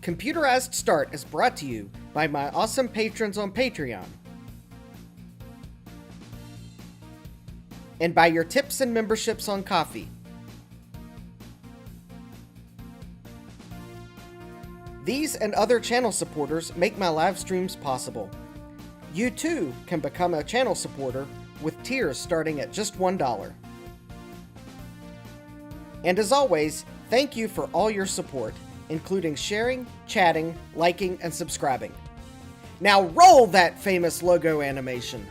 Computerized Start is brought to you by my awesome patrons on Patreon, and by your tips and memberships on Ko-fi. These and other channel supporters make my live streams possible. You too can become a channel supporter with tiers starting at just $1. And as always, thank you for all your support, including sharing, chatting, liking, and subscribing. Now roll that famous logo animation.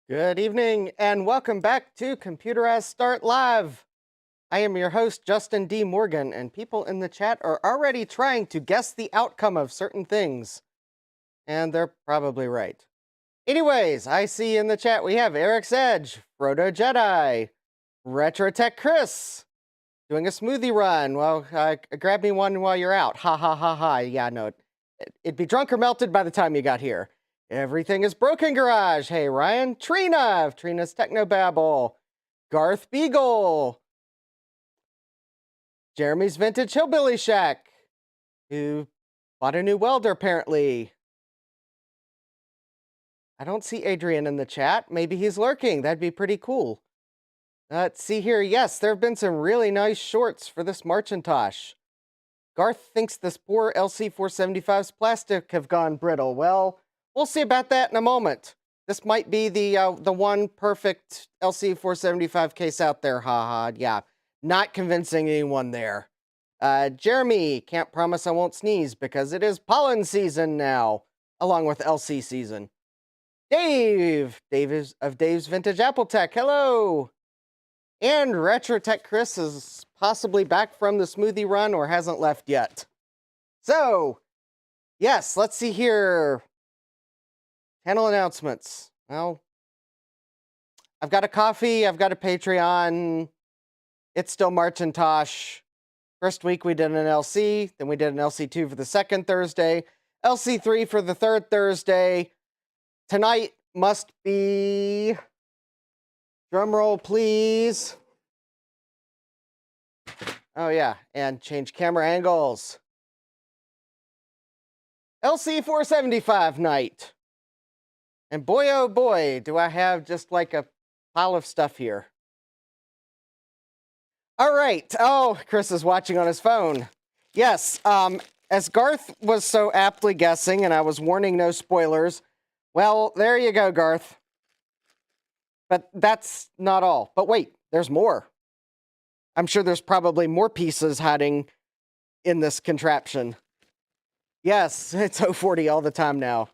Good evening, and welcome back to Computerized Start Live. I am your host, Justin D. Morgan, and people in the chat are already trying to guess the outcome of certain things. And they're probably right. Anyways, I see in the chat we have Eric's Edge, Frodo Jedi, Retrotech Chris, doing a smoothie run. Well, grab me one while you're out. Ha ha ha ha. Yeah, no, it'd be drunk or melted by the time you got here. Everything is Broken Garage. Hey, Ryan. Trina of Trina's Technobabble. Garth Beagle. Jeremy's Vintage Hillbilly Shack, who bought a new welder, apparently. I don't see Adrian in the chat. Maybe he's lurking. That'd be pretty cool. Let's see here. Yes, there have been some really nice shorts for this Macintosh. Garth thinks this poor LC475's plastic have gone brittle. Well, we'll see about that in a moment. This might be the one perfect LC475 case out there. Haha, yeah. Not convincing anyone there. Jeremy, can't promise I won't sneeze because it is pollen season now, along with LC season. Dave is of Dave's Vintage Apple Tech. Hello. And Retrotech Chris is possibly back from the smoothie run or hasn't left yet. So, yes, let's see here. Channel announcements. Well, I've got a Ko-fi, I've got a Patreon. It's still Macintosh. First week we did an LC, then we did an LC2 for the second Thursday, LC3 for the third Thursday. Tonight must be, drumroll please. Oh yeah, and change camera angles. LC475 night. And boy, oh boy, do I have just like a pile of stuff here. All right. Oh, Chris is watching on his phone. Yes, as Garth was so aptly guessing, and I was warning no spoilers, well, there you go, Garth. But that's not all. But wait, there's more. I'm sure there's probably more pieces hiding in this contraption. Yes, it's 040 all the time now.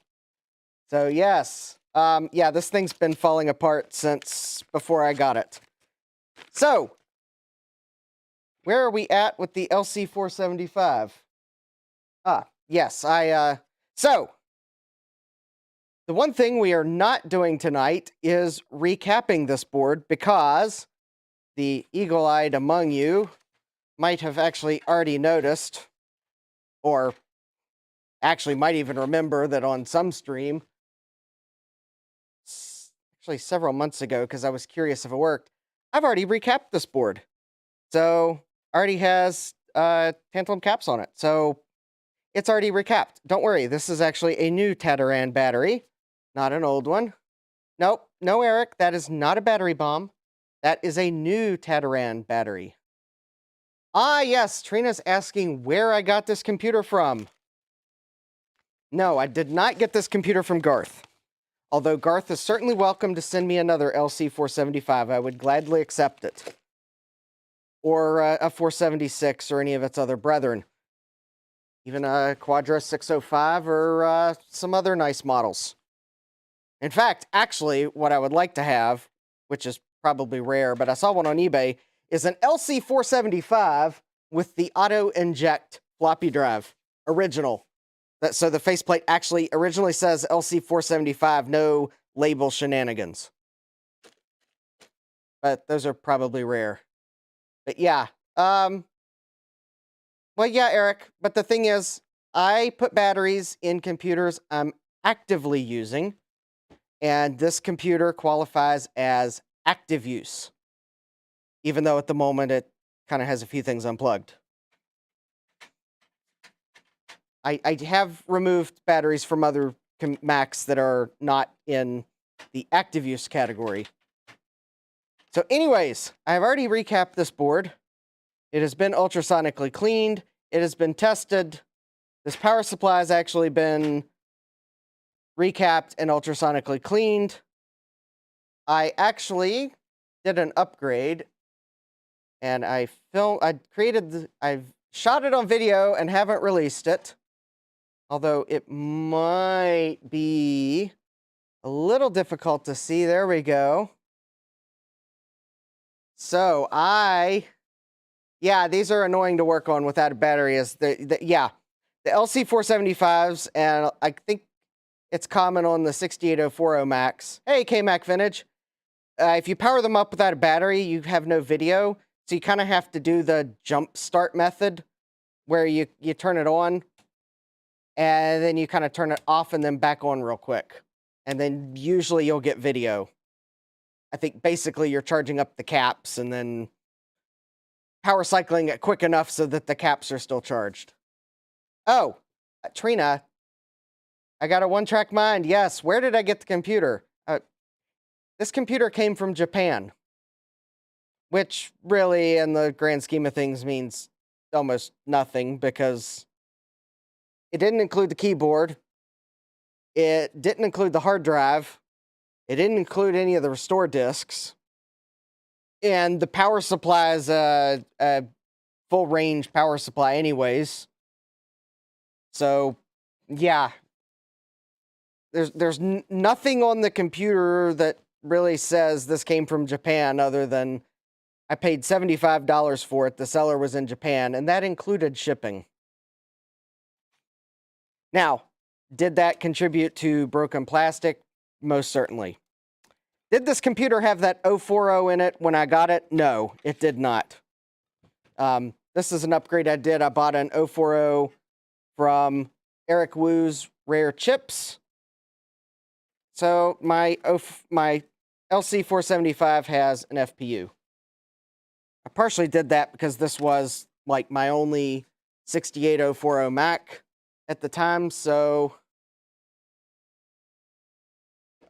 So yes, yeah, this thing's been falling apart since before I got it. So, where are we at with the LC475? Yes, so, the one thing we are not doing tonight is recapping this board because the eagle-eyed among you might have actually already noticed, or actually might even remember that on some stream, actually several months ago, because I was curious if it worked, I've already recapped this board. So, already has tantalum caps on it. So, it's already recapped. Don't worry, this is actually a new Tataran battery, not an old one. Nope, no, Eric, that is not a battery bomb. That is a new Tataran battery. Ah, yes, Trina's asking where I got this computer from. No, I did not get this computer from Garth. Although Garth is certainly welcome to send me another LC475, I would gladly accept it. Or a 476 or any of its other brethren. Even a Quadra 605 or some other nice models. In fact, actually, what I would like to have, which is probably rare, but I saw one on eBay, is an LC475 with the auto-inject floppy drive. Original. So the faceplate actually originally says LC475, no label shenanigans. but those are probably rare. But yeah, well, yeah, Eric, but the thing is, I put batteries in computers I'm actively using, and this computer qualifies as active use, even though at the moment it kind of has a few things unplugged. I have removed batteries from other Macs that are not in the active use category. So anyways, I've already recapped this board. It has been ultrasonically cleaned. It has been tested. This power supply has actually been recapped and ultrasonically cleaned. I actually did an upgrade, and I've shot it on video and haven't released it. Although it might be a little difficult to see. There we go. So yeah, these are annoying to work on without a battery. The LC475s, and I think it's common on the 68040 Macs. Hey, K-Mac Vintage. If you power them up without a battery, you have no video. So you kind of have to do the jump start method where you turn it on and then you kind of turn it off and then back on real quick. And then usually you'll get video. I think basically you're charging up the caps and then power cycling it quick enough so that the caps are still charged. Oh, Trina, I got a one-track mind. Yes, where did I get the computer? This computer came from Japan, which really, in the grand scheme of things, means almost nothing because it didn't include the keyboard. It didn't include the hard drive. It didn't include any of the restore disks. And the power supply is a full range power supply anyways. So, yeah. There's nothing on the computer that really says this came from Japan other than I paid $75 for it. The seller was in Japan, and that included shipping. Now, did that contribute to broken plastic? Most certainly. Did this computer have that 040 in it when I got it? No, it did not. This is an upgrade I did. I bought an 040 from Eric Wu's Rare Chips. So my LC475 has an FPU. I partially did that because this was like my only 68040 Mac at the time, so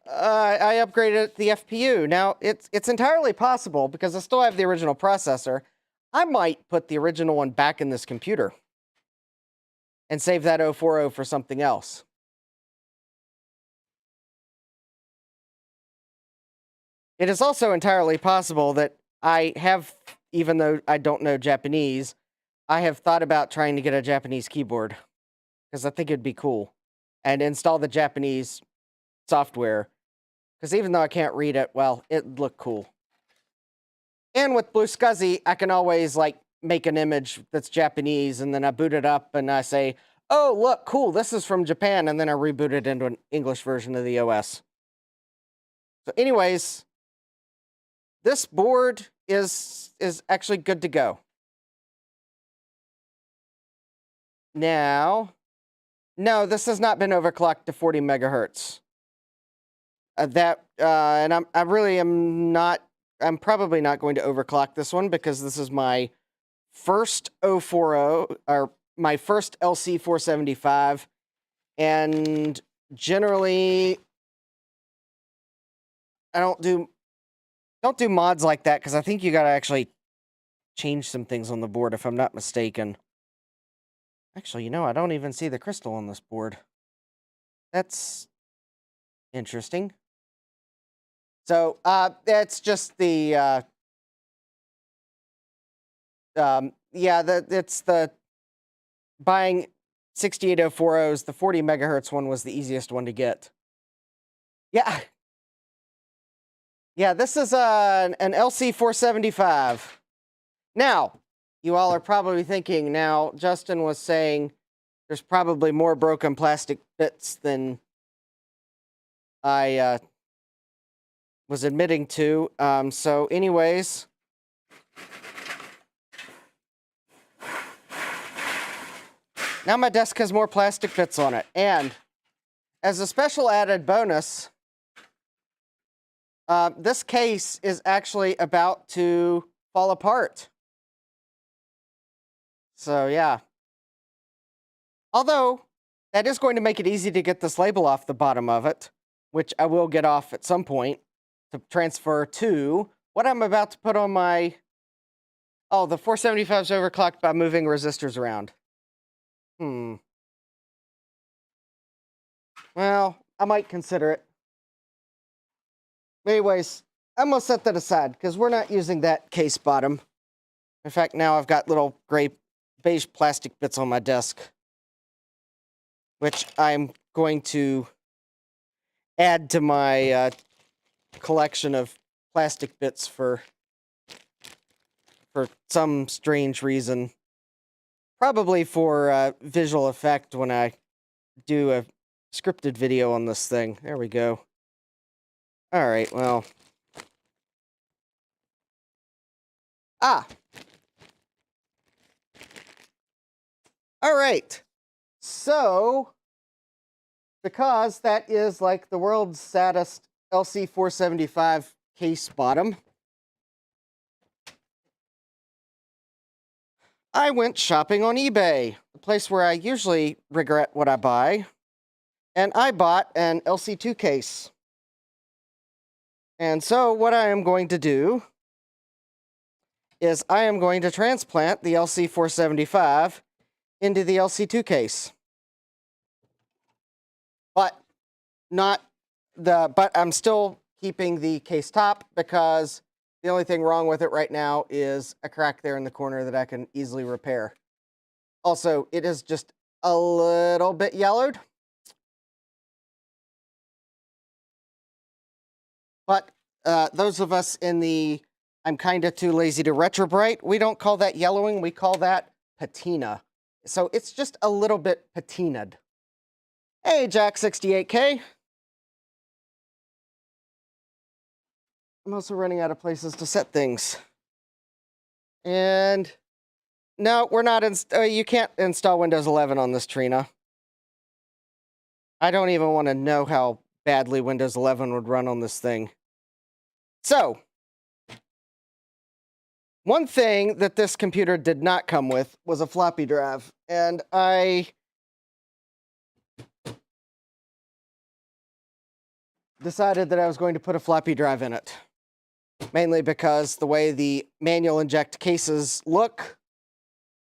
I upgraded the FPU. Now, it's entirely possible, because I still have the original processor, I might put the original one back in this computer and save that 040 for something else. It is also entirely possible that I have, even though I don't know Japanese, I have thought about trying to get a Japanese keyboard, because I think it'd be cool, and install the Japanese software, because even though I can't read it, well, it'd look cool. And with BlueSCSI, I can always, like, make an image that's Japanese, and then I boot it up, and I say, oh, look, cool, this is from Japan, and then I reboot it into an English version of the OS. So anyways, this board is actually good to go. Now, no, this has not been overclocked to 40 megahertz. And I'm probably not going to overclock this one, because this is my first 040, or my first LC475, and generally I don't do mods like that, because I think you gotta actually change some things on the board, if I'm not mistaken. Actually, I don't even see the crystal on this board. That's interesting. So, that's just the, it's the buying 68040s, the 40 megahertz one was the easiest one to get. Yeah. Yeah, this is an LC475. Now, you all are probably thinking, now, Justin was saying there's probably more broken plastic bits than I was admitting to. So anyways, now my desk has more plastic bits on it. And as a special added bonus, this case is actually about to fall apart. So yeah. Although, that is going to make it easy to get this label off the bottom of it, which I will get off at some point to transfer to what I'm about to put on my... Oh, the 475 is overclocked by moving resistors around. Well, I might consider it. Anyways, I'm going to set that aside because we're not using that case bottom. In fact, now I've got little gray beige plastic bits on my desk, which I'm going to add to my collection of plastic bits for some strange reason. Probably for visual effect when I do a scripted video on this thing. There we go. All right, well. All right. So, because that is like the world's saddest LC475 case bottom, I went shopping on eBay, the place where I usually regret what I buy, and I bought an LC2 case. And so what I am going to do is I am going to transplant the LC475 into the LC2 case. But I'm still keeping the case top because the only thing wrong with it right now is a crack there in the corner that I can easily repair. Also, it is just a little bit yellowed. But those of us in the I'm kind of too lazy to retrobrite, we don't call that yellowing, we call that patina. So it's just a little bit patinaed. Hey, Jack68K. I'm also running out of places to set things. And no, we're not you can't install Windows 11 on this Trina. I don't even want to know how badly Windows 11 would run on this thing. So, one thing that this computer did not come with was a floppy drive, and I decided that I was going to put a floppy drive in it. Mainly because the way the manual inject cases look,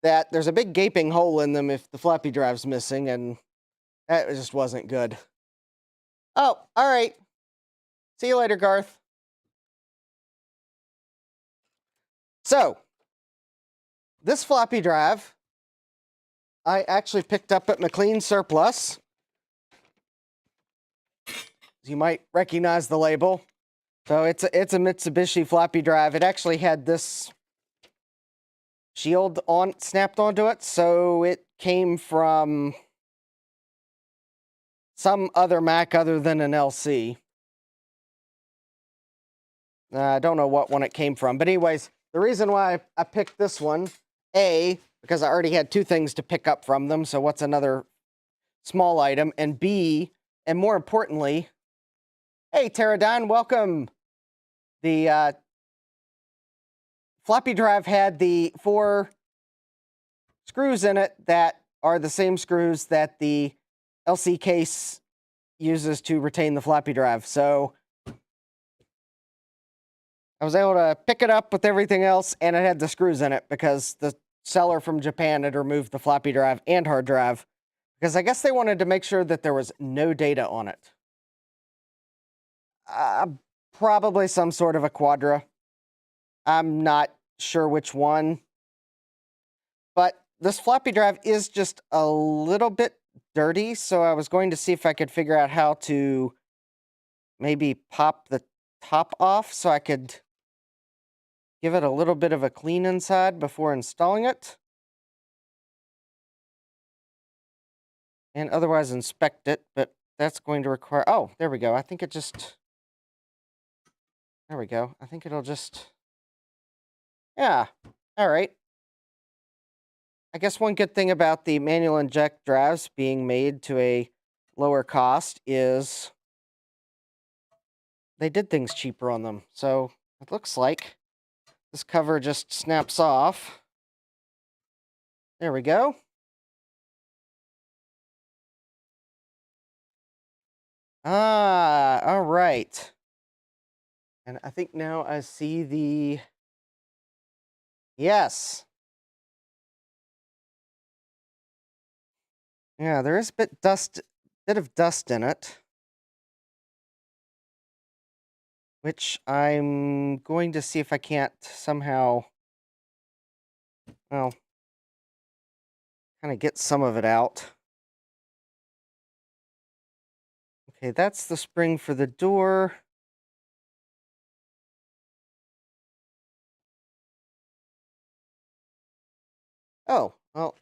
that there's a big gaping hole in them if the floppy drive's missing, and that just wasn't good. Oh, all right. See you later, Garth. So, this floppy drive, I actually picked up at McLean Surplus. You might recognize the label. So it's a Mitsubishi floppy drive. It actually had this shield snapped onto it, so it came from some other Mac other than an LC. I don't know what one it came from, but anyways, the reason why I picked this one, A, because I already had two things to pick up from them, so what's another small item, and B, and more importantly, hey, Pterodon, welcome. The floppy drive had the 4 screws in it that are the same screws that the LC case uses to retain the floppy drive. So I was able to pick it up with everything else, and it had the screws in it because the seller from Japan had removed the floppy drive and hard drive because I guess they wanted to make sure that there was no data on it. Probably some sort of a Quadra. I'm not sure which one. But this floppy drive is just a little bit dirty, so I was going to see if I could figure out how to maybe pop the top off so I could give it a little bit of a clean inside before installing it. And otherwise inspect it, but that's going to require... Oh, there we go. I think it just... There we go. I think it'll just... Yeah. All right. I guess one good thing about the manual inject drives being made to a lower cost is they did things cheaper on them. So it looks like this cover just snaps off. There we go. Ah, all right. And I think now I see the... Yes. Yeah, there is a bit of dust in it, which I'm going to see if I can't somehow, well, kind of get some of it out. Okay, that's the spring for the door. Oh, well,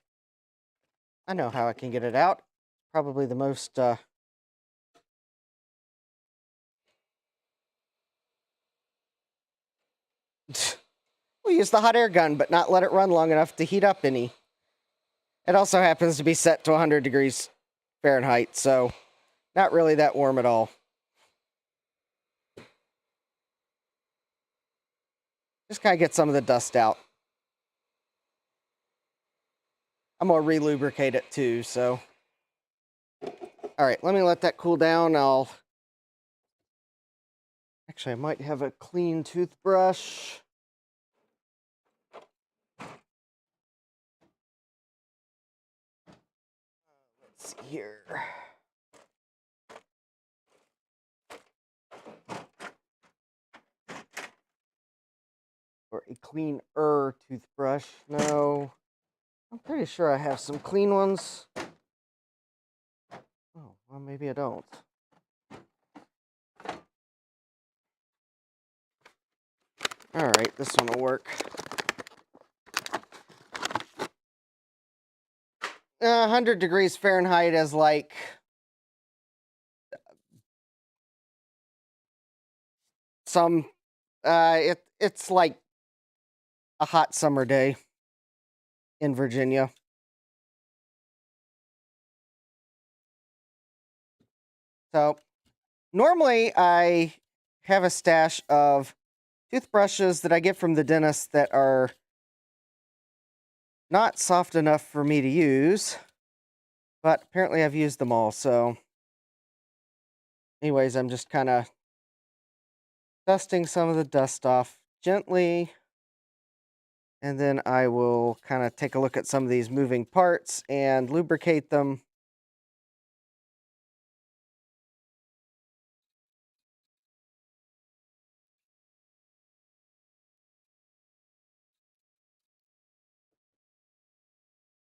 I know how I can get it out. Probably the most, we'll use the hot air gun, but not let it run long enough to heat up any. It also happens to be set to 100 degrees Fahrenheit, so not really that warm at all. Just kind of get some of the dust out. I'm going to re-lubricate it too, so. All right, let me let that cool down. Actually, I might have a clean toothbrush. Let's see here. Or a cleaner toothbrush. No. I'm pretty sure I have some clean ones. Oh, well, maybe I don't. All right, this one will work. 100 degrees Fahrenheit is like some, it's like a hot summer day in Virginia. So normally I have a stash of toothbrushes that I get from the dentist that are not soft enough for me to use, but apparently I've used them all. So anyways, I'm just kind of dusting some of the dust off gently. And then I will kind of take a look at some of these moving parts and lubricate them.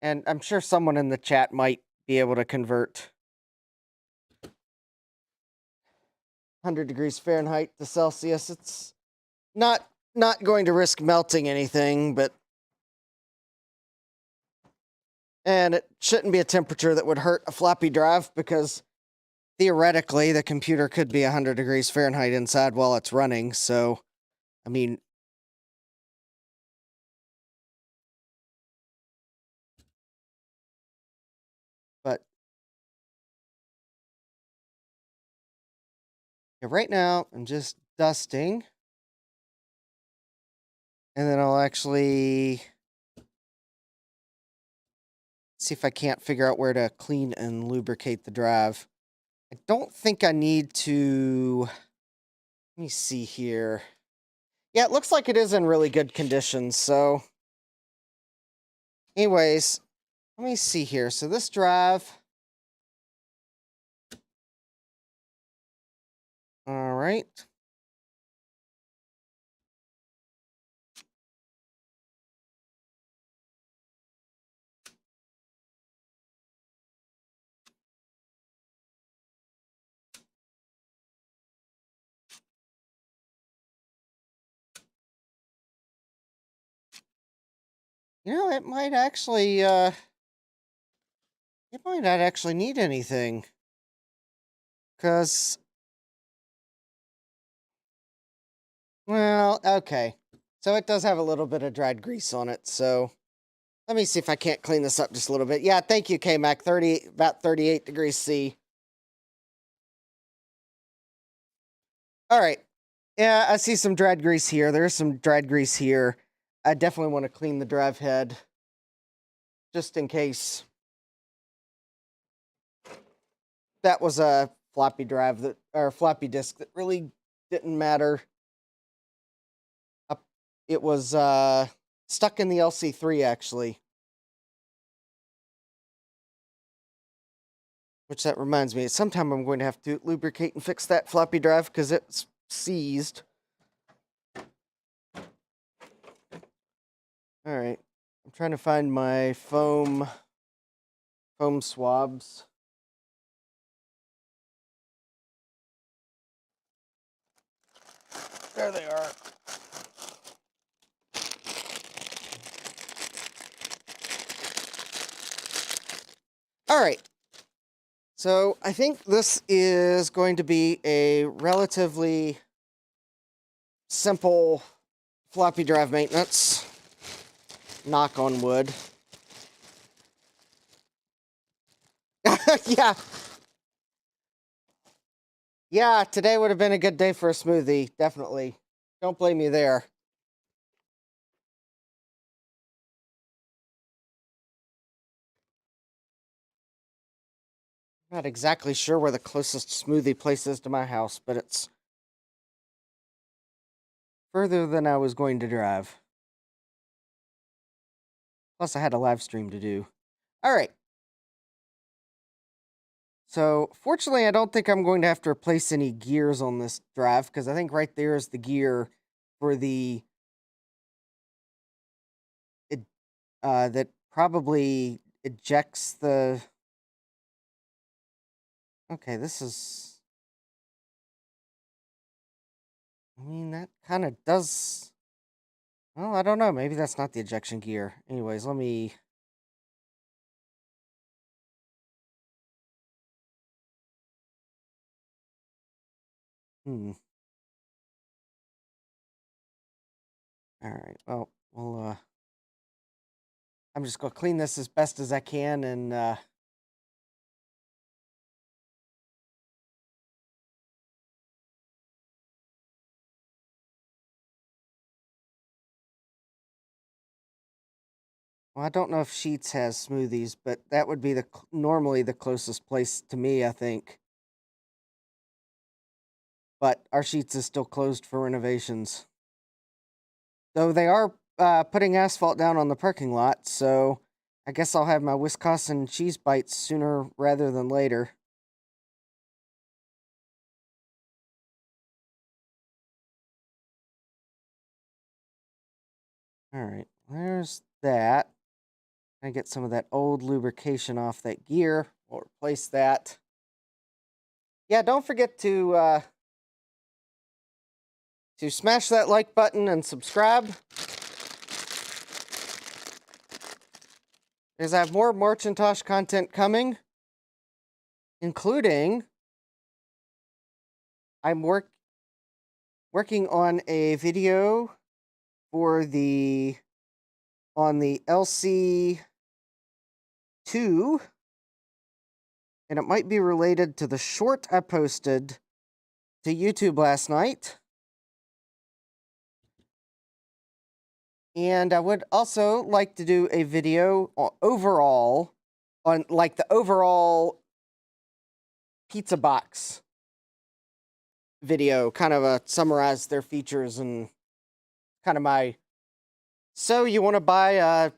And I'm sure someone in the chat might be able to convert 100 degrees Fahrenheit to Celsius. It's not going to risk melting anything, but and it shouldn't be a temperature that would hurt a floppy drive because theoretically the computer could be 100 degrees Fahrenheit inside while it's running. So, I mean, but yeah, right now I'm just dusting. And then I'll actually see if I can't figure out where to clean and lubricate the drive. I don't think I need to... Let me see here. Yeah, it looks like it is in really good condition, so... Anyways, let me see here. So this drive... All right. You know, it might actually, it might not actually need anything. Because... Well, okay. So it does have a little bit of dried grease on it, so let me see if I can't clean this up just a little bit. Yeah, thank you, K-Mac. About 38 degrees C. All right. Yeah, I see some dried grease here. There's some dried grease here. I definitely want to clean the drive head just in case that was a floppy drive that, or floppy disk that really didn't matter. It was stuck in the LC3 actually. Which that reminds me, sometime I'm going to have to lubricate and fix that floppy drive because it's seized. All right, I'm trying to find my foam swabs. There they are. All right. So I think this is going to be a relatively simple floppy drive maintenance. Knock on wood. Yeah. Yeah, today would have been a good day for a smoothie, definitely. Don't blame me there. Not exactly sure where the closest smoothie place is to my house, but it's further than I was going to drive. Plus, I had a live stream to do. All right. So, fortunately, I don't think I'm going to have to replace any gears on this drive, because I think right there is the gear for the... that probably ejects the... Okay, this is... I mean, that kind of does... Well, I don't know. Maybe that's not the ejection gear. Anyways, let me... All right. Well, I'm just gonna clean this as best as I can, and well, I don't know if Sheets has smoothies, but that would be normally the closest place to me, I think. But our Sheets is still closed for renovations. Though they are putting asphalt down on the parking lot, so I guess I'll have my Wisconsin cheese bites sooner rather than later. All right, there's that. I get some of that old lubrication off that gear. We'll replace that. Yeah, don't forget to smash that like button and subscribe. Because I have more Macintosh content coming, including I'm working on a video for on the LC2, and it might be related to the short I posted to YouTube last night. And I would also like to do a video overall on like the overall pizza box video, kind of summarize their features and kind of my so you want to buy a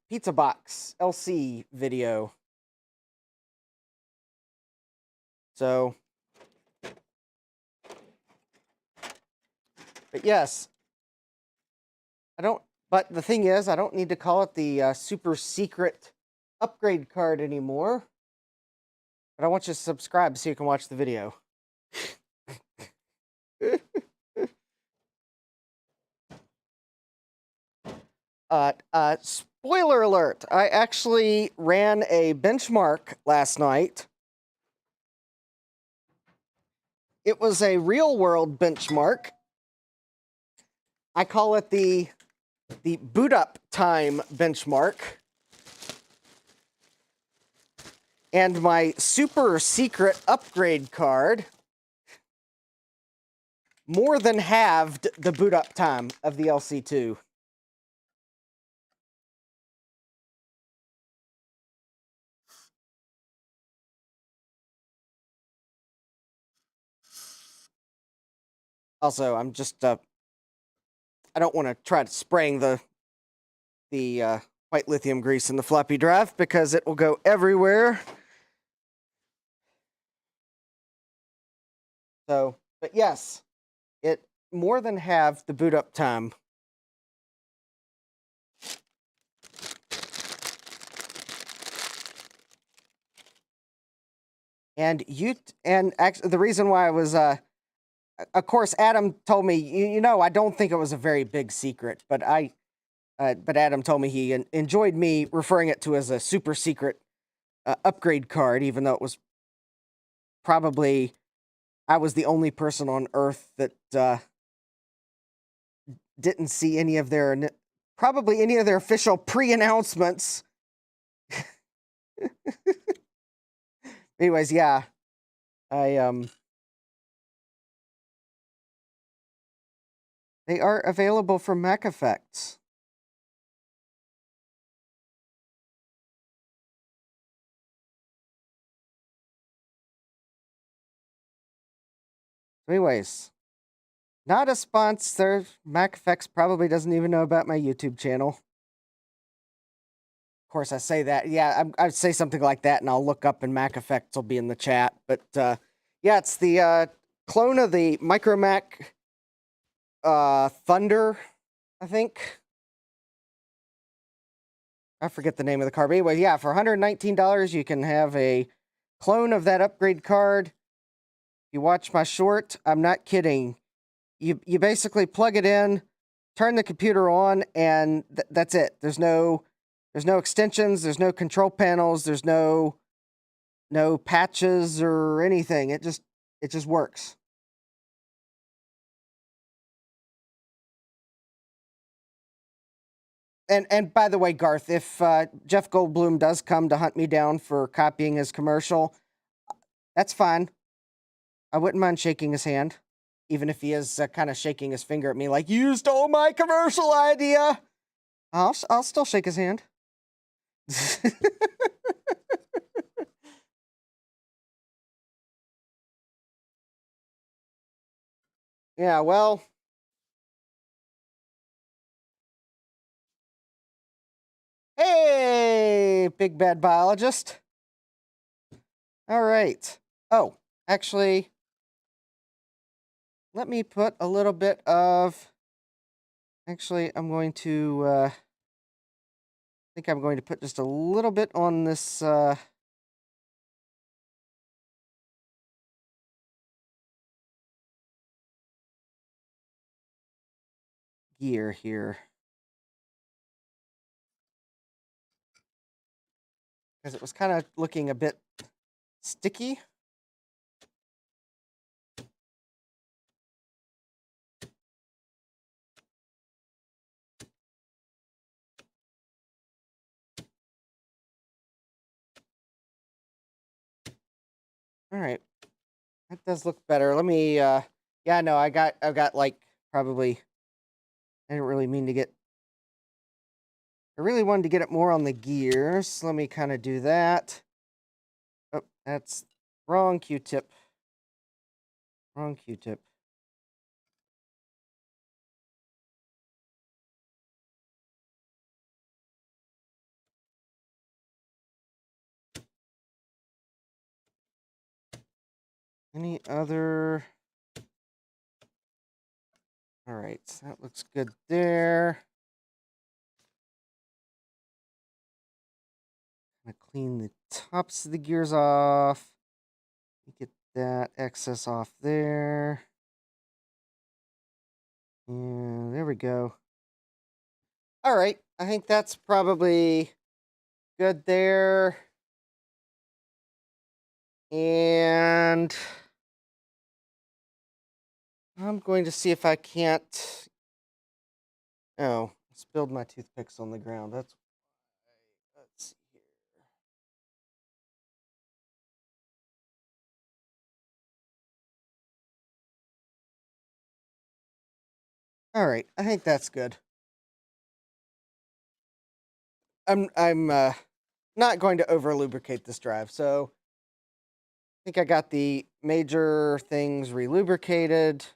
pizza box LC video. So, but yes, but the thing is, I don't need to call it the super secret upgrade card anymore. But I want you to subscribe so you can watch the video. Spoiler alert, I actually ran a benchmark last night. It was a real world benchmark. I call it the boot up time benchmark. And my super secret upgrade card more than halved the boot up time of the LC2. Also, I'm just I don't want to try to spraying the white lithium grease in the floppy drive because it will go everywhere. So, but yes, it more than halved the boot up time. And actually, the reason why I was, of course, Adam told me, you know, I don't think it was a very big secret, but but Adam told me he enjoyed me referring it to as a super secret upgrade card, even though it was probably I was the only person on Earth that didn't see any of their probably any of their official pre-announcements. Anyways, yeah, I they are available from Mac Effects. Anyways, not a sponsor. Mac Effects probably doesn't even know about my YouTube channel. Of course, I say that. Yeah, I'd say something like that, and I'll look up, and Mac Effects will be in the chat. But yeah, it's the clone of the Micromac Thunder, I think. I forget the name of the card. But anyway, yeah, for $119, you can have a clone of that upgrade card. You watch my short, I'm not kidding. You basically plug it in, turn the computer on, and that's it. There's no extensions, there's no control panels, there's no patches or anything. It just works. And by the way, Garth, if Jeff Goldblum does come to hunt me down for copying his commercial, that's fine. I wouldn't mind shaking his hand, even if he is kind of shaking his finger at me like, you stole my commercial idea. I'll still shake his hand. Yeah, well. Hey, big bad biologist. All right. Oh, actually, let me put a little bit of. Actually, I'm going to. I think I'm going to put just a little bit on this. Gear here. Because it was kind of looking a bit sticky. All right. That does look better. Let me yeah, no, I've got like probably I didn't really mean to get I really wanted to get it more on the gears. Let me kind of do that. Oh, that's wrong Q-tip. Wrong Q-tip. Any other? All right, that looks good there. I'm gonna clean the tops of the gears off. Get that excess off there. And there we go. All right, I think that's probably good there. And I'm going to see if I can't Oh, I spilled my toothpicks on the ground. That's why. Let's see here. All right, I think that's good. I'm not going to over lubricate this drive, so I think I got the major things relubricated.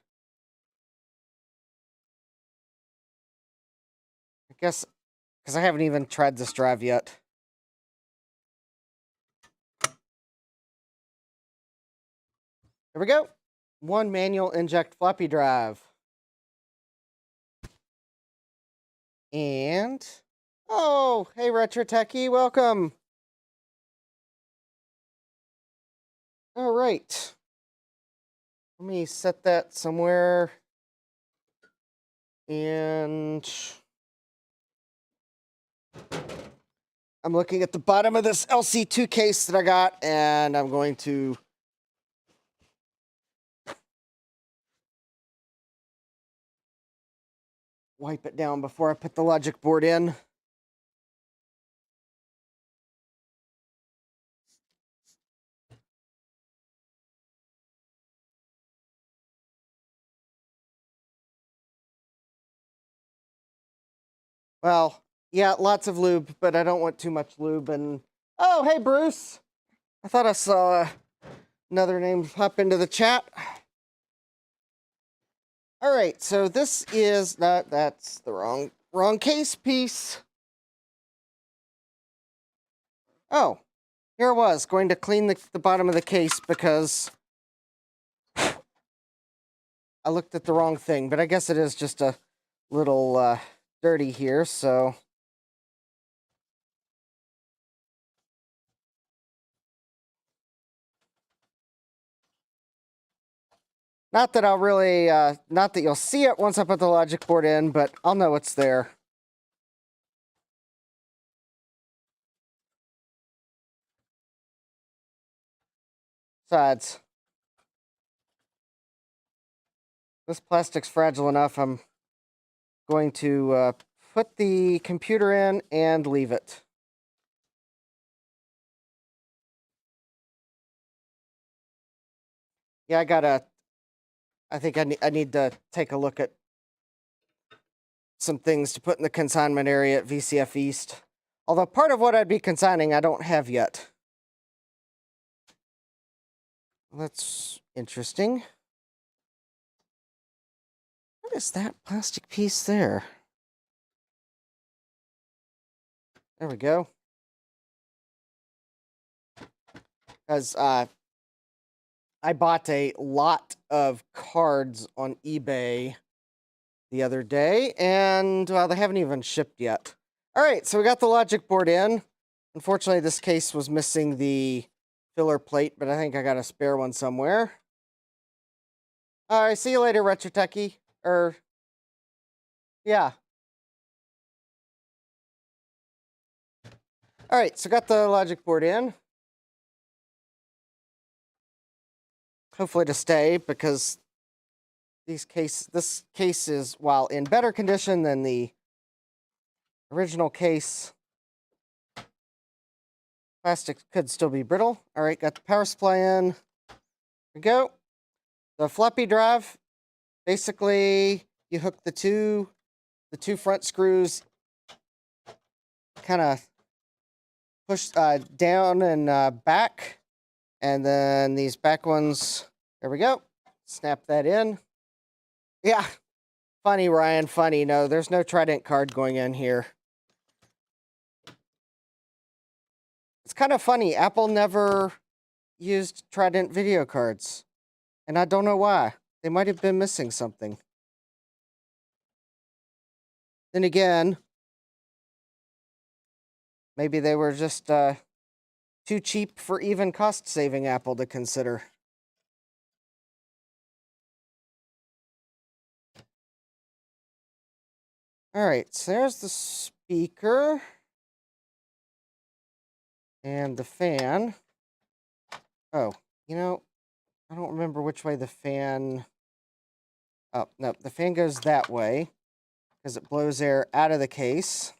I guess because I haven't even tried this drive yet. There we go. One manual inject floppy drive. And oh, hey Retro Techie, welcome. All right. Let me set that somewhere. And I'm looking at the bottom of this LC2 case that I got, and I'm going to wipe it down before I put the logic board in. Well, yeah, lots of lube, but I don't want too much lube. And oh, hey, Bruce. I thought I saw another name pop into the chat. All right, so this is not, that's the wrong case piece. Oh, here it was, going to clean the bottom of the case because I looked at the wrong thing, but I guess it is just a little dirty here, so. Not that I'll really, not that you'll see it once I put the logic board in, but I'll know it's there. Besides, this plastic's fragile enough, I'm going to put the computer in and leave it. Yeah, I think I need to take a look at some things to put in the consignment area at VCF East. Although part of what I'd be consigning I don't have yet. That's interesting. What is that plastic piece there? There we go. Because I bought a lot of cards on eBay the other day, and well, they haven't even shipped yet. All right, so we got the logic board in. Unfortunately, this case was missing the filler plate, but I think I got a spare one somewhere. All right, see you later, Retro Techie. Yeah. All right, so got the logic board in. Hopefully to stay, because this case is, while in better condition than the original case, plastic could still be brittle. All right, got the power supply in. Here we go. The floppy drive, basically, you hook the two front screws, kind of push down and back, and then these back ones, there we go. Snap that in. Yeah, funny, Ryan, funny. No, there's no Trident card going in here. It's kind of funny. Apple never used Trident video cards, and I don't know why. They might have been missing something. Then again, maybe they were just too cheap for even cost-saving Apple to consider. All right, so there's the speaker and the fan. Oh, you know, I don't remember which way the fan... Oh, no, the fan goes that way, because it blows air out of the case.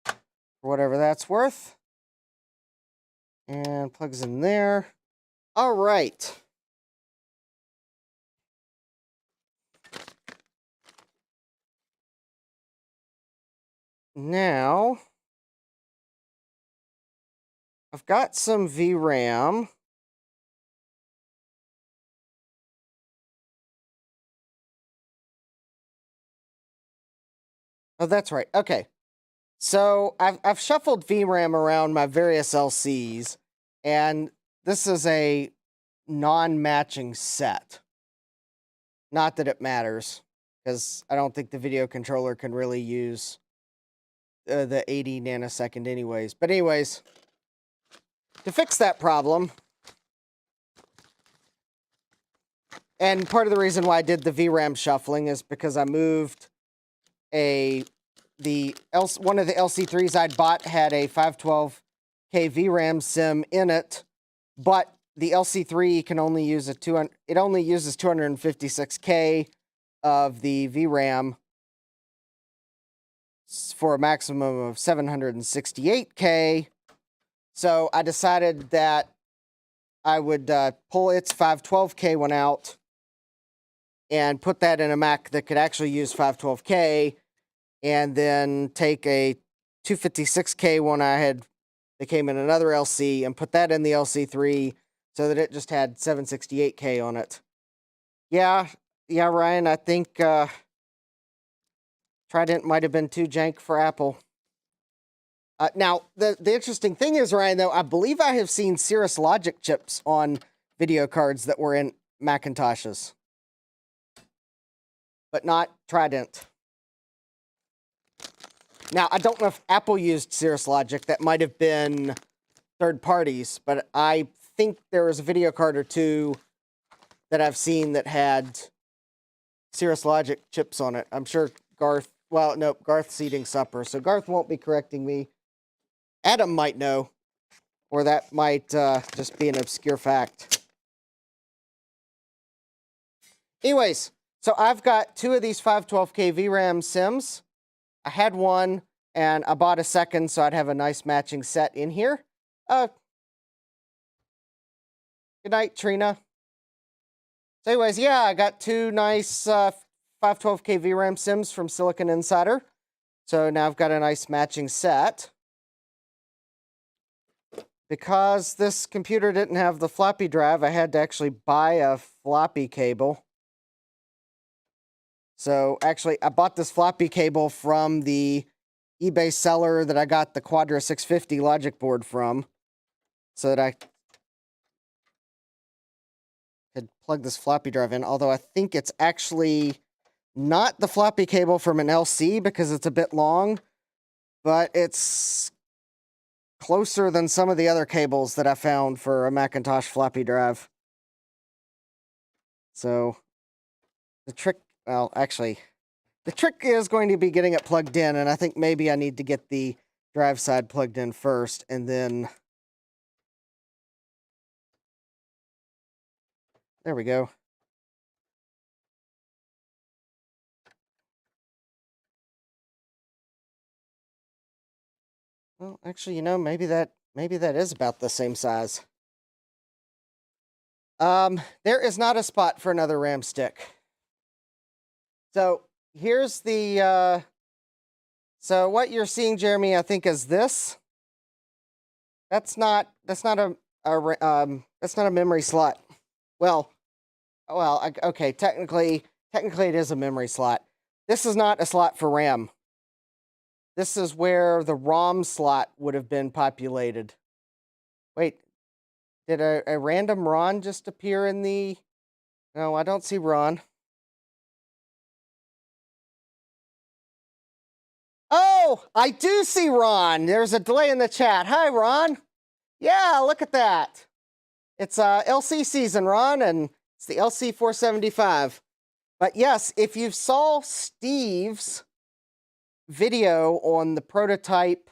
For whatever that's worth. And plugs in there. All right. Now, I've got some VRAM. Oh, that's right. Okay. So I've shuffled VRAM around my various LCs, and this is a non-matching set. Not that it matters, because I don't think the video controller can really use the 80 nanosecond anyways. But anyways, to fix that problem, and part of the reason why I did the VRAM shuffling is because I moved one of the LC3s I'd bought had a 512K VRAM sim in it, but the LC3 can only use it only uses 256K of the VRAM for a maximum of 768K. So I decided that I would pull its 512K one out and put that in a Mac that could actually use 512K, and then take a 256K one I had that came in another LC and put that in the LC3 so that it just had 768K on it. Yeah, Ryan, I think Trident might have been too jank for Apple. Now, the interesting thing is, Ryan, though, I believe I have seen Cirrus Logic chips on video cards that were in Macintoshes, but not Trident. Now, I don't know if Apple used Cirrus Logic. That might have been third parties, but I think there was a video card or two that I've seen that had Cirrus Logic chips on it. I'm sure Garth, well, nope, Garth's eating supper, so Garth won't be correcting me. Adam might know, or that might just be an obscure fact. Anyways, so I've got two of these 512K VRAM sims. I had one, and I bought a second, so I'd have a nice matching set in here. Good night, Trina. So anyways, yeah, I got two nice 512K VRAM sims from Silicon Insider. So now I've got a nice matching set. Because this computer didn't have the floppy drive, I had to actually buy a floppy cable. So actually, I bought this floppy cable from the eBay seller that I got the Quadra 650 logic board from, so that I could plug this floppy drive in, although I think it's actually not the floppy cable from an LC because it's a bit long, but it's closer than some of the other cables that I found for a Macintosh floppy drive. So the trick, well, actually, the trick is going to be getting it plugged in, and I think maybe I need to get the drive side plugged in first, and then... There we go. Well, actually, you know, maybe that is about the same size. There is not a spot for another RAM stick. So here's the so what you're seeing, Jeremy, I think is this. That's not a memory slot. Well, okay, technically it is a memory slot. This is not a slot for RAM. This is where the ROM slot would have been populated. Wait, did a random Ron just appear in the... No, I don't see Ron. Oh, I do see Ron. There's a delay in the chat. Hi, Ron. Yeah, look at that. It's LC season, Ron, and it's the LC 475. But yes, if you saw Steve's video on the prototype,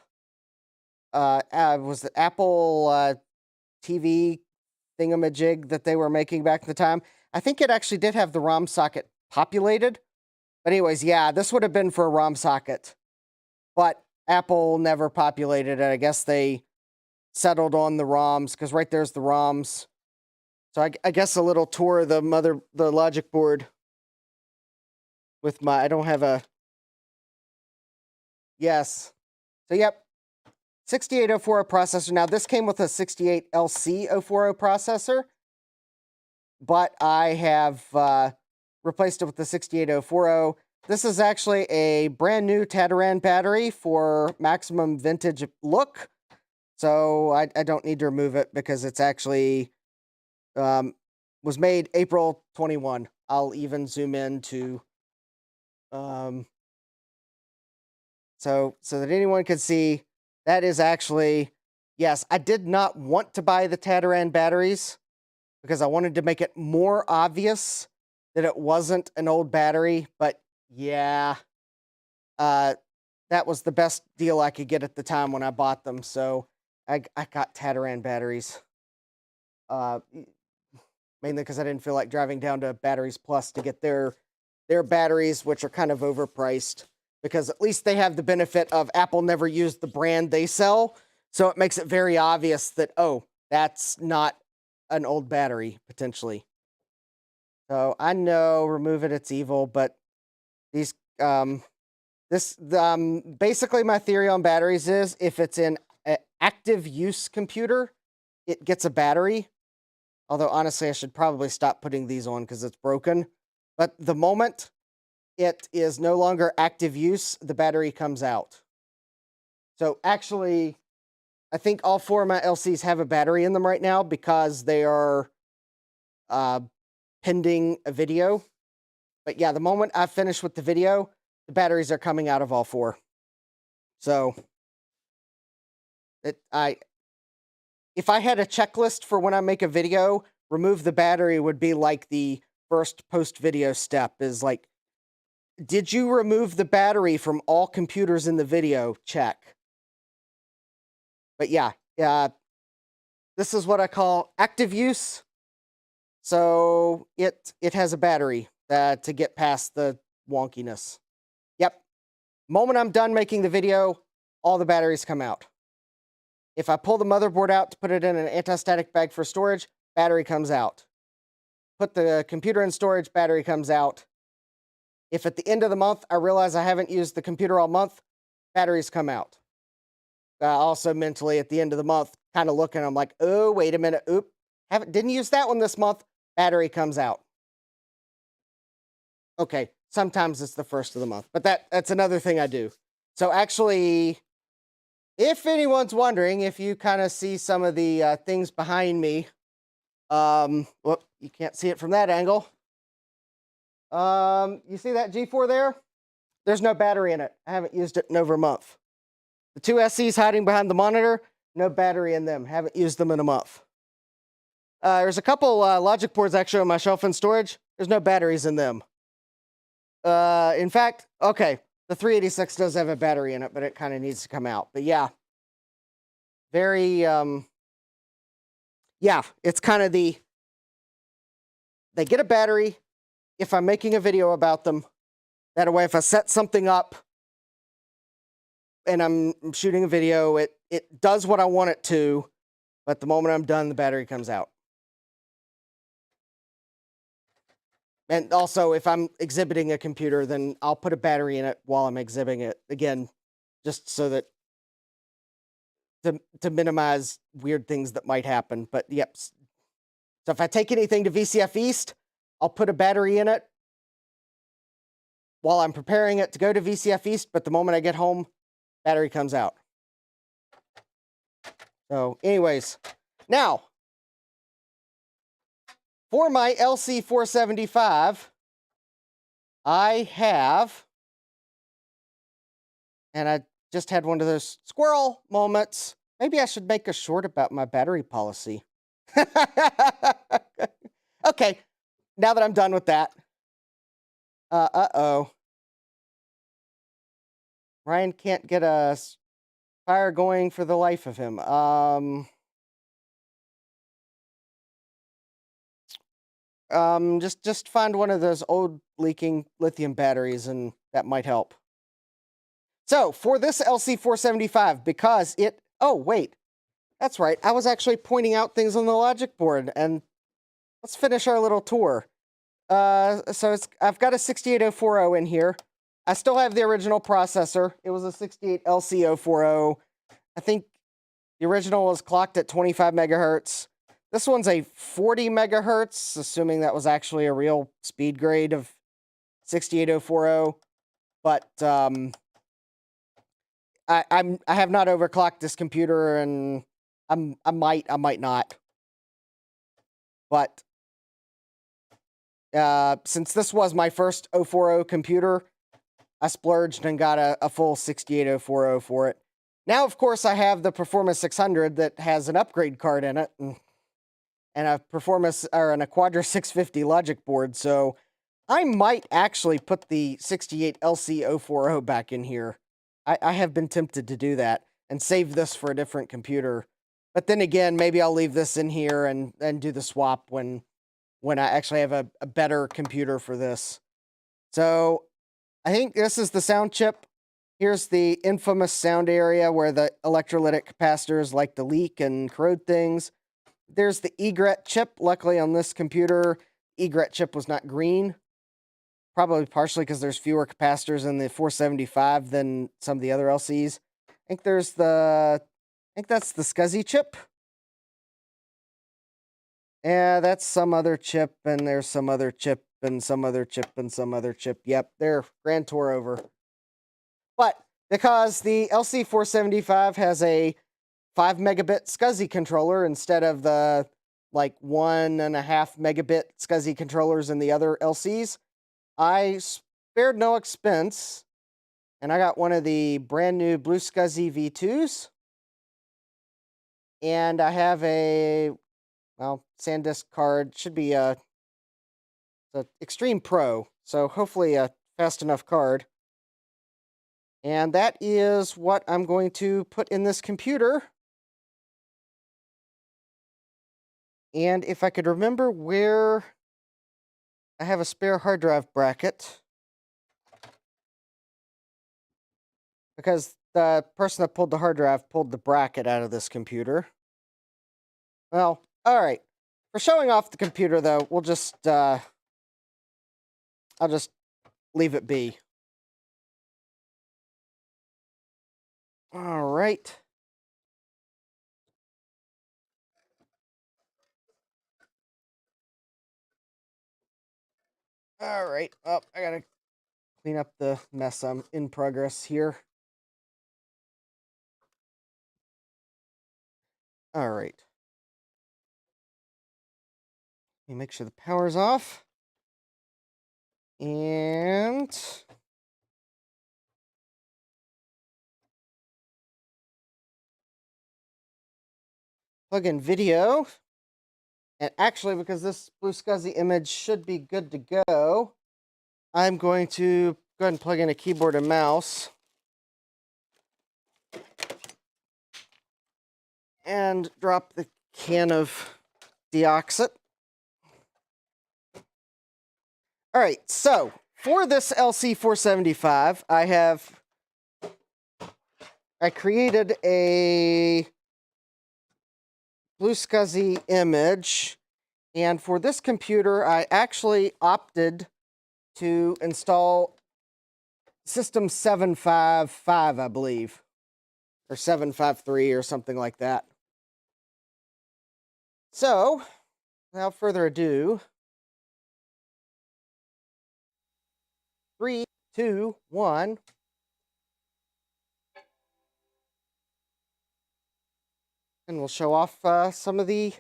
was the Apple TV thingamajig that they were making back in the time, I think it actually did have the ROM socket populated. But anyways, yeah, this would have been for a ROM socket. But Apple never populated it. I guess they settled on the ROMs, because right there's the ROMs. So I guess a little tour of the logic board with I don't have a, yes. So yep, 68040 processor. Now this came with a 68LC040 processor, but I have replaced it with the 68040. This is actually a brand new Tataran battery for maximum vintage look. So I don't need to remove it because it's actually was made April 21. I'll even zoom in to so that anyone can see. That is actually, yes, I did not want to buy the Tataran batteries because I wanted to make it more obvious that it wasn't an old battery. But yeah, that was the best deal I could get at the time when I bought them. So I got Tataran batteries. Mainly because I didn't feel like driving down to Batteries Plus to get their batteries, which are kind of overpriced, because at least they have the benefit of Apple never used the brand they sell. So it makes it very obvious that, oh, that's not an old battery, potentially. So I know, remove it, it's evil, but these, basically my theory on batteries is if it's in an active use computer, it gets a battery. Although, honestly, I should probably stop putting these on because it's broken. But the moment it is no longer active use, the battery comes out. So actually, I think all 4 of my LCs have a battery in them right now because they are pending a video. But yeah, the moment I finish with the video, the batteries are coming out of all 4. So if I had a checklist for when I make a video, remove the battery would be like the first post-video step. Is like, did you remove the battery from all computers in the video? Check. But yeah, this is what I call active use. So it has a battery to get past the wonkiness. Yep. Moment I'm done making the video, all the batteries come out. If I pull the motherboard out to put it in an anti-static bag for storage, battery comes out. Put the computer in storage, battery comes out. If at the end of the month I realize I haven't used the computer all month, batteries come out. Also mentally at the end of the month, kind of looking, I'm like, oh, wait a minute. Oop, didn't use that one this month. Battery comes out. Okay, sometimes it's the first of the month, but that's another thing I do. So actually, if anyone's wondering, if you kind of see some of the things behind me, whoop, you can't see it from that angle. You see that G4 there? There's no battery in it. I haven't used it in over a month. The 2 SCs hiding behind the monitor, no battery in them. Haven't used them in a month. There's a couple logic boards actually on my shelf in storage. There's no batteries in them. In fact, okay, the 386 does have a battery in it, but it kind of needs to come out. But yeah, very, yeah, it's kind of they get a battery if I'm making a video about them. That way, if I set something up and I'm shooting a video, it does what I want it to, but the moment I'm done, the battery comes out. And also, if I'm exhibiting a computer, then I'll put a battery in it while I'm exhibiting it. Again, just so that to minimize weird things that might happen. But yep. So if I take anything to VCF East, I'll put a battery in it while I'm preparing it to go to VCF East. But the moment I get home, battery comes out. So anyways, now, for my LC475, I have, and I just had one of those squirrel moments. Maybe I should make a short about my battery policy. Okay, now that I'm done with that. Uh-oh. Ryan can't get a fire going for the life of him. Just find one of those old leaking lithium batteries, and that might help. So for this LC475, because it... Oh, wait. That's right. I was actually pointing out things on the logic board, and let's finish our little tour. I've got a 68040 in here. I still have the original processor. It was a 68LC040. I think the original was clocked at 25 megahertz. This one's a 40 megahertz, assuming that was actually a real speed grade of 68040. But I have not overclocked this computer, and I might not. But since this was my first 040 computer, I splurged and got a full 68040 for it. Now, of course, I have the Performance 600 that has an upgrade card in it, and a a Quadra 650 logic board. So I might actually put the 68LC040 back in here. I have been tempted to do that and save this for a different computer. But then again, maybe I'll leave this in here and do the swap when I actually have a better computer for this. So I think this is the sound chip. Here's the infamous sound area where the electrolytic capacitors like to leak and corrode things. There's the egret chip. Luckily on this computer, egret chip was not green. Probably partially because there's fewer capacitors in the 475 than some of the other LCs. I think that's the SCSI chip. Yeah, that's some other chip, and there's some other chip, and some other chip, and some other chip. Yep, they're grand tour over. But because the LC475 has a 5 megabit SCSI controller instead of the like 1.5 megabit SCSI controllers in the other LCs, I spared no expense, and I got one of the brand new BlueSCSI V2s. And I have a, well, SanDisk card. Should be the Extreme Pro, so hopefully a fast enough card. And that is what I'm going to put in this computer. And if I could remember where I have a spare hard drive bracket, because the person that pulled the hard drive pulled the bracket out of this computer. Well, all right. For showing off the computer, though, we'll just, I'll just leave it be. All right. All right. Oh, I gotta clean up the mess I'm in progress here. All right. Let me make sure the power's off. And plug in video. And actually, because this BlueSCSI image should be good to go, I'm going to go ahead and plug in a keyboard and mouse. And drop the can of deoxit. All right, so for this LC475, I created a BlueSCSI image, and for this computer, I actually opted to install System 755, I believe, or 753 or something like that. So, without further ado, 3, 2, 1. And we'll show off some of the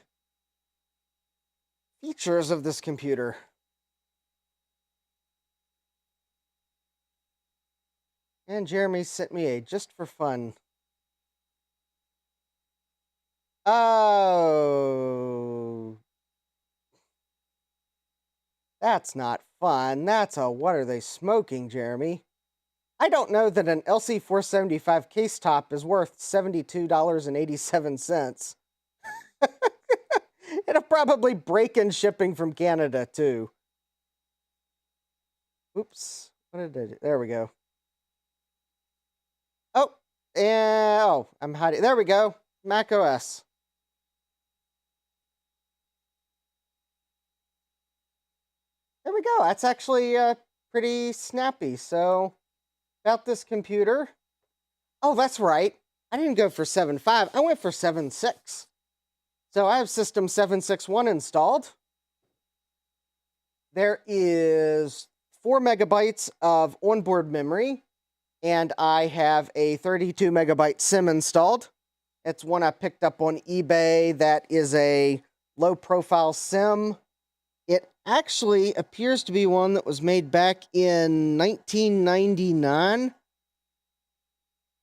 features of this computer. And Jeremy sent me a just for fun. Oh. That's not fun. That's a what are they smoking, Jeremy? I don't know that an LC475 case top is worth $72.87. It'll probably break in shipping from Canada, too. Oops. What did I do? There we go. Oh, yeah. Oh, I'm hiding. There we go. Mac OS. There we go. That's actually pretty snappy. So, about this computer. Oh, that's right. I didn't go for 7.5. I went for 7.6. So I have system 761 installed. There is 4 megabytes of onboard memory, and I have a 32 megabyte SIM installed. It's one I picked up on eBay that is a low profile SIM. It actually appears to be one that was made back in 1999.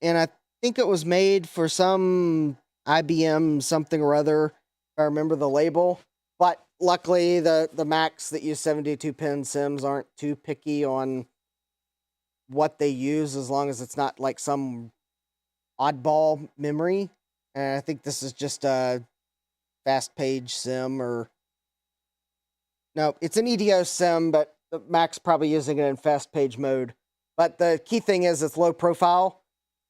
And I think it was made for some IBM something or other, if I remember the label. But luckily, the Macs that use 72-pin SIMs aren't too picky on what they use, as long as it's not like some oddball memory. And I think this is just a fast page SIM, or no, it's an EDO SIM, but the Mac's probably using it in fast page mode. But the key thing is it's low profile,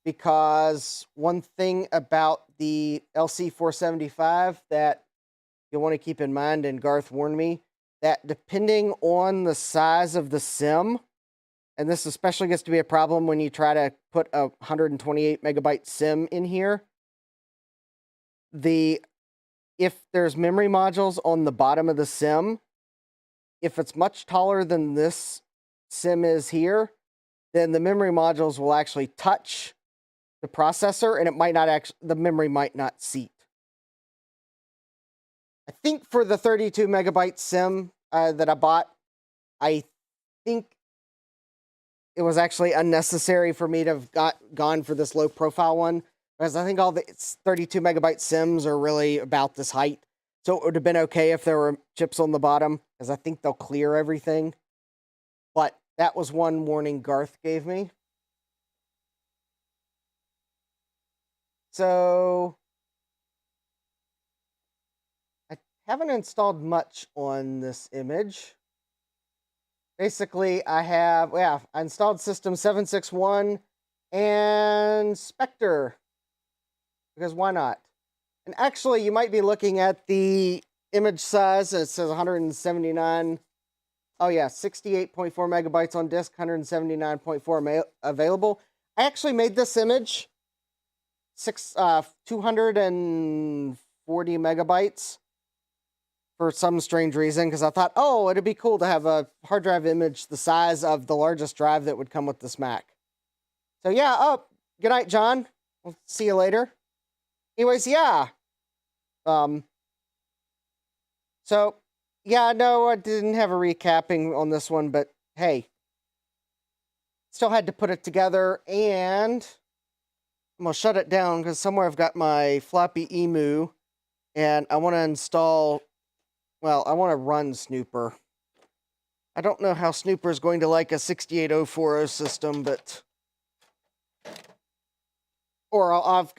because one thing about the LC475 that you'll want to keep in mind, and Garth warned me, that depending on the size of the SIM, and this especially gets to be a problem when you try to put a 128 megabyte SIM in here, if there's memory modules on the bottom of the SIM, if it's much taller than this SIM is here, then the memory modules will actually touch the processor, and it might not actually, the memory might not seat. I think for the 32 megabyte SIM that I bought, I think it was actually unnecessary for me to have gone for this low profile one, because I think all the 32 megabyte SIMs are really about this height. So it would have been okay if there were chips on the bottom, because I think they'll clear everything. But that was one warning Garth gave me. So I haven't installed much on this image. Basically, I installed system 761 and Spectre, because why not? And actually, you might be looking at the image size. It says 179. Oh yeah, 68.4 megabytes on disk, 179.4 available. I actually made this image 240 megabytes for some strange reason, because I thought, oh, it'd be cool to have a hard drive image the size of the largest drive that would come with this Mac. So yeah, good night, John. We'll see you later. Anyways, yeah. So, yeah, no, I didn't have a recapping on this one, but hey, still had to put it together, and I'm gonna shut it down because somewhere I've got my Floppy Emu, and I want to install, well, I want to run Snooper. I don't know how Snooper is going to like a 68040 system, but, or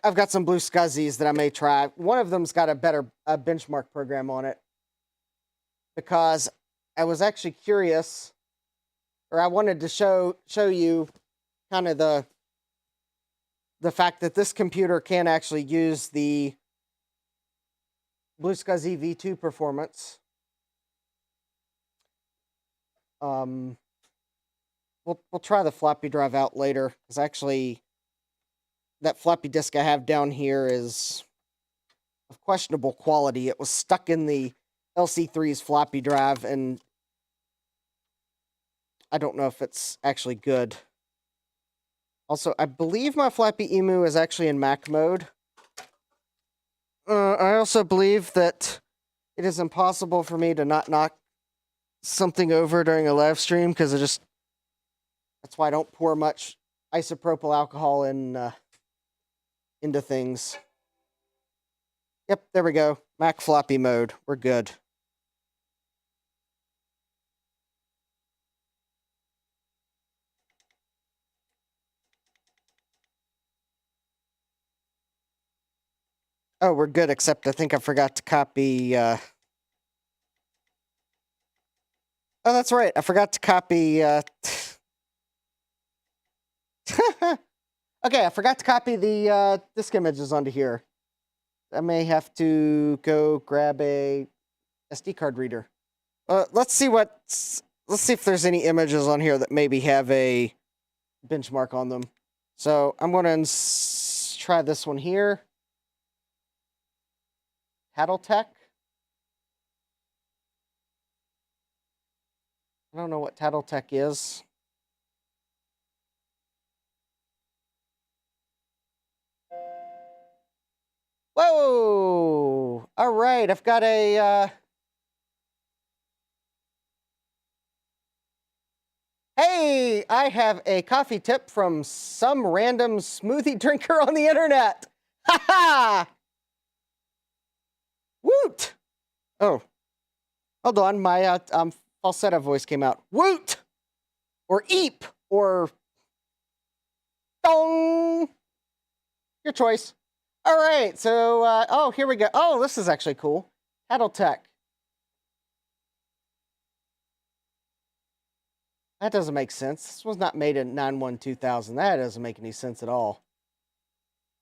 I've got some BlueSCSIs that I may try. One of them's got a better benchmark program on it, because I was actually curious, or I wanted to show you kind of the fact that this computer can actually use the BlueSCSI V2 performance. We'll try the floppy drive out later, because actually that floppy disk I have down here is of questionable quality. It was stuck in the LC3's floppy drive, and I don't know if it's actually good. Also, I believe my Floppy Emu is actually in Mac mode. I also believe that it is impossible for me to not knock something over during a live stream, because that's why I don't pour much isopropyl alcohol into things. Yep, there we go. Mac floppy mode. We're good. Oh, we're good, except I think I forgot to copy Oh, that's right. I forgot to copy. Okay, I forgot to copy the disk images onto here. I may have to go grab a SD card reader. Let's see if there's any images on here that maybe have a benchmark on them. So I'm going to try this one here. Tattletech. I don't know what Tattletech is. Whoa! All right, I've got a. Hey, I have a coffee tip from some random smoothie drinker on the internet. Ha ha! Woot! Oh, hold on, my falsetto voice came out. Woot! Or eep! Or dong! Your choice. All right, so, oh, here we go. Oh, this is actually cool. Tattletech. That doesn't make sense. This was not made in 9/1/2000. That doesn't make any sense at all.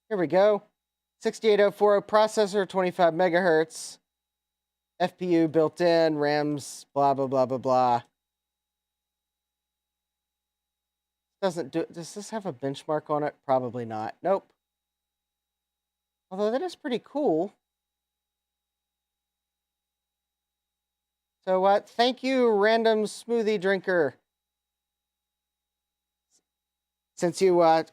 Here we go. 68040 processor, 25 megahertz. FPU built in, RAMs, blah, blah, blah, blah, blah. Does this have a benchmark on it? Probably not. Nope. Although that is pretty cool. So thank you, random smoothie drinker. Since you, I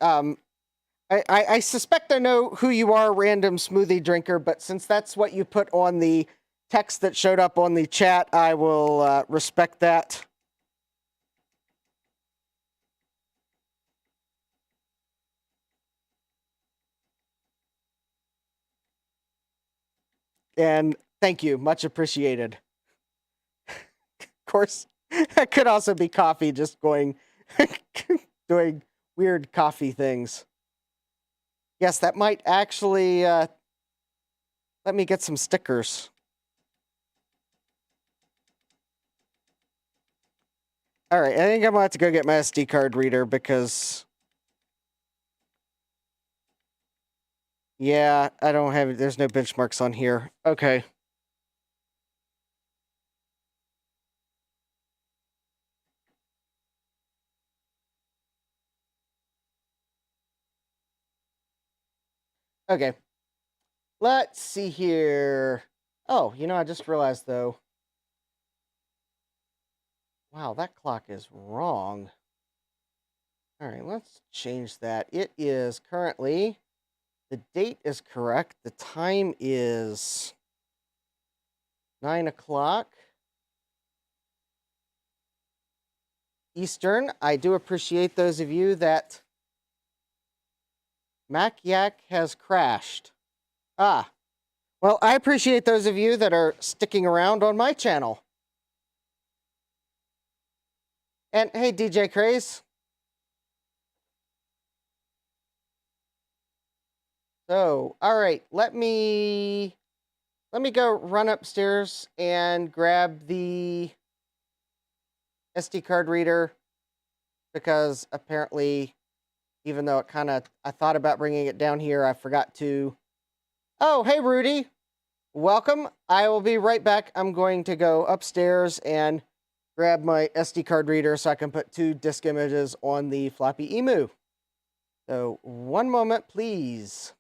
suspect I know who you are, random smoothie drinker, but since that's what you put on the text that showed up on the chat, I will respect that. And thank you, much appreciated. Of course, that could also be coffee just going, doing weird coffee things. Yes, that might actually, let me get some stickers. All right, I think I'm gonna have to go get my SD card reader because, yeah, I don't have, there's no benchmarks on here. Okay. Okay. Let's see here. Oh, I just realized though. Wow, that clock is wrong. All right, let's change that. It is currently, the date is correct. The time is 9 o'clock Eastern. I do appreciate those of you that Mac Yak has crashed. Ah, well, I appreciate those of you that are sticking around on my channel. And hey, DJ Craze. So, all right, let me go run upstairs and grab the SD card reader because apparently, even though I thought about bringing it down here, I forgot to. Oh, hey, Rudy. Welcome. I will be right back. I'm going to go upstairs and grab my SD card reader so I can put 2 disk images on the floppy emu. So, one moment, please.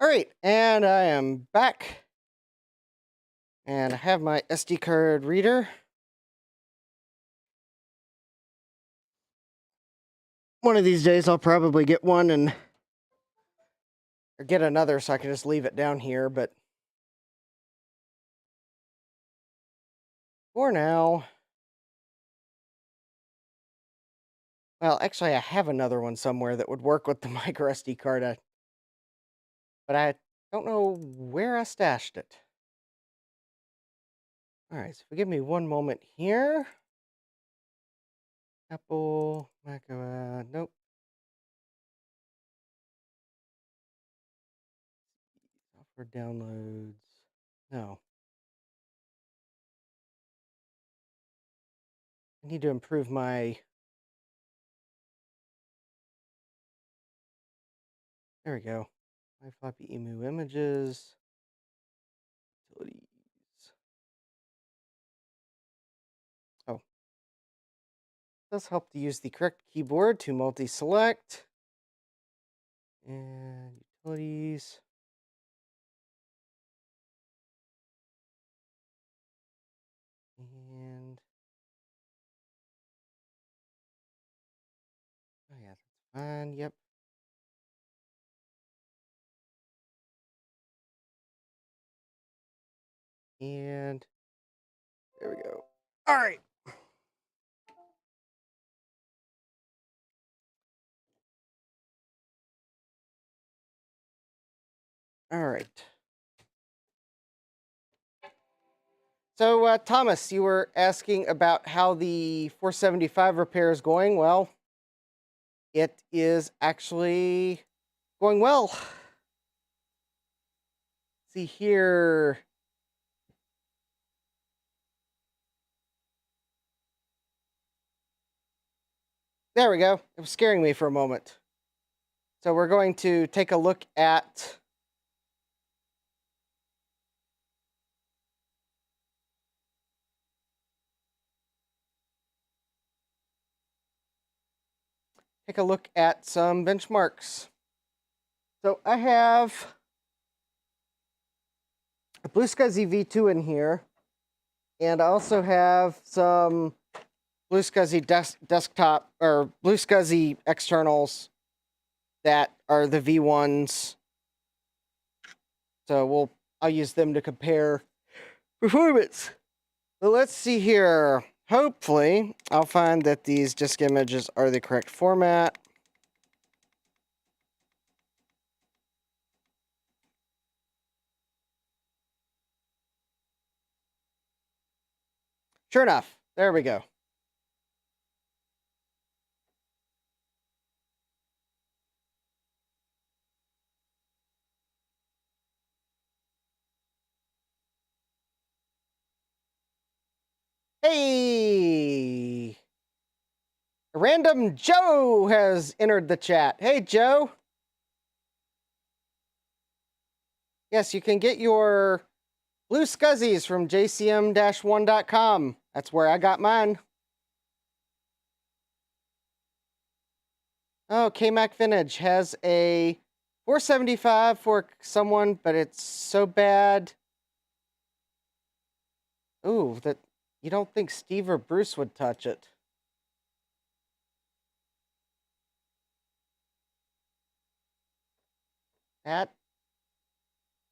All right, and I am back. And I have my SD card reader. One of these days I'll probably get one or get another so I can just leave it down here, but for now, well, actually I have another one somewhere that would work with the micro SD card, but I don't know where I stashed it. All right, so if you give me one moment here. Apple, Mac, nope. Software downloads, no. I need to improve my, there we go. My floppy emu images, utilities. Oh, does help to use the correct keyboard to multi-select. And utilities. And oh yeah, that's fine. Yep. And there we go. All right. All right. So, Thomas, you were asking about how the 475 repair is going. Well, it is actually going well. See here. There we go. It was scaring me for a moment. So we're going to take a look at some benchmarks. So I have a BlueSCSI V2 in here, and I also have some BlueSCSI desktop or BlueSCSI externals that are the V1s. So I'll use them to compare performance. So let's see here. Hopefully, I'll find that these disk images are the correct format. Sure enough, there we go. Hey! Random Joe has entered the chat. Hey, Joe. Yes, you can get your BlueSCSIs from jcm-1.com. That's where I got mine. Oh, KMac Vintage has a 475 for someone, but it's so bad. Ooh, that you don't think Steve or Bruce would touch it. That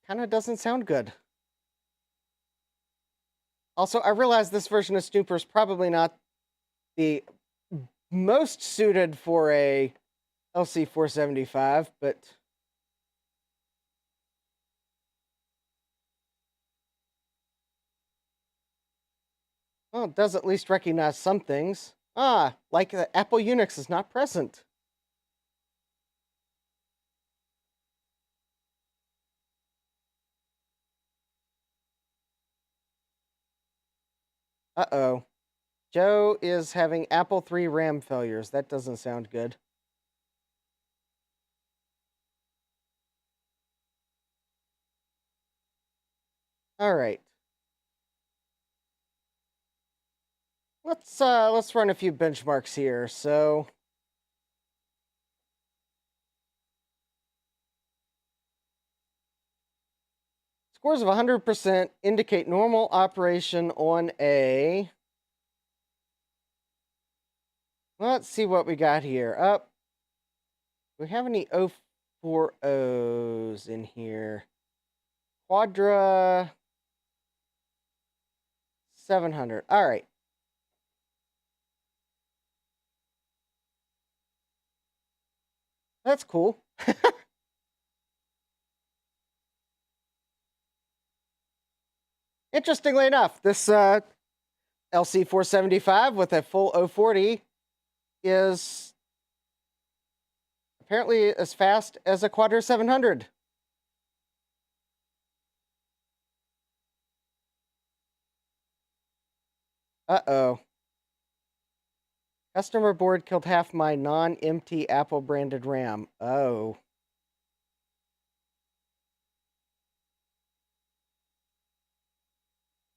kind of doesn't sound good. Also, I realize this version of Snooper is probably not the most suited for a LC475, but well, it does at least recognize some things. Ah, like the Apple Unix is not present. Uh-oh. Joe is having Apple III RAM failures. That doesn't sound good. All right. Let's run a few benchmarks here. So Scores of 100% indicate normal operation on a... Let's see what we got here. Do we have any 040s in here? Quadra 700. All right. That's cool. Interestingly enough, this LC475 with a full 040 is apparently as fast as a Quadra 700. Uh-oh. Customer board killed half my non-empty Apple branded RAM. Oh.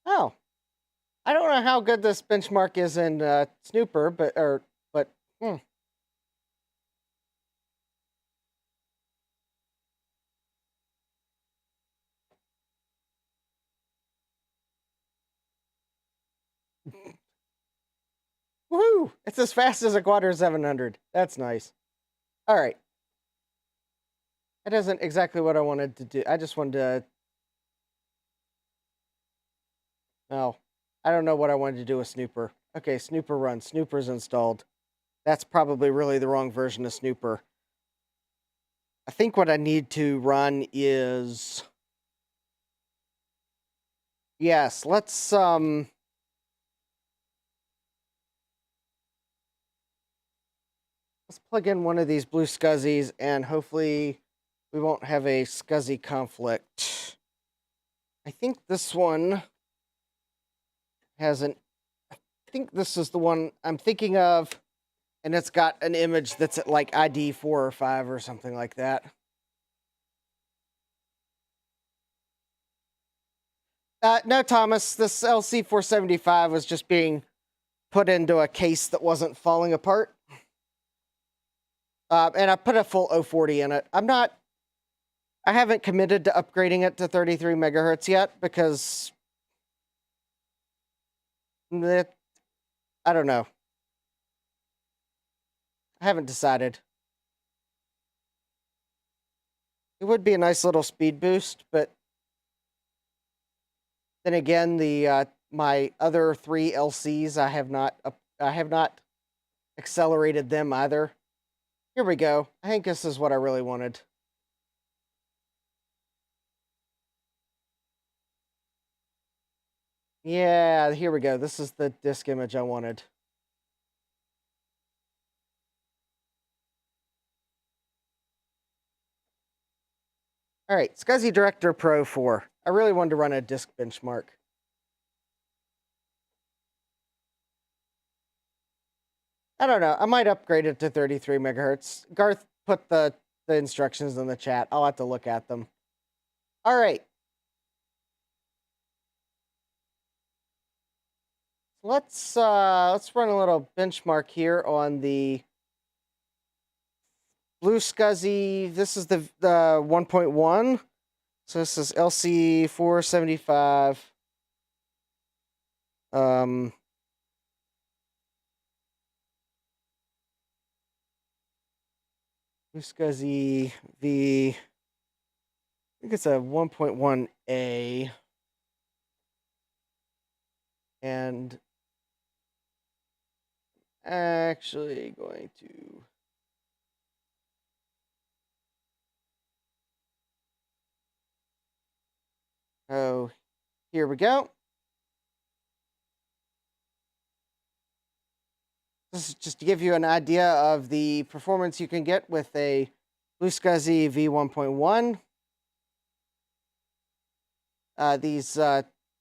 Oh. I don't know how good this benchmark is in Snooper, but woohoo! It's as fast as a Quadra 700. That's nice. All right. That isn't exactly what I wanted to do. I just wanted to... Oh, I don't know what I wanted to do with Snooper. Okay, Snooper run. Snooper's installed. That's probably really the wrong version of Snooper. I think what I need to run is... Yes, let's plug in one of these BlueSCSIs and hopefully we won't have a SCSI conflict. I think this one has an... I think this is the one I'm thinking of, and it's got an image that's at like ID 4 or 5 or something like that. No, Thomas, this LC475 was just being put into a case that wasn't falling apart. And I put a full 040 in it. I haven't committed to upgrading it to 33 megahertz yet because I don't know. I haven't decided. It would be a nice little speed boost, but then again, my other 3 LCs, I have not accelerated them either. Here we go. I think this is what I really wanted. Yeah, here we go. This is the disk image I wanted. All right, SCSI Director Pro 4. I really wanted to run a disk benchmark. I don't know. I might upgrade it to 33 megahertz. Garth put the instructions in the chat. I'll have to look at them. All right. Let's run a little benchmark here on the BlueSCSI. This is the 1.1. So this is LC475. BlueSCSI V. I think it's a 1.1A. And actually going to... Oh, here we go. This is just to give you an idea of the performance you can get with a BlueSCSI V1.1. These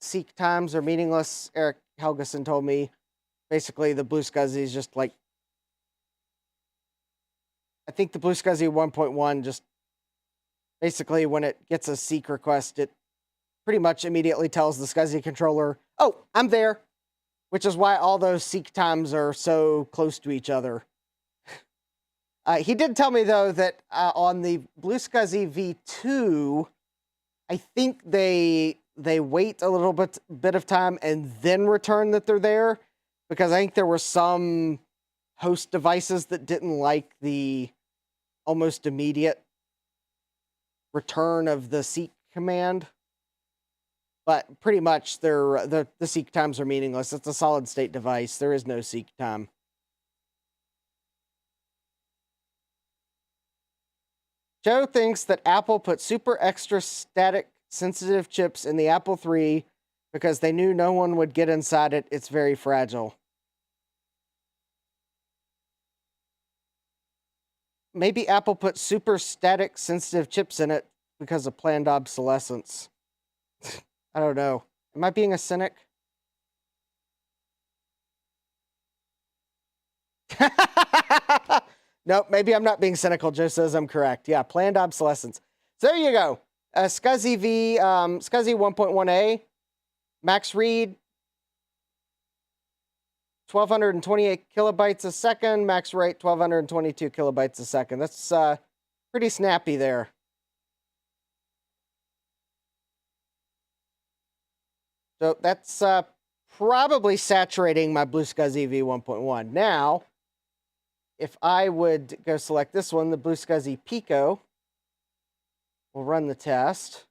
seek times are meaningless. Eric Helgeson told me basically the BlueSCSI is just like... I think the BlueSCSI 1.1 just basically when it gets a seek request, it pretty much immediately tells the SCSI controller, oh, I'm there, which is why all those seek times are so close to each other. He did tell me, though, that on the BlueSCSI V2, I think they wait a little bit of time and then return that they're there, because I think there were some host devices that didn't like the almost immediate return of the seek command. But pretty much the seek times are meaningless. It's a solid state device. There is no seek time. Joe thinks that Apple put super extra static sensitive chips in the Apple III because they knew no one would get inside it. It's very fragile. Maybe Apple put super static sensitive chips in it because of planned obsolescence. I don't know. Am I being a cynic? Nope, maybe I'm not being cynical. Joe says I'm correct. Yeah, planned obsolescence. So there you go. SCSI SCSI 1.1a, max read 1228 kilobytes a second, max write 1222 kilobytes a second. That's pretty snappy there. So that's probably saturating my BlueSCSI v1.1. Now, if I would go select this one, the BlueSCSI Pico, we'll run the test.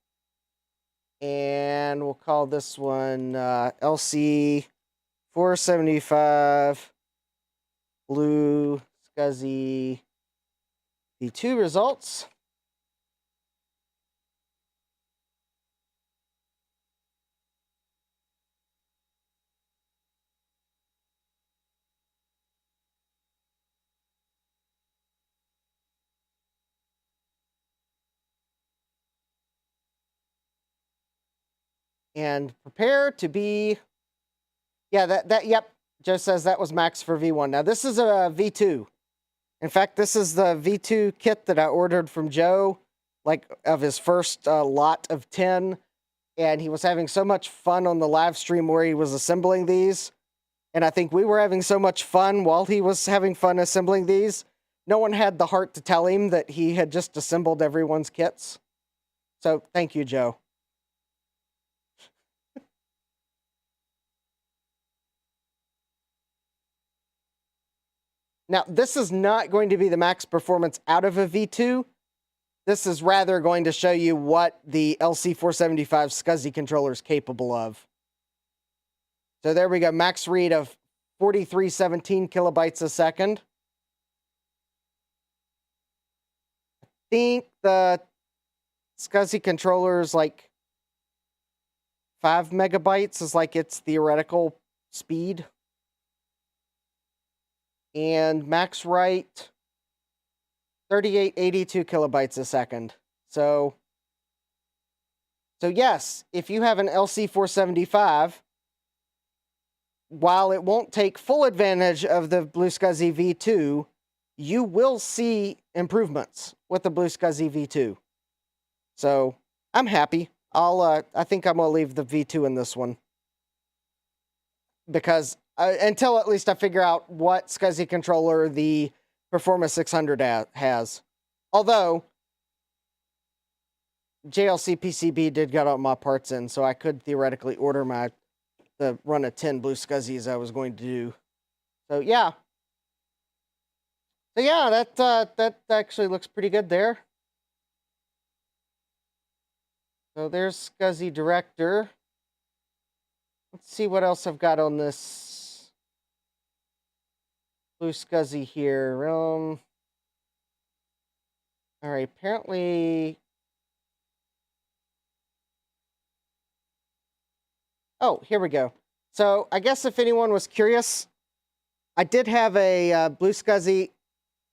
And we'll call this one LC 475 BlueSCSI V2 results. And prepare to be, yeah, yep, Joe says that was max for V1. Now this is a V2. In fact, this is the V2 kit that I ordered from Joe, like of his first lot of 10. And he was having so much fun on the live stream where he was assembling these. And I think we were having so much fun while he was having fun assembling these. No one had the heart to tell him that he had just assembled everyone's kits. So thank you, Joe. Now, this is not going to be the max performance out of a V2. This is rather going to show you what the LC475 SCSI controller is capable of. So there we go, max read of 4317 kilobytes a second. I think the SCSI controller is like 5 megabytes is like its theoretical speed. And max write 3882 kilobytes a second. So yes, if you have an LC475, while it won't take full advantage of the BlueSCSI V2, you will see improvements with the BlueSCSI V2. So I'm happy. I think I'm gonna leave the V2 in this one, because until at least I figure out what SCSI controller the Performa 600 has. Although JLC PCB did get all my parts in, so I could theoretically order the run of 10 BlueSCSIs I was going to do. So yeah. So yeah, that actually looks pretty good there. So there's SCSI Director. Let's see what else I've got on this BlueSCSI here. All right, apparently. Oh, here we go. So I guess if anyone was curious, I did have a BlueSCSI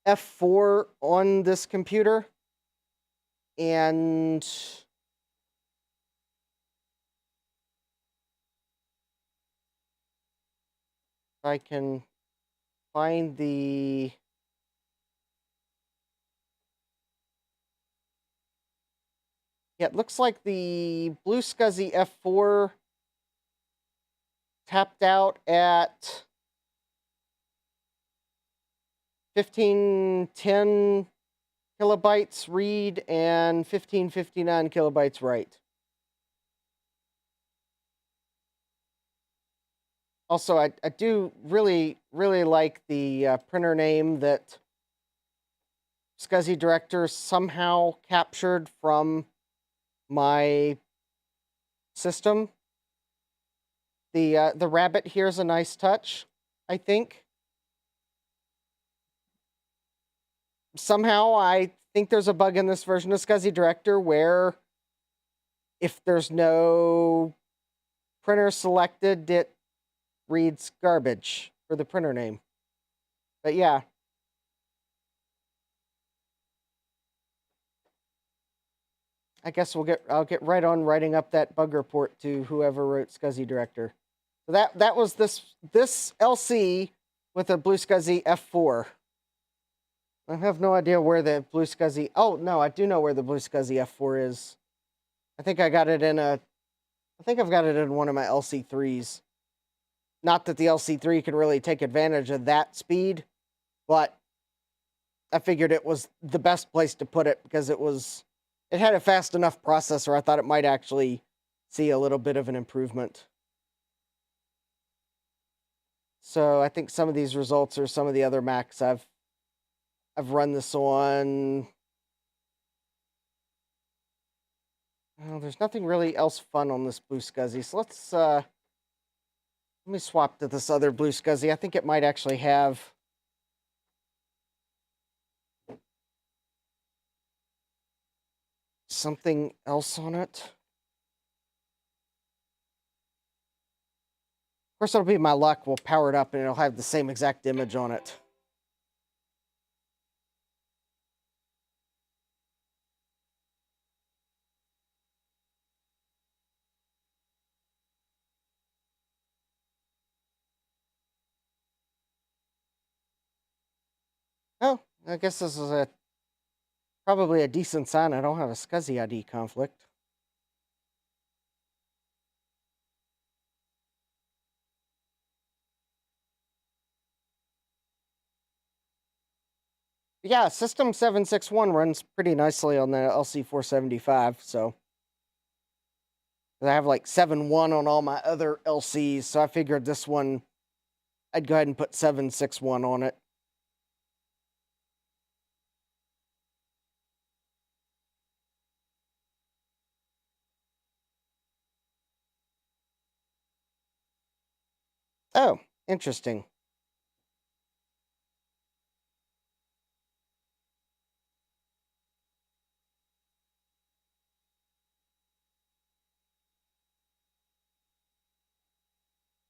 F4 on this computer, and if I can find the it looks like the BlueSCSI F4 tapped out at 1510 kilobytes read and 1559 kilobytes write. Also, I do really like the printer name that SCSI Director somehow captured from my system. The rabbit here is a nice touch, I think. Somehow, I think there's a bug in this version of SCSI Director where if there's no printer selected, it reads garbage for the printer name. But yeah. I guess I'll get right on writing up that bug report to whoever wrote SCSI Director. So that was this LC with a BlueSCSI F4. I have no idea where the BlueSCSI. Oh no, I do know where the BlueSCSI F4 is. I think I've got it in one of my LC3s. Not that the LC3 can really take advantage of that speed, but I figured it was the best place to put it because it had a fast enough processor. I thought it might actually see a little bit of an improvement. So I think some of these results are some of the other Macs I've run this on. Well, there's nothing really else fun on this BlueSCSI. So let me swap to this other BlueSCSI. I think it might actually have something else on it. Of course, it'll be my luck. We'll power it up and it'll have the same exact image on it. Oh, I guess this is probably a decent sign I don't have a SCSI ID conflict. Yeah, System 761 runs pretty nicely on the LC475, so I have like 7.1 on all my other LCs, so I figured this one, I'd go ahead and put 761 on it. Oh, interesting.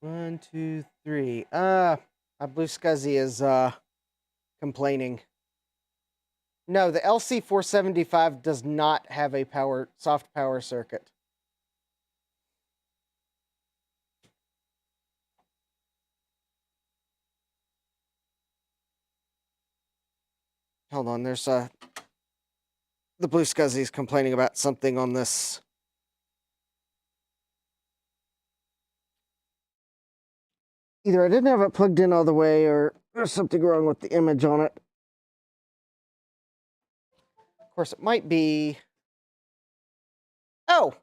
One, two, three. My BlueSCSI is complaining. No, the LC475 does not have a soft power circuit. Hold on, there's the BlueSCSI is complaining about something on this. Either I didn't have it plugged in all the way or there's something wrong with the image on it. Of course, it might be... Oh!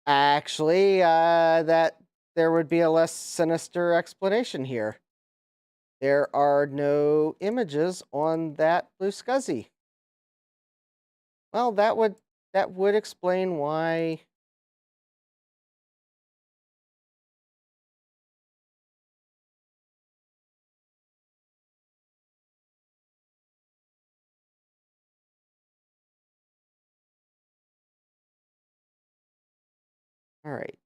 Actually, that there would be a less sinister explanation here. There are no images on that BlueSCSI. Well, that would explain why. All right.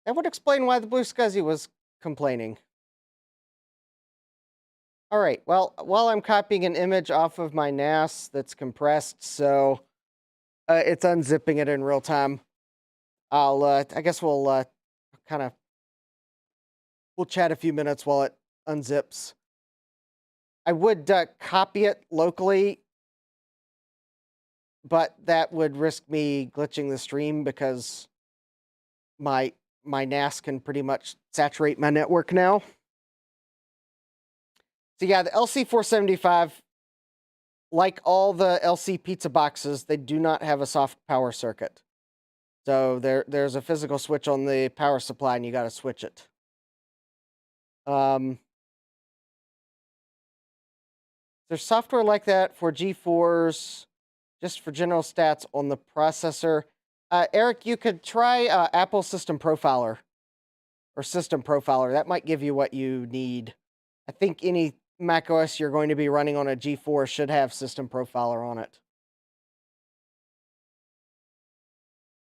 That would explain why the BlueSCSI was complaining. All right, well, while I'm copying an image off of my NAS that's compressed, so it's unzipping it in real time, I guess we'll we'll chat a few minutes while it unzips. I would copy it locally, but that would risk me glitching the stream because my NAS can pretty much saturate my network now. So yeah, the LC475 like all the LC pizza boxes, they do not have a soft power circuit. So there's a physical switch on the power supply, and you got to switch it. There's software like that for G4s, just for general stats on the processor. Eric, you could try Apple System Profiler or System Profiler. That might give you what you need. I think any macOS you're going to be running on a G4 should have System Profiler on it.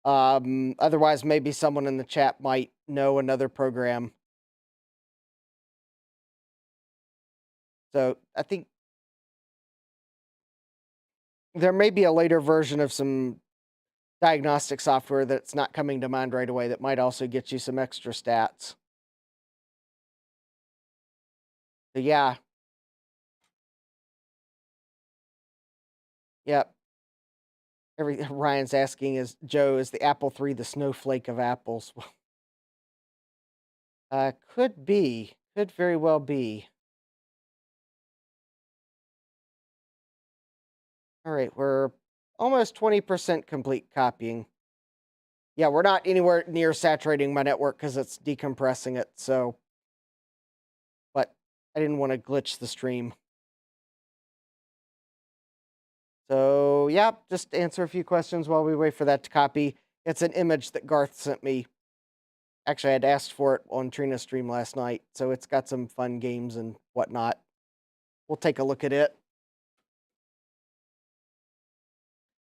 Otherwise, maybe someone in the chat might know another program. So I think there may be a later version of some diagnostic software that's not coming to mind right away that might also get you some extra stats. So yeah. Yep. Ryan's asking is Joe, is the Apple III the snowflake of apples? Could be. Could very well be. All right, we're almost 20% complete copying. Yeah, we're not anywhere near saturating my network because it's decompressing it, so. But I didn't want to glitch the stream. So, yeah, just answer a few questions while we wait for that to copy. It's an image that Garth sent me. Actually, I had asked for it on Trina's stream last night, so it's got some fun games and whatnot. We'll take a look at it.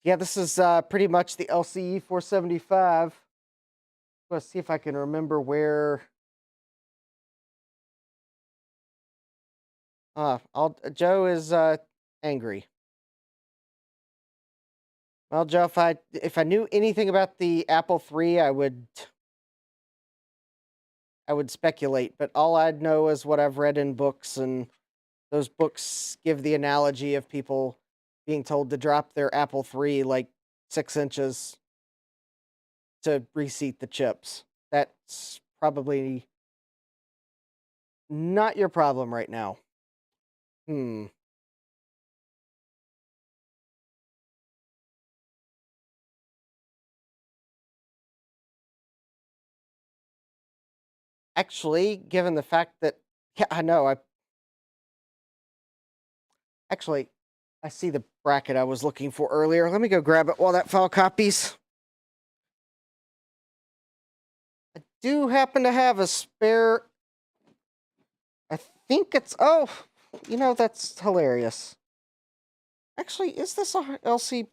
Yeah, this is pretty much the LCE 475. Let's see if I can remember where. Joe is angry. Well, Joe, if I knew anything about the Apple III, I would speculate, but all I'd know is what I've read in books, and those books give the analogy of people being told to drop their Apple III like 6 inches to reseat the chips. That's probably not your problem right now. Actually, given the fact that, yeah, I know, I see the bracket I was looking for earlier. Let me go grab it while that file copies. I do happen to have a spare. I think it's, oh, that's hilarious. Actually, is this a LC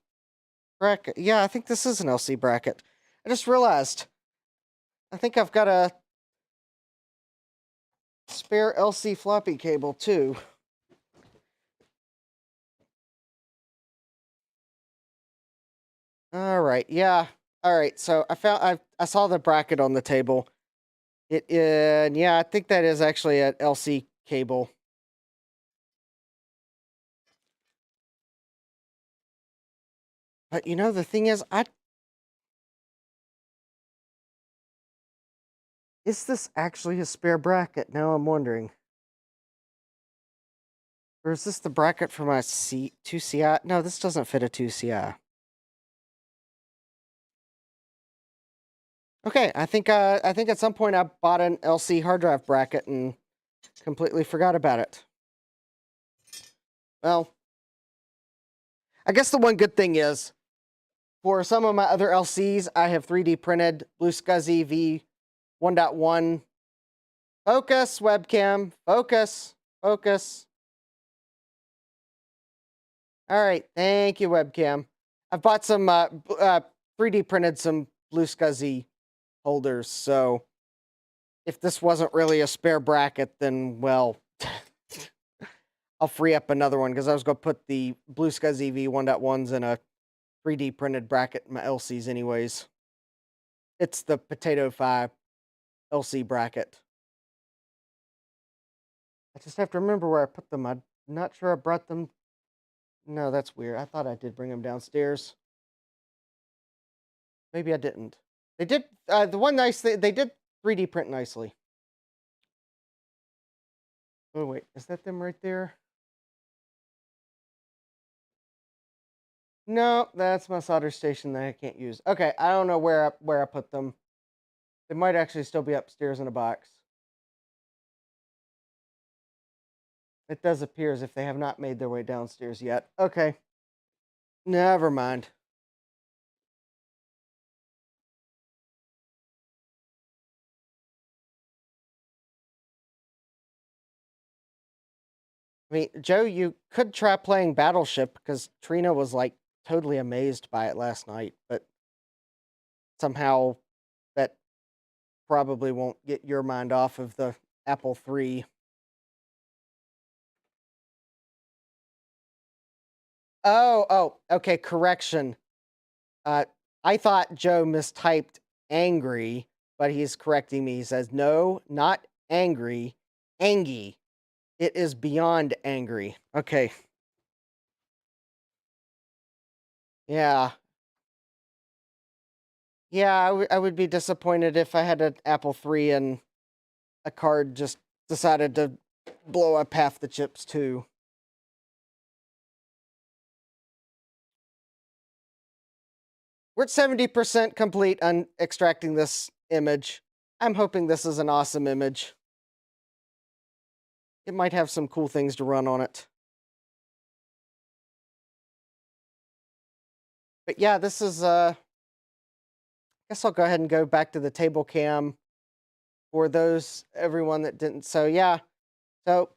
bracket? Yeah, I think this is an LC bracket. I just realized. I think I've got a spare LC floppy cable too. All right, yeah. All right, so I saw the bracket on the table. Yeah, I think that is actually an LC cable. But the thing is, is this actually a spare bracket? Now I'm wondering. Or is this the bracket for my 2CI? No, this doesn't fit a 2CI. Okay, I think at some point I bought an LC hard drive bracket and completely forgot about it. Well, I guess the one good thing is, for some of my other LCs, I have 3D printed BlueSCSI V 1.1. Focus, webcam. Focus. Focus. All right, thank you, webcam. I've bought some 3D printed some BlueSCSI holders, so if this wasn't really a spare bracket, then, well, I'll free up another one, because I was going to put the BlueSCSI V 1.1s in a 3D printed bracket in my LCs anyways. It's the Potato 5 LC bracket. I just have to remember where I put them. I'm not sure I brought them. No, that's weird. I thought I did bring them downstairs. Maybe I didn't. They did, the one nice thing, they did 3D print nicely. Oh, wait, is that them right there? No, that's my solder station that I can't use. Okay, I don't know where I put them. They might actually still be upstairs in a box. It does appear as if they have not made their way downstairs yet. Okay. Never mind. I mean, Joe, you could try playing Battleship because Trina was like totally amazed by it last night, but somehow that probably won't get your mind off of the Apple III. Okay, correction. Uh, I thought Joe mistyped angry, but he's correcting me. He says, no, not angry, angy. It is beyond angry. Okay. Yeah. Yeah, I would be disappointed if I had an Apple III and a card just decided to blow up half the chips too. We're at 70% complete on extracting this image. I'm hoping this is an awesome image. It might have some cool things to run on it. But yeah, this is I guess I'll go ahead and go back to the table cam for everyone that didn't. So yeah. So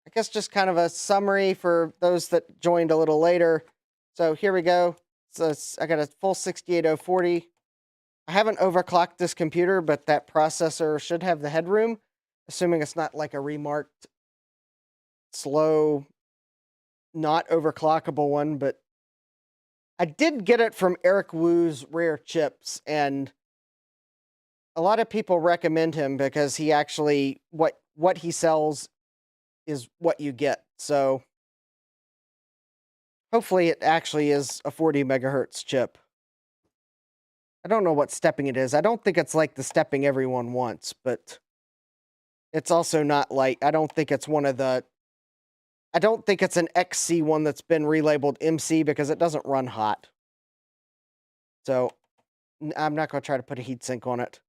I guess just kind of a summary for those that joined a little later. So here we go. So I got a full 68040. I haven't overclocked this computer, but that processor should have the headroom, assuming it's not like a remarked slow, not overclockable one. But I did get it from Eric Wu's Rare Chips, and a lot of people recommend him because he actually what he sells is what you get. So hopefully it actually is a 40 megahertz chip. I don't know what stepping it is. I don't think it's like the stepping everyone wants, but it's also not like I don't think it's one of the I don't think it's an XC one that's been relabeled MC because it doesn't run hot. So I'm not going to try to put a heatsink on it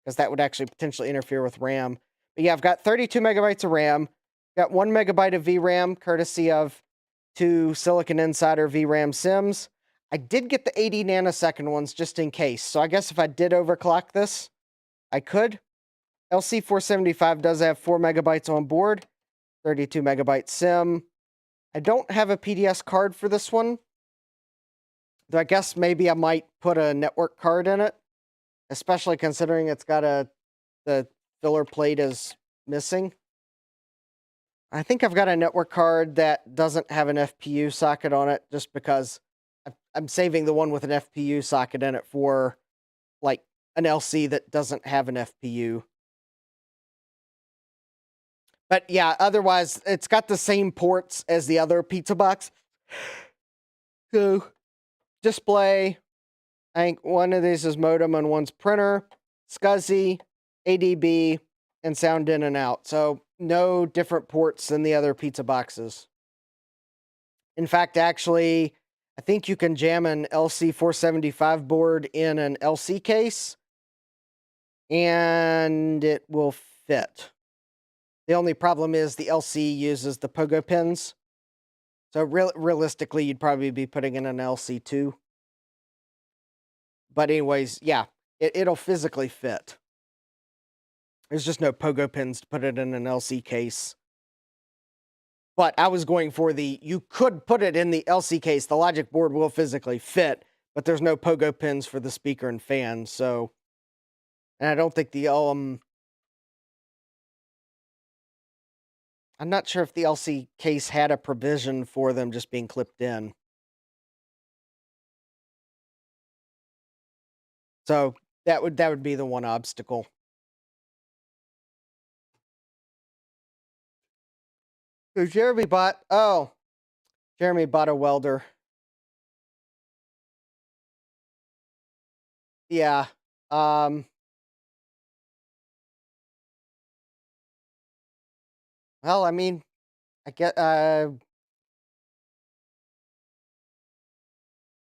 because that would actually potentially interfere with RAM. But yeah, I've got 32 megabytes of RAM, got 1 megabyte of VRAM, courtesy of 2 Silicon Insider VRAM SIMs. I did get the 80 nanosecond ones just in case. So I guess if I did overclock this, I could. LC475 does have 4 megabytes on board, 32 megabyte SIM. I don't have a PDS card for this one, though I guess maybe I might put a network card in it, especially considering it's got the filler plate is missing. I think I've got a network card that doesn't have an FPU socket on it just because I'm saving the one with an FPU socket in it for like an LC that doesn't have an FPU. But yeah, otherwise it's got the same ports as the other pizza box. So display, I think one of these is modem and one's printer, SCSI, ADB, and sound in and out. So no different ports than the other pizza boxes. In fact, actually, I think you can jam an LC475 board in an LC case and it will fit. The only problem is the LC uses the pogo pins. So realistically, you'd probably be putting in an LC2. But anyways, yeah, it'll physically fit. There's just no pogo pins to put it in an LC case. But I was going for you could put it in the LC case. The logic board will physically fit, but there's no pogo pins for the speaker and fan. So, and I don't think I'm not sure if the LC case had a provision for them just being clipped in. So that would be the one obstacle. So Jeremy bought a welder. Yeah. Well, I mean, I get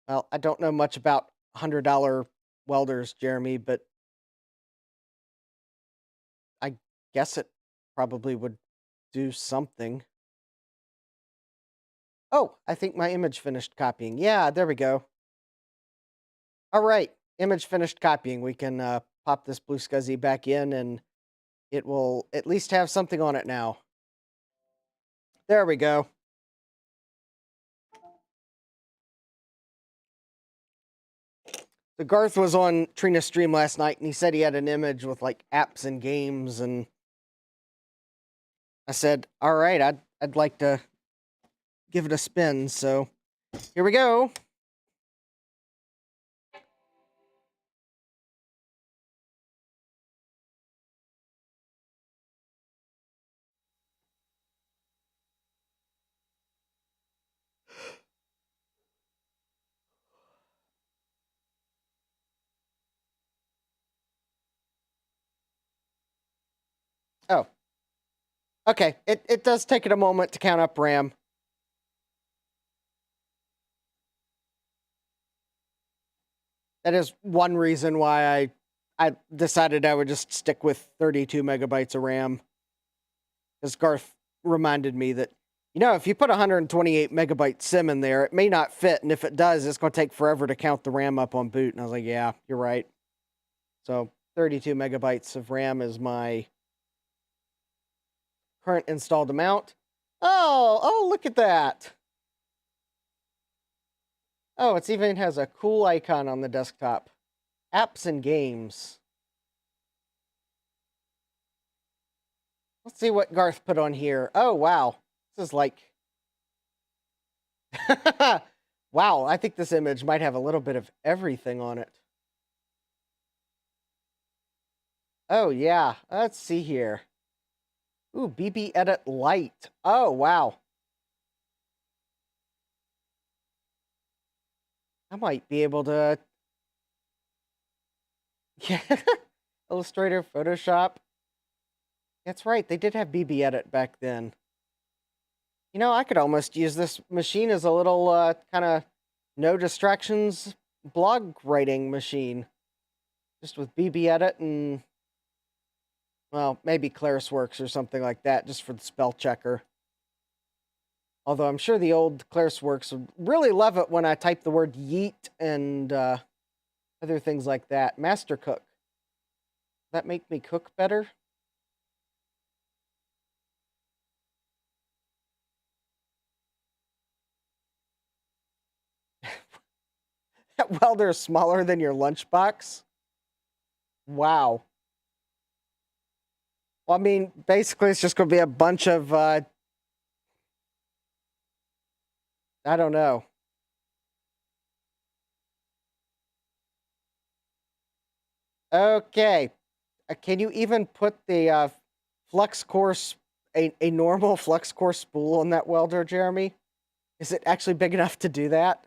Well, I don't know much about $100 welders, Jeremy, but I guess it probably would do something. Oh, I think my image finished copying. Yeah, there we go. All right, image finished copying. We can pop this BlueSCSI back in and it will at least have something on it now. There we go. The Garth was on Trina's stream last night and he said he had an image with like apps and games, and I said, all right, I'd like to give it a spin. So here we go. Oh, okay. It does take it a moment to count up RAM. That is one reason why I decided I would just stick with 32 megabytes of RAM. Because Garth reminded me that, if you put 128 megabyte sim in there, it may not fit, and if it does, it's going to take forever to count the RAM up on boot. And I was like, yeah, you're right. So 32 megabytes of RAM is my current installed amount. Oh, look at that. Oh, it even has a cool icon on the desktop. Apps and games. Let's see what Garth put on here. Oh, wow. This is like... wow, I think this image might have a little bit of everything on it. Oh, yeah. Let's see here. Ooh, BB Edit Lite. Oh, wow. I might be able to... Yeah. Illustrator, Photoshop. That's right. They did have BB Edit back then. I could almost use this machine as a little kind of no distractions blog writing machine. Just with BB Edit and, well, maybe ClarisWorks or something like that, just for the spell checker. Although I'm sure the old ClarisWorks would really love it when I type the word yeet and other things like that. Master Cook. Does that make me cook better? That welder is smaller than your lunchbox? Wow. Well, I mean, basically, it's just going to be a bunch of, I don't know. Okay. Can you even put the flux core, a normal flux core spool on that welder, Jeremy? Is it actually big enough to do that?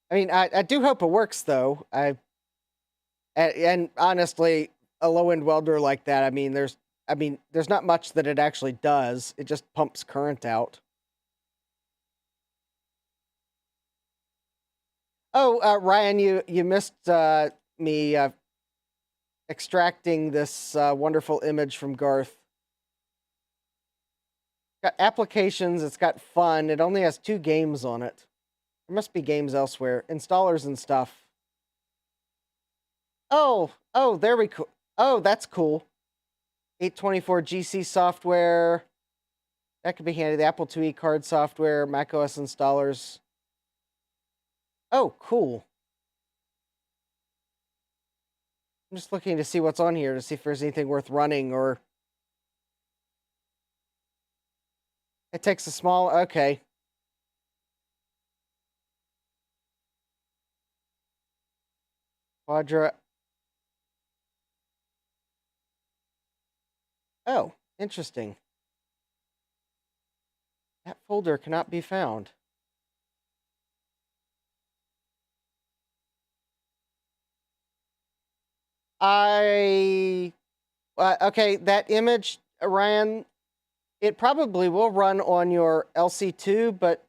I mean, I do hope it works, though. And honestly, a low-end welder like that, there's not much that it actually does. It just pumps current out. Oh, Ryan, you missed me extracting this wonderful image from Garth. Got applications, it's got fun. It only has 2 games on it. There must be games elsewhere. Installers and stuff. Oh, there we go. Oh, that's cool. 824 GC software. That could be handy. The Apple IIe card software, macOS installers. Oh, cool. I'm just looking to see what's on here to see if there's anything worth running, or it takes a small... Okay. Quadra... Oh, interesting. That folder cannot be found. I Okay, that image, Ryan, it probably will run on your LC2, but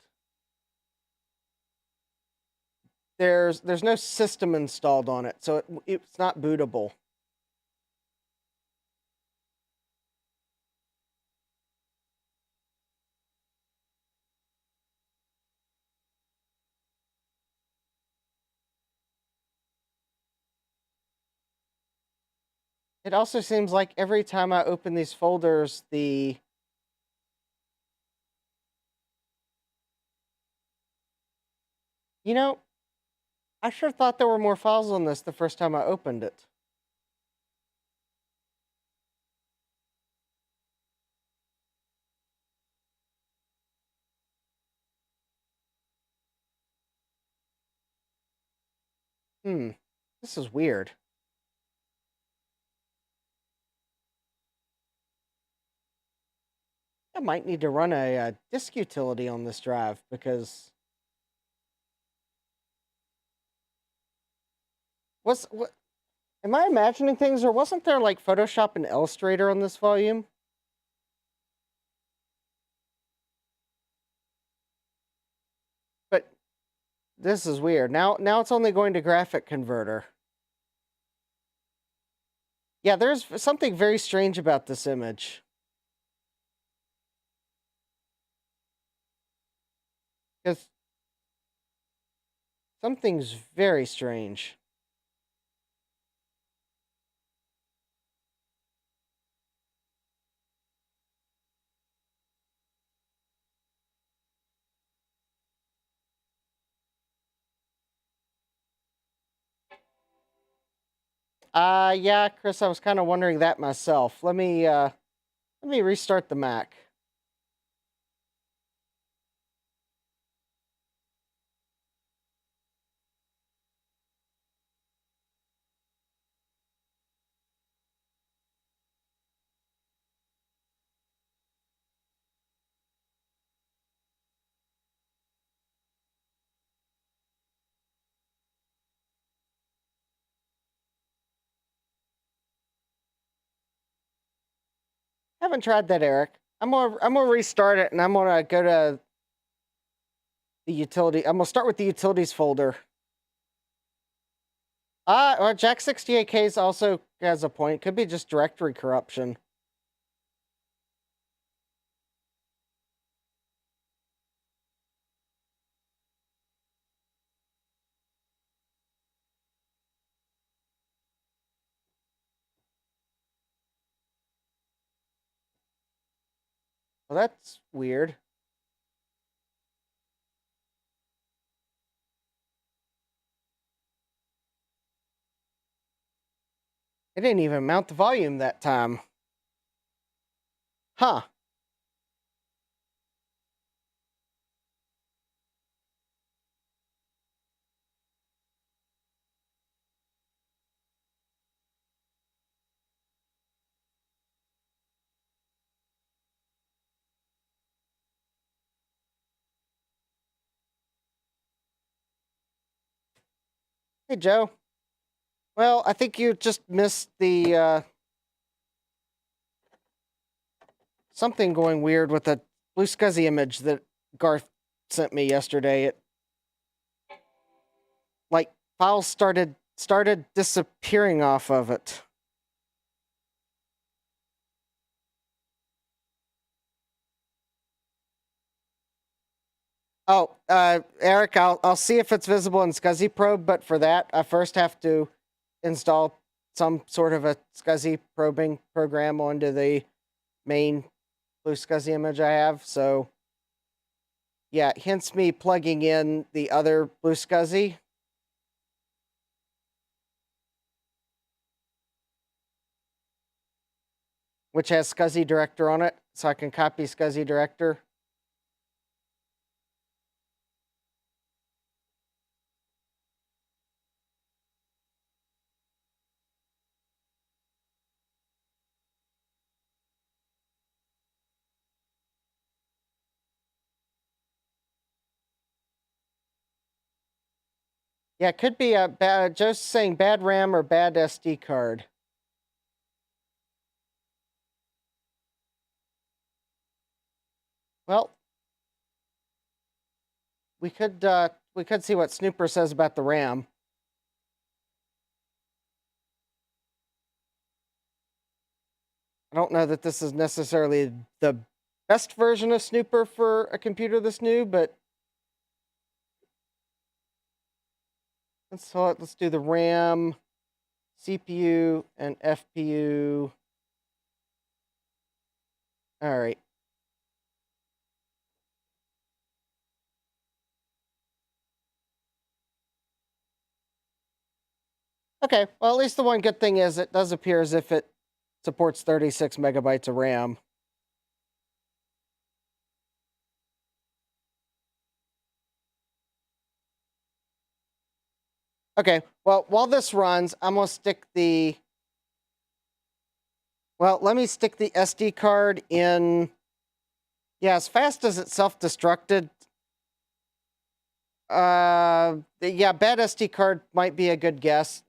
there's no system installed on it, so it's not bootable. It also seems like every time I open these folders, you know, I sure thought there were more files on this the first time I opened it. This is weird. I might need to run a disk utility on this drive because what am I imagining things, or wasn't there like Photoshop and Illustrator on this volume? But this is weird. Now it's only going to graphic converter. Yeah, there's something very strange about this image. Because something's very strange. Yeah, Chris, I was kind of wondering that myself. Let me restart the Mac. Haven't tried that, Eric. I'm gonna restart it, and I'm gonna go to the utility. I'm gonna start with the utilities folder. Or Jack 68Ks also has a point. Could be just directory corruption. Well, that's weird. It didn't even mount the volume that time. Huh. Hey, Joe. Well, I think you just missed the something going weird with the BlueSCSI image that Garth sent me yesterday. It like files started disappearing off of it. Oh, Eric, I'll see if it's visible in SCSI probe, but for that, I first have to install some sort of a SCSI probing program onto the main BlueSCSI image I have. So, yeah, hence me plugging in the other BlueSCSI. Which has SCSI director on it, so I can copy SCSI director. Yeah, it could be a bad, Joe's saying bad RAM or bad SD card. Well, we could see what Snooper says about the RAM. I don't know that this is necessarily the best version of Snooper for a computer this new, but let's do the RAM, CPU, and FPU. All right. Okay, well, at least the one good thing is it does appear as if it supports 36 megabytes of RAM. Okay, well, while this runs, I'm going to stick the... Well, let me stick the SD card in... Yeah, as fast as it self-destructed... yeah, bad SD card might be a good guess.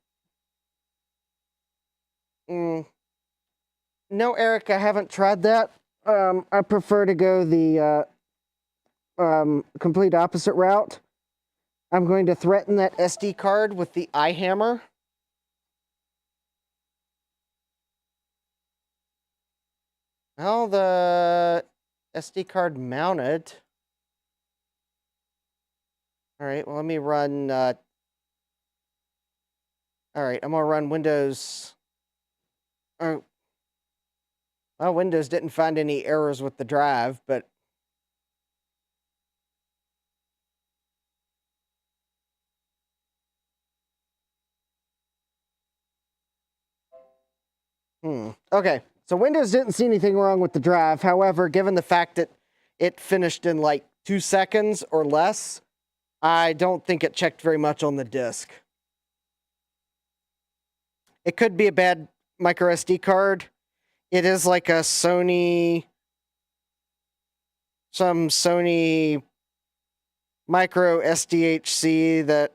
No, Eric, I haven't tried that. I prefer to go the complete opposite route. I'm going to threaten that SD card with the iHammer. Well, the SD card mounted. All right, well, let me run... all right, I'm going to run Windows... well, Windows didn't find any errors with the drive, but... Okay, so Windows didn't see anything wrong with the drive. However, given the fact that it finished in like 2 seconds or less, I don't think it checked very much on the disk. It could be a bad micro SD card. It is like a Sony... some Sony micro SDHC that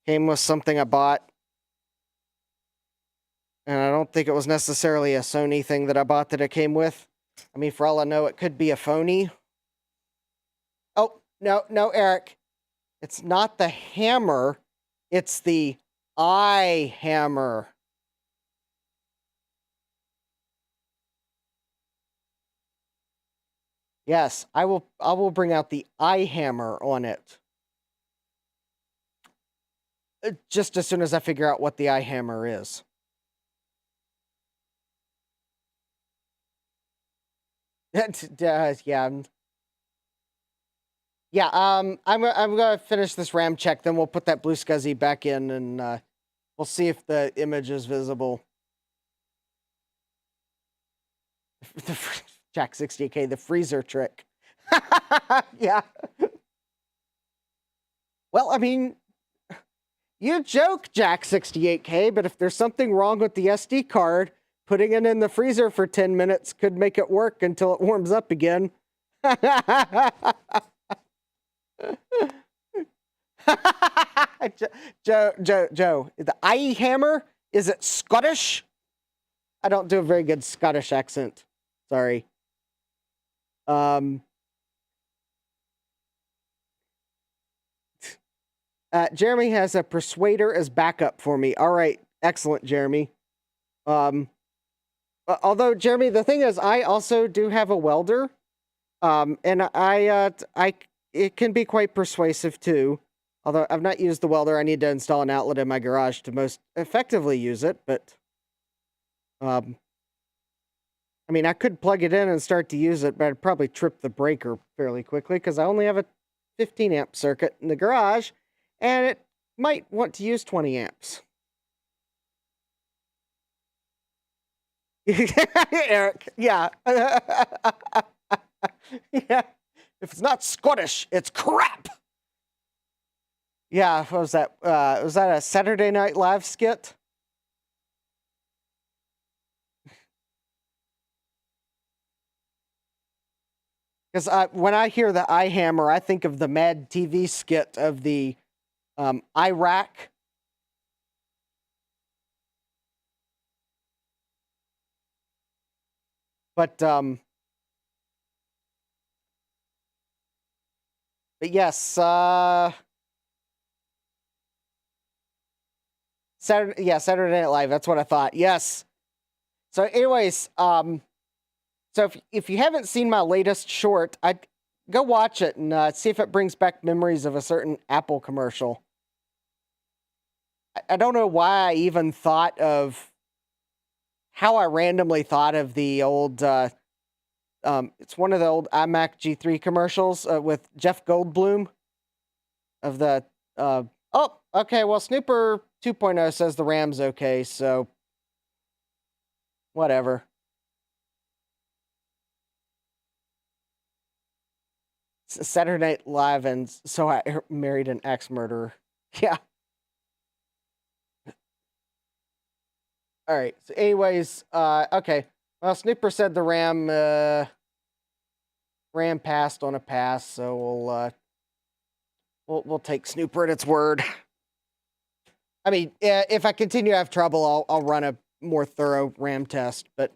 came with something I bought. And I don't think it was necessarily a Sony thing that I bought that it came with. I mean, for all I know, it could be a phony. Oh, no, Eric. It's not the hammer. It's the iHammer. Yes, I will bring out the iHammer on it. Just as soon as I figure out what the iHammer is. Yeah. Yeah, I'm gonna finish this RAM check, then we'll put that BlueSCSI back in, and we'll see if the image is visible. Jack 68K, the freezer trick. Yeah. Well, I mean, you joke, Jack 68K, but if there's something wrong with the SD card, putting it in the freezer for 10 minutes could make it work until it warms up again. Joe, the iHammer, is it Scottish? I don't do a very good Scottish accent. Sorry. Jeremy has a persuader as backup for me. All right, excellent, Jeremy. Although, Jeremy, the thing is, I also do have a welder, and it can be quite persuasive too. Although I've not used the welder, I need to install an outlet in my garage to most effectively use it. But, I mean, I could plug it in and start to use it, but I'd probably trip the breaker fairly quickly because I only have a 15 amp circuit in the garage, and it might want to use 20 amps. Eric, yeah. Yeah. If it's not Scottish, it's crap. Yeah, what was that? Was that a Saturday Night Live skit? Because when I hear the iHammer, I think of the Mad TV skit of the Iraq. But But yes, Saturday Night Live. That's what I thought. Yes. So, anyways, so if you haven't seen my latest short, I'd go watch it and see if it brings back memories of a certain Apple commercial. I don't know why I even thought of how I randomly thought of the old. It's one of the old iMac G3 commercials with Jeff Goldblum of the. Oh, okay. Well, Snooper 2.0 says the RAM's okay, so whatever. Saturday Night Live, and so I married an ex murderer. Yeah. All right. So, anyways, okay. Well, Snooper said the RAM passed on a pass, so we'll take Snooper at its word. I mean, if I continue to have trouble, I'll run a more thorough RAM test. But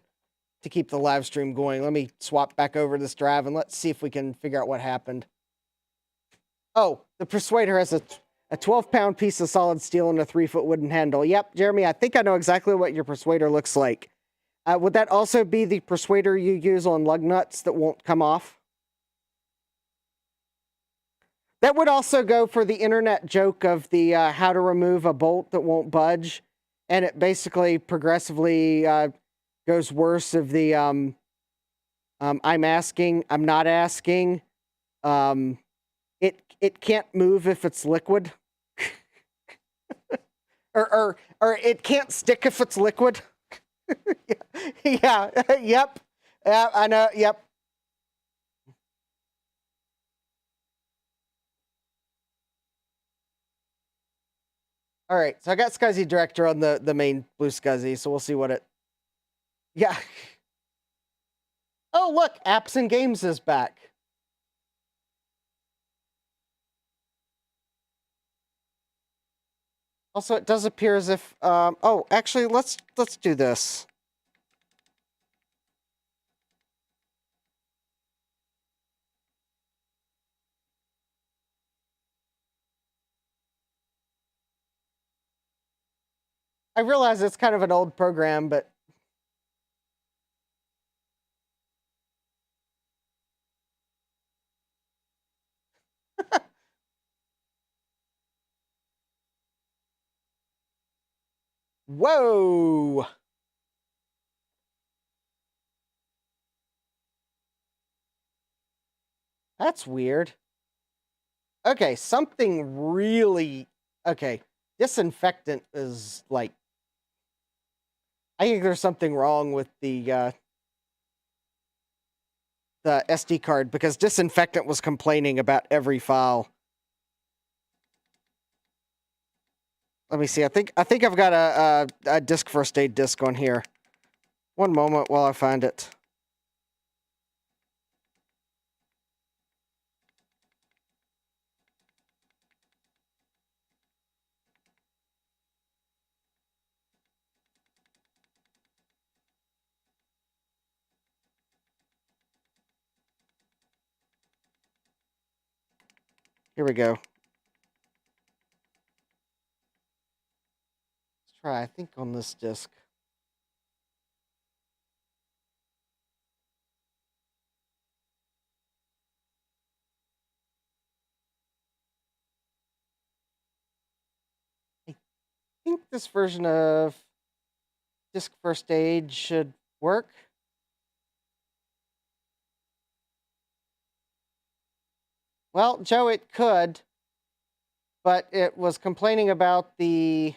to keep the live stream going, let me swap back over this drive and let's see if we can figure out what happened. Oh, the Persuader has a 12-pound piece of solid steel and a 3-foot wooden handle. Yep, Jeremy, I think I know exactly what your Persuader looks like. Would that also be the Persuader you use on lug nuts that won't come off? That would also go for the internet joke of the how to remove a bolt that won't budge. And it basically progressively goes worse of the I'm asking, I'm not asking. It can't move if it's liquid. or it can't stick if it's liquid. Yeah, yep. Yeah, I know, yep. All right, so I got SCSI Director on the main BlueSCSI, so we'll see what it... Yeah. Oh, look, Apps and Games is back. Also, it does appear as if... oh, actually, let's do this. I realize it's kind of an old program, but... Whoa! That's weird. Okay, something really... Okay, disinfectant is, like... I think there's something wrong with the SD card, because disinfectant was complaining about every file. Let me see. I think I've got a disk first aid disk on here. One moment while I find it. Here we go. Let's try, I think, on this disk. I think this version of disk first aid should work. Well, Joe, it could, but it was complaining about the...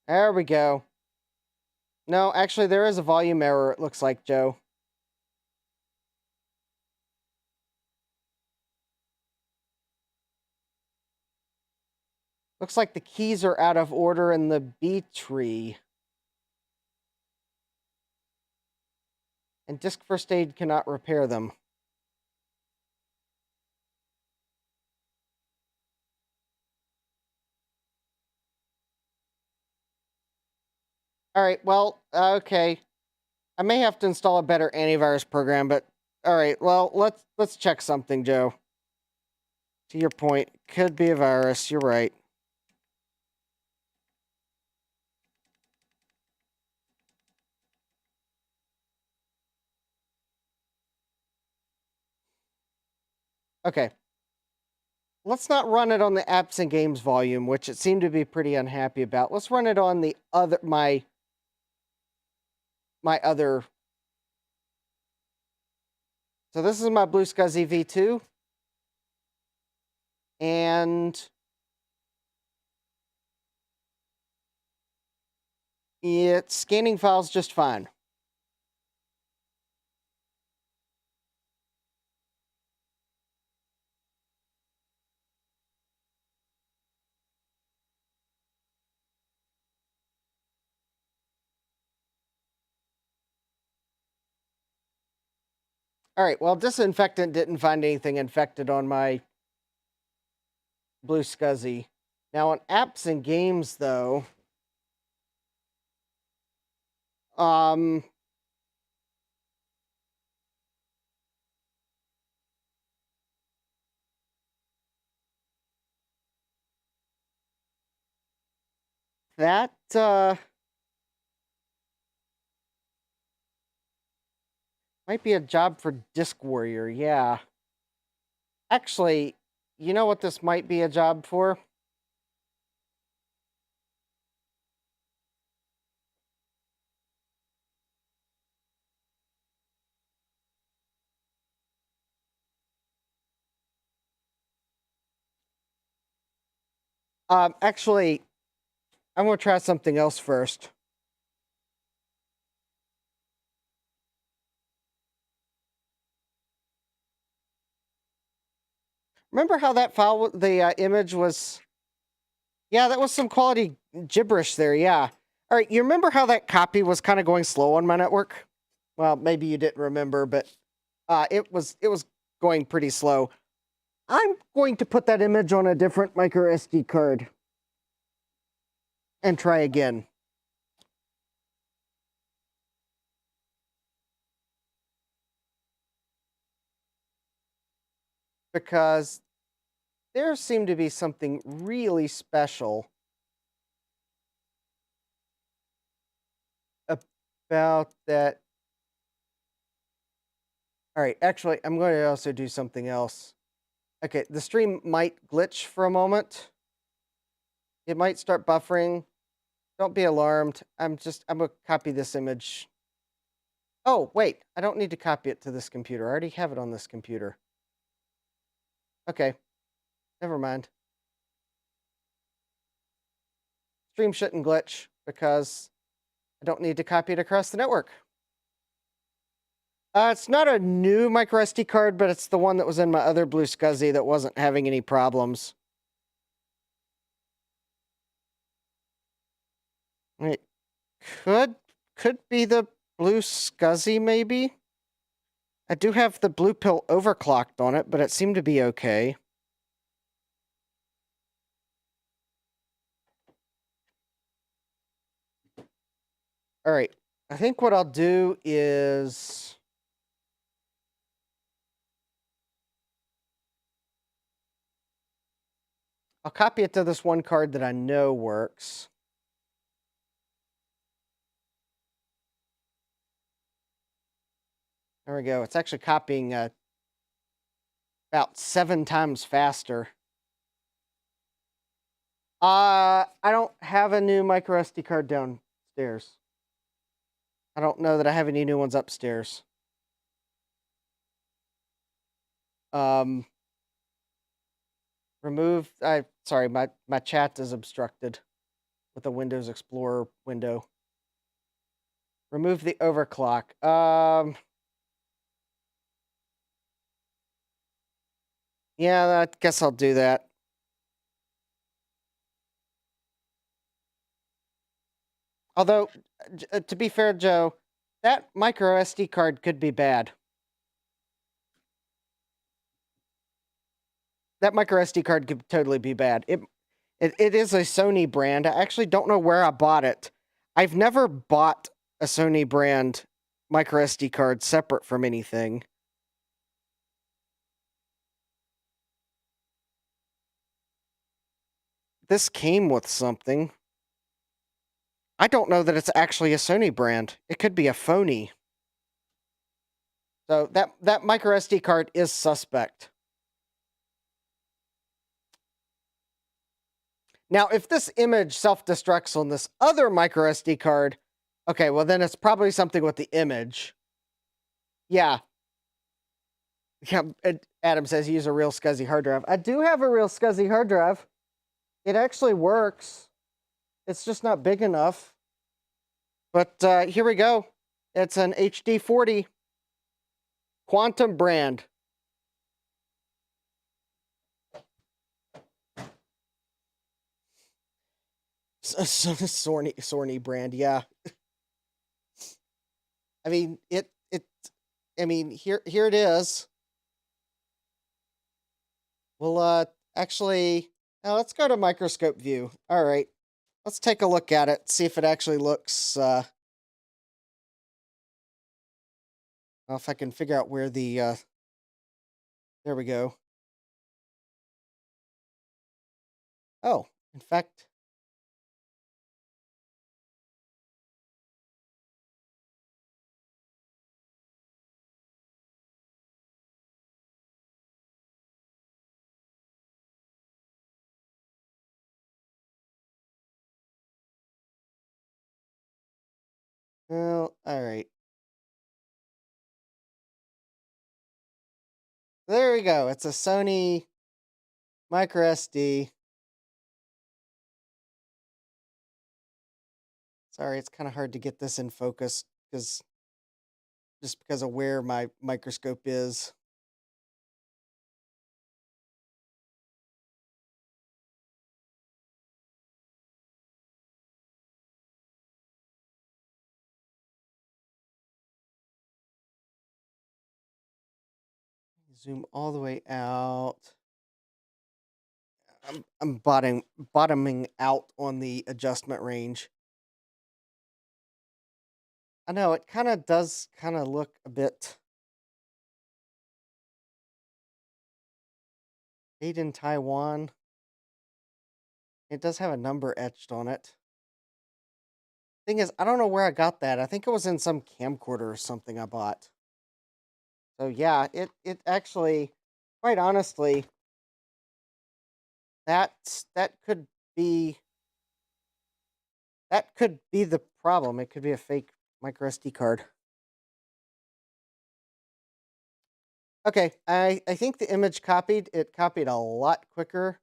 There we go. No, actually, there is a volume error, it looks like, Joe. Looks like the keys are out of order in the B tree. And disk first aid cannot repair them. All right, well, okay. I may have to install a better antivirus program, but all right, well, let's check something, Joe. To your point, could be a virus. You're right. Okay. Let's not run it on the apps and games volume, which it seemed to be pretty unhappy about. Let's run it on the other my other. So this is my BlueSCSI V2, and it's scanning files just fine. All right, well, disinfectant didn't find anything infected on my BlueSCSI. Now on apps and games, though, um, that might be a job for Disk Warrior. Yeah, actually, you know what this might be a job for? Actually, I'm gonna try something else first. Remember how that file, the image was? Yeah, that was some quality gibberish there. Yeah. All right, you remember how that copy was kind of going slow on my network? Well, maybe you didn't remember, but it was going pretty slow. I'm going to put that image on a different micro SD card and try again. Because there seemed to be something really special about that. All right, actually, I'm going to also do something else. Okay, the stream might glitch for a moment. It might start buffering. Don't be alarmed. I'm going to copy this image. Oh, wait, I don't need to copy it to this computer. I already have it on this computer. Okay, never mind. Stream shouldn't glitch because I don't need to copy it across the network. It's not a new micro SD card, but it's the one that was in my other BlueSCSI that wasn't having any problems. It could be the BlueSCSI, maybe? I do have the blue pill overclocked on it, but it seemed to be okay. All right, I think what I'll do is I'll copy it to this one card that I know works. There we go. It's actually copying about 7 times faster. I don't have a new micro SD card downstairs. I don't know that I have any new ones upstairs. Remove. Sorry, my chat is obstructed with a Windows Explorer window. Remove the overclock. Yeah, I guess I'll do that. Although, to be fair, Joe, that micro SD card could be bad. That micro SD card could totally be bad. It is a Sony brand. I actually don't know where I bought it. I've never bought a Sony brand micro SD card separate from anything. This came with something. I don't know that it's actually a Sony brand. It could be a phony. So that micro SD card is suspect. Now, if this image self-destructs on this other micro SD card, okay, well then it's probably something with the image. Yeah. Yeah, Adam says use a real SCSI hard drive. I do have a real SCSI hard drive. It actually works. It's just not big enough. But here we go. It's an HD40 Quantum brand. Sony brand, yeah. I mean, here it is. We'll actually, now let's go to microscope view. All right, let's take a look at it, see if it actually looks. If I can figure out where the. There we go. Oh, in fact. Well, all right. There we go. It's a Sony micro SD. Sorry, it's kind of hard to get this in focus because of where my microscope is. Zoom all the way out. I'm bottoming out on the adjustment range. I know it kind of does kind of look a bit made in Taiwan. It does have a number etched on it. Thing is, I don't know where I got that. I think it was in some camcorder or something I bought. So yeah, it actually, quite honestly, that could be the problem. It could be a fake micro SD card. Okay, I think the image copied. It copied a lot quicker.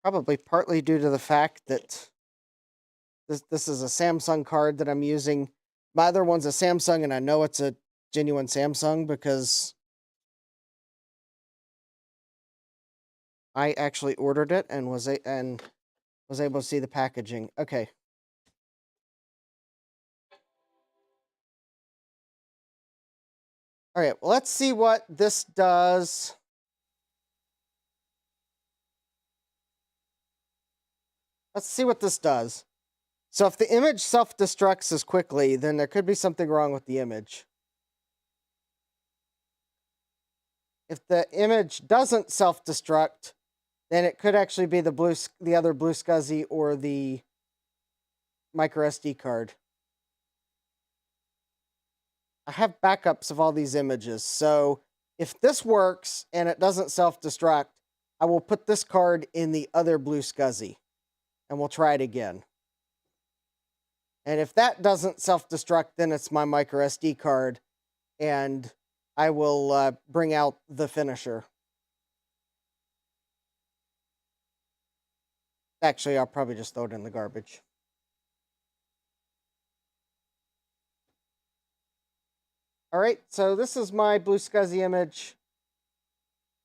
Probably partly due to the fact that this is a Samsung card that I'm using. My other one's a Samsung, and I know it's a genuine Samsung because I actually ordered it and was able to see the packaging. Okay. All right, well, let's see what this does. Let's see what this does. So if the image self-destructs as quickly, then there could be something wrong with the image. If the image doesn't self-destruct, then it could actually be the other BlueSCSI or the micro SD card. I have backups of all these images, so if this works and it doesn't self-destruct, I will put this card in the other BlueSCSI, and we'll try it again. And if that doesn't self-destruct, then it's my micro SD card, and I will bring out the finisher. Actually, I'll probably just throw it in the garbage. All right, so this is my BlueSCSI image.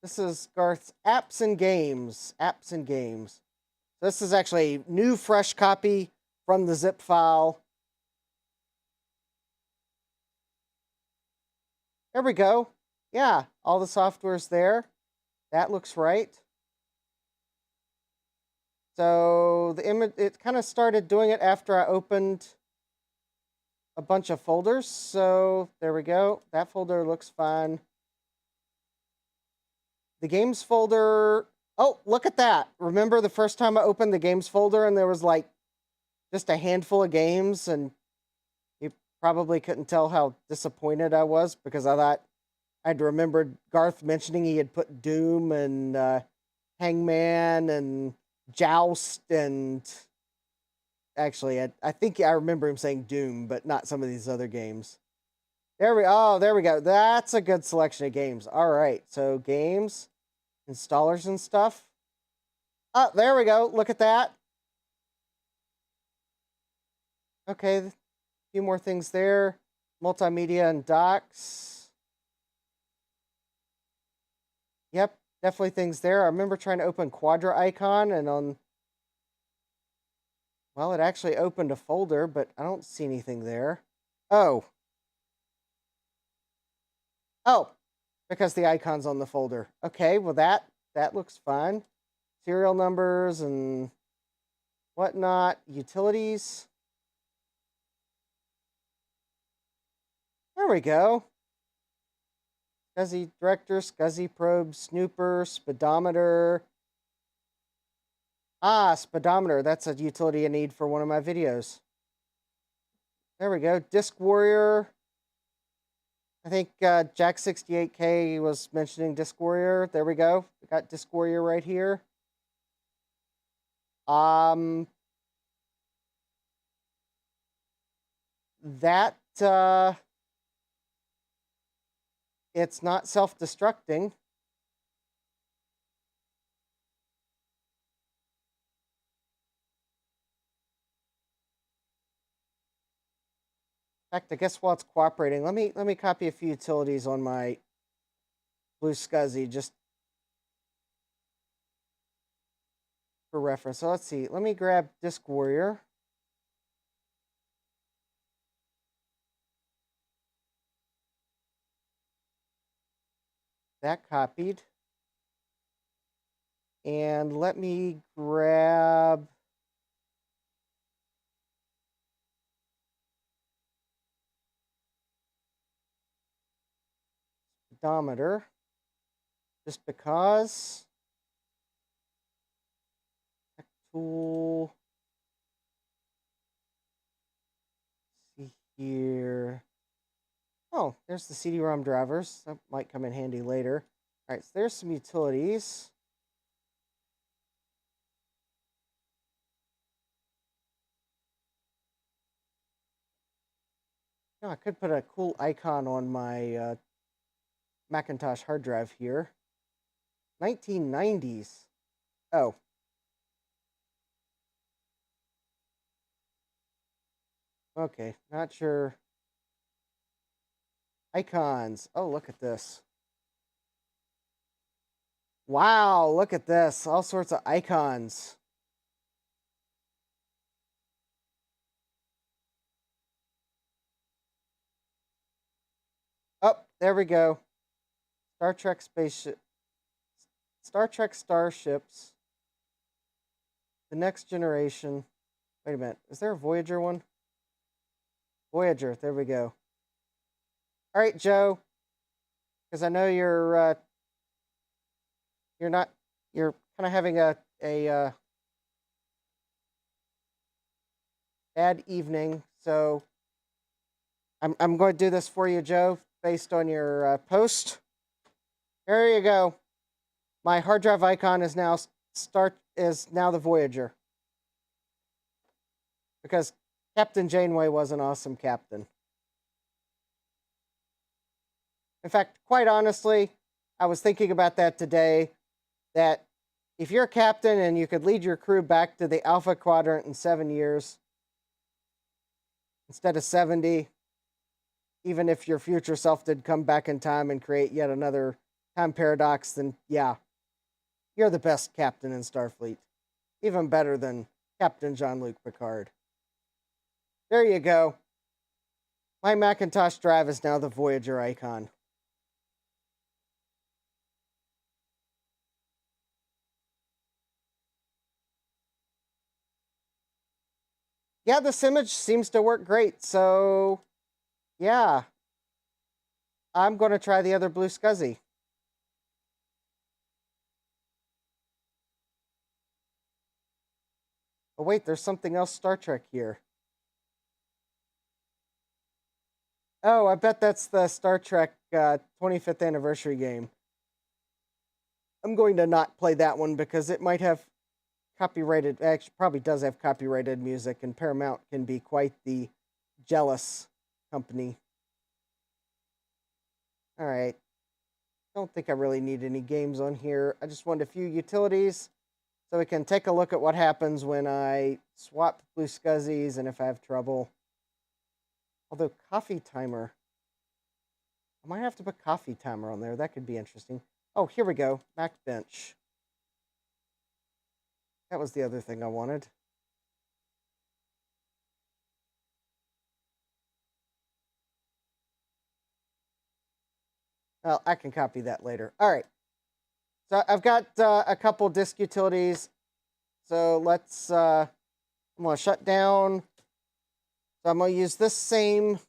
This is Garth's apps and games. Apps and games. This is actually a new, fresh copy from the zip file. There we go. Yeah, all the software's there. That looks right. So the image, it kind of started doing it after I opened a bunch of folders. So there we go. That folder looks fine. The games folder. Oh, look at that. Remember the first time I opened the games folder and there was like just a handful of games, and you probably couldn't tell how disappointed I was because I thought I'd remembered Garth mentioning he had put Doom and Hangman and Joust, and actually I think I remember him saying Doom, but not some of these other games. There we go. That's a good selection of games. All right, so games, installers and stuff. Oh, there we go. Look at that. Okay, a few more things there. Multimedia and docs. Yep, definitely things there. I remember trying to open Quadra icon and well, it actually opened a folder, but I don't see anything there. Oh. Oh, because the icon's on the folder. Okay, well that looks fine. Serial numbers and whatnot. Utilities. There we go. SCSI director, SCSI probe, snooper, speedometer. Ah, speedometer. That's a utility I need for one of my videos. There we go. Disk Warrior. I think Jack68K was mentioning Disk Warrior. There we go. We got Disk Warrior right here. That it's not self-destructing. In fact, I guess while it's cooperating, let me copy a few utilities on my BlueSCSI just for reference. So let's see. Let me grab Disk Warrior. That copied. And let me grab speedometer just because. Tool. Let's see here. Oh, there's the CD-ROM drivers. That might come in handy later. All right, so there's some utilities. Oh, I could put a cool icon on my Macintosh hard drive here. 1990s. Oh. Okay, not sure. Icons. Oh, look at this. Wow, look at this. All sorts of icons. Oh, there we go. Star Trek spaceship. Star Trek starships. The Next Generation. Wait a minute. Is there a Voyager one? Voyager. There we go. All right, Joe. Because I know you're not. You're kind of having a bad evening. So I'm going to do this for you, Joe, based on your post. There you go. My hard drive icon is now the Voyager. Because Captain Janeway was an awesome captain. In fact, quite honestly, I was thinking about that today, that if you're a captain and you could lead your crew back to the Alpha Quadrant in 7 years instead of 70, even if your future self did come back in time and create yet another time paradox, then yeah, you're the best captain in Starfleet. Even better than Captain Jean-Luc Picard. There you go. My Macintosh drive is now the Voyager icon. Yeah, this image seems to work great. So, yeah, I'm going to try the other BlueSCSI. Oh, wait, there's something else Star Trek here. Oh, I bet that's the Star Trek 25th anniversary game. I'm going to not play that one because it might have copyrighted, actually, probably does have copyrighted music, and Paramount can be quite the jealous company. All right. Don't think I really need any games on here. I just want a few utilities so we can take a look at what happens when I swap BlueSCSIs and if I have trouble. Although coffee timer, I might have to put coffee timer on there. That could be interesting. Oh, here we go. Mac bench. That was the other thing I wanted. Well, I can copy that later. All right. So I've got a couple disk utilities. So let's, I'm going to shut down. So I'm going to use this same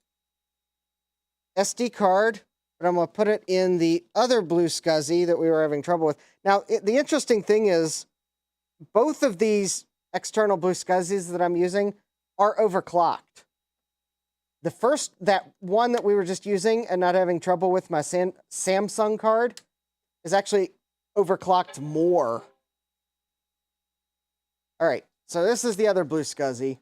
SD card, but I'm going to put it in the other BlueSCSI that we were having trouble with. Now, the interesting thing is both of these external BlueSCSIs that I'm using are overclocked. The first, that one that we were just using and not having trouble with my Samsung card is actually overclocked more. All right, so this is the other BlueSCSI.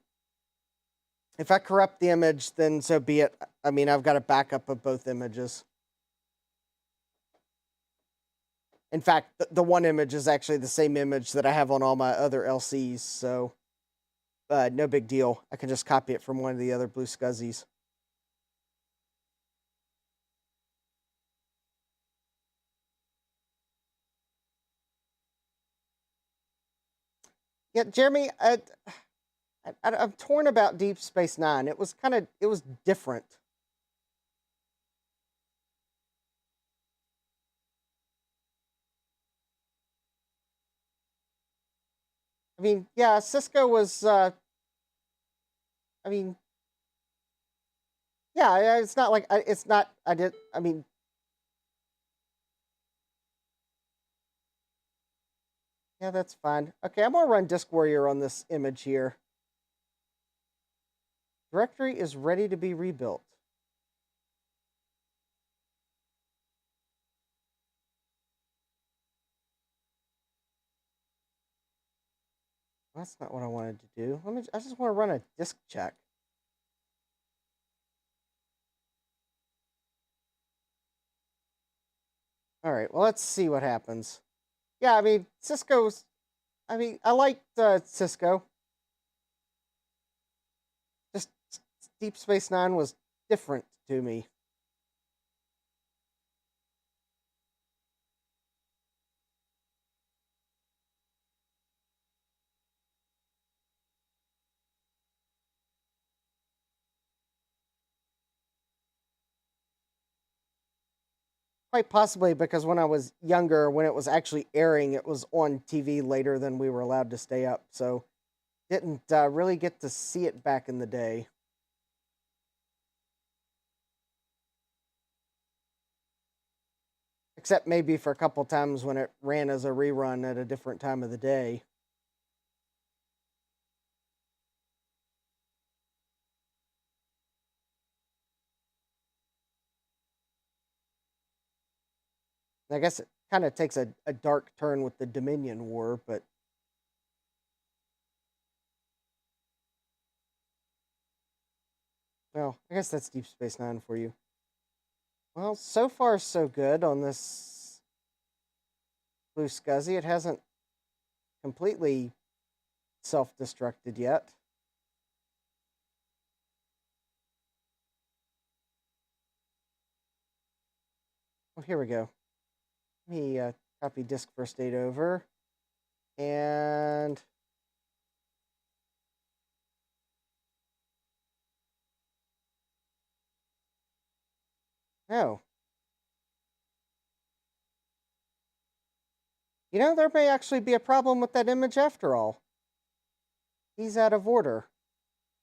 If I corrupt the image, then so be it. I mean, I've got a backup of both images. In fact, the one image is actually the same image that I have on all my other LCs, so no big deal. I can just copy it from one of the other BlueSCSIs. Yeah, Jeremy, I'm torn about Deep Space Nine. It was different. I mean, yeah, Cisco was, I mean, yeah, it's not like, it's not, I mean, yeah, that's fine. Okay, I'm gonna run Disk Warrior on this image here. Directory is ready to be rebuilt. That's not what I wanted to do. I just want to run a disk check. All right, well, let's see what happens. Yeah, I mean, I liked Cisco. Just Deep Space Nine was different to me. Quite possibly because when I was younger, when it was actually airing, it was on TV later than we were allowed to stay up. So didn't really get to see it back in the day. Except maybe for a couple times when it ran as a rerun at a different time of the day. I guess it kind of takes a dark turn with the Dominion War, but well, I guess that's Deep Space Nine for you. Well, so far so good on this BlueSCSI. It hasn't completely self-destructed yet. Oh, here we go. Let me copy disk first date over. And no. You know, there may actually be a problem with that image after all. He's out of order.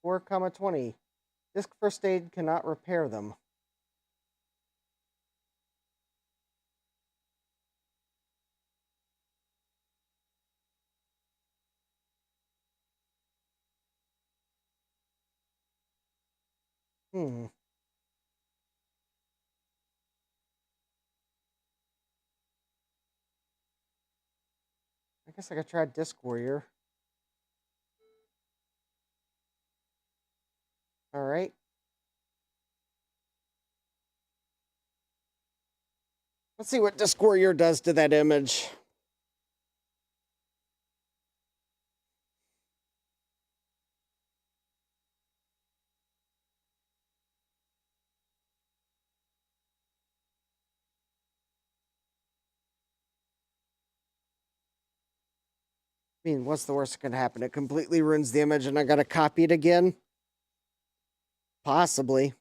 4,20. Disk first aid cannot repair them. Hmm. I guess I could try Disk Warrior. All right. Let's see what Disk Warrior does to that image. I mean, what's the worst that can happen? It completely ruins the image and I gotta copy it again? Possibly.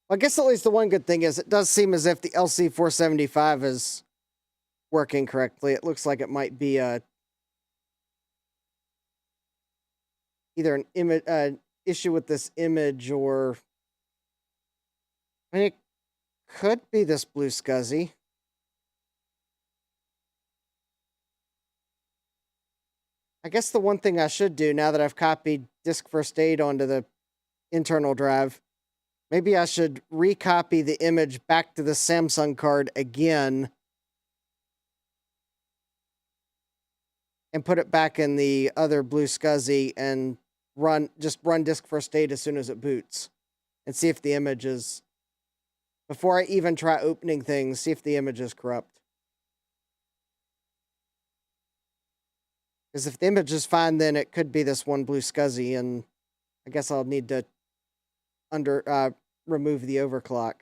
Well, I guess at least the one good thing is it does seem as if the LC475 is working correctly. It looks like it might be either an image issue with this image or I mean, it could be this BlueSCSI. I guess the one thing I should do now that I've copied disk first aid onto the internal drive, maybe I should recopy the image back to the Samsung card again and put it back in the other BlueSCSI and run disk first aid as soon as it boots and see if the image is, before I even try opening things, see if the image is corrupt. Because if the image is fine, then it could be this one BlueSCSI, and I guess I'll need to remove the overclock.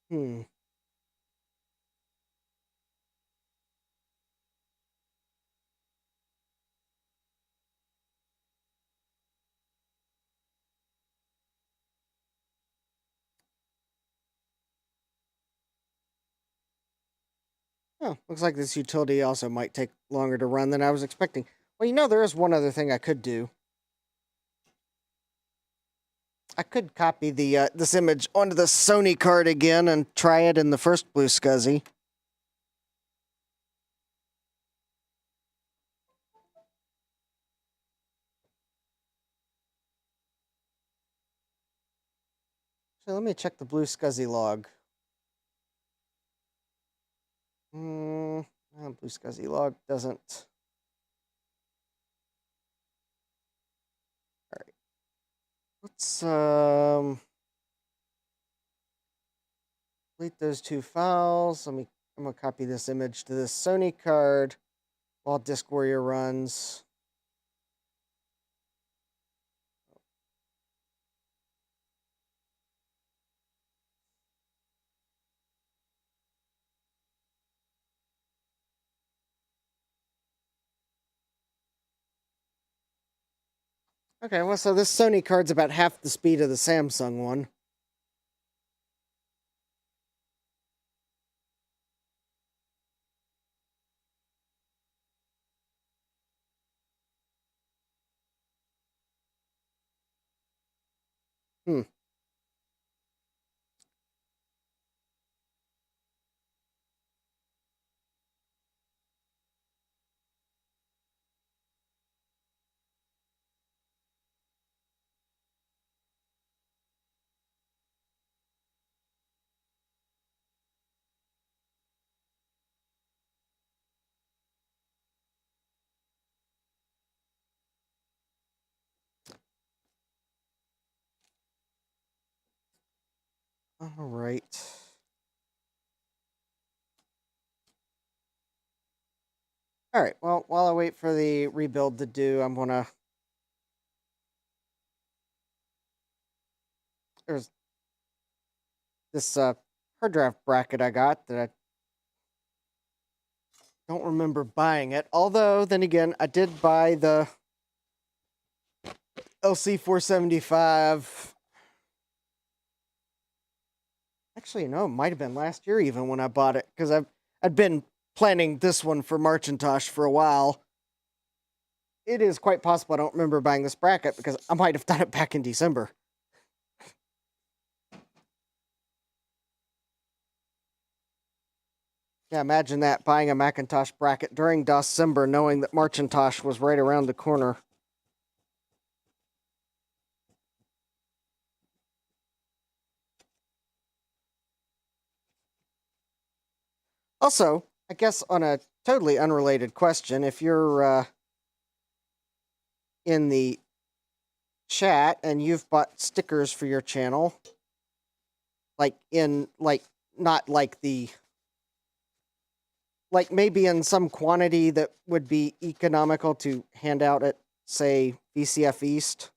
Hmm. Oh, looks like this utility also might take longer to run than I was expecting. Well, there is one other thing I could do. I could copy the this image onto the Sony card again and try it in the first BlueSCSI. So let me check the BlueSCSI log. BlueSCSI log doesn't. All right. Let's delete those two files. I'm gonna copy this image to this Sony card while Disk Warrior runs. Okay, well, so this Sony card's about half the speed of the Samsung one. Hmm. All right. All right, well, while I wait for the rebuild to do, I'm gonna... There's this hard drive bracket I got that I don't remember buying it. Although, then again, I did buy the LC475. Actually, no, it might have been last year even when I bought it, because I'd been planning this one for Macintosh for a while. It is quite possible I don't remember buying this bracket because I might have done it back in December. Yeah, imagine that, buying a Macintosh bracket during December, knowing that Macintosh was right around the corner. Also, I guess on a totally unrelated question, if you're in the chat and you've bought stickers for your channel, not like the... like maybe in some quantity that would be economical to hand out at, say, VCF East.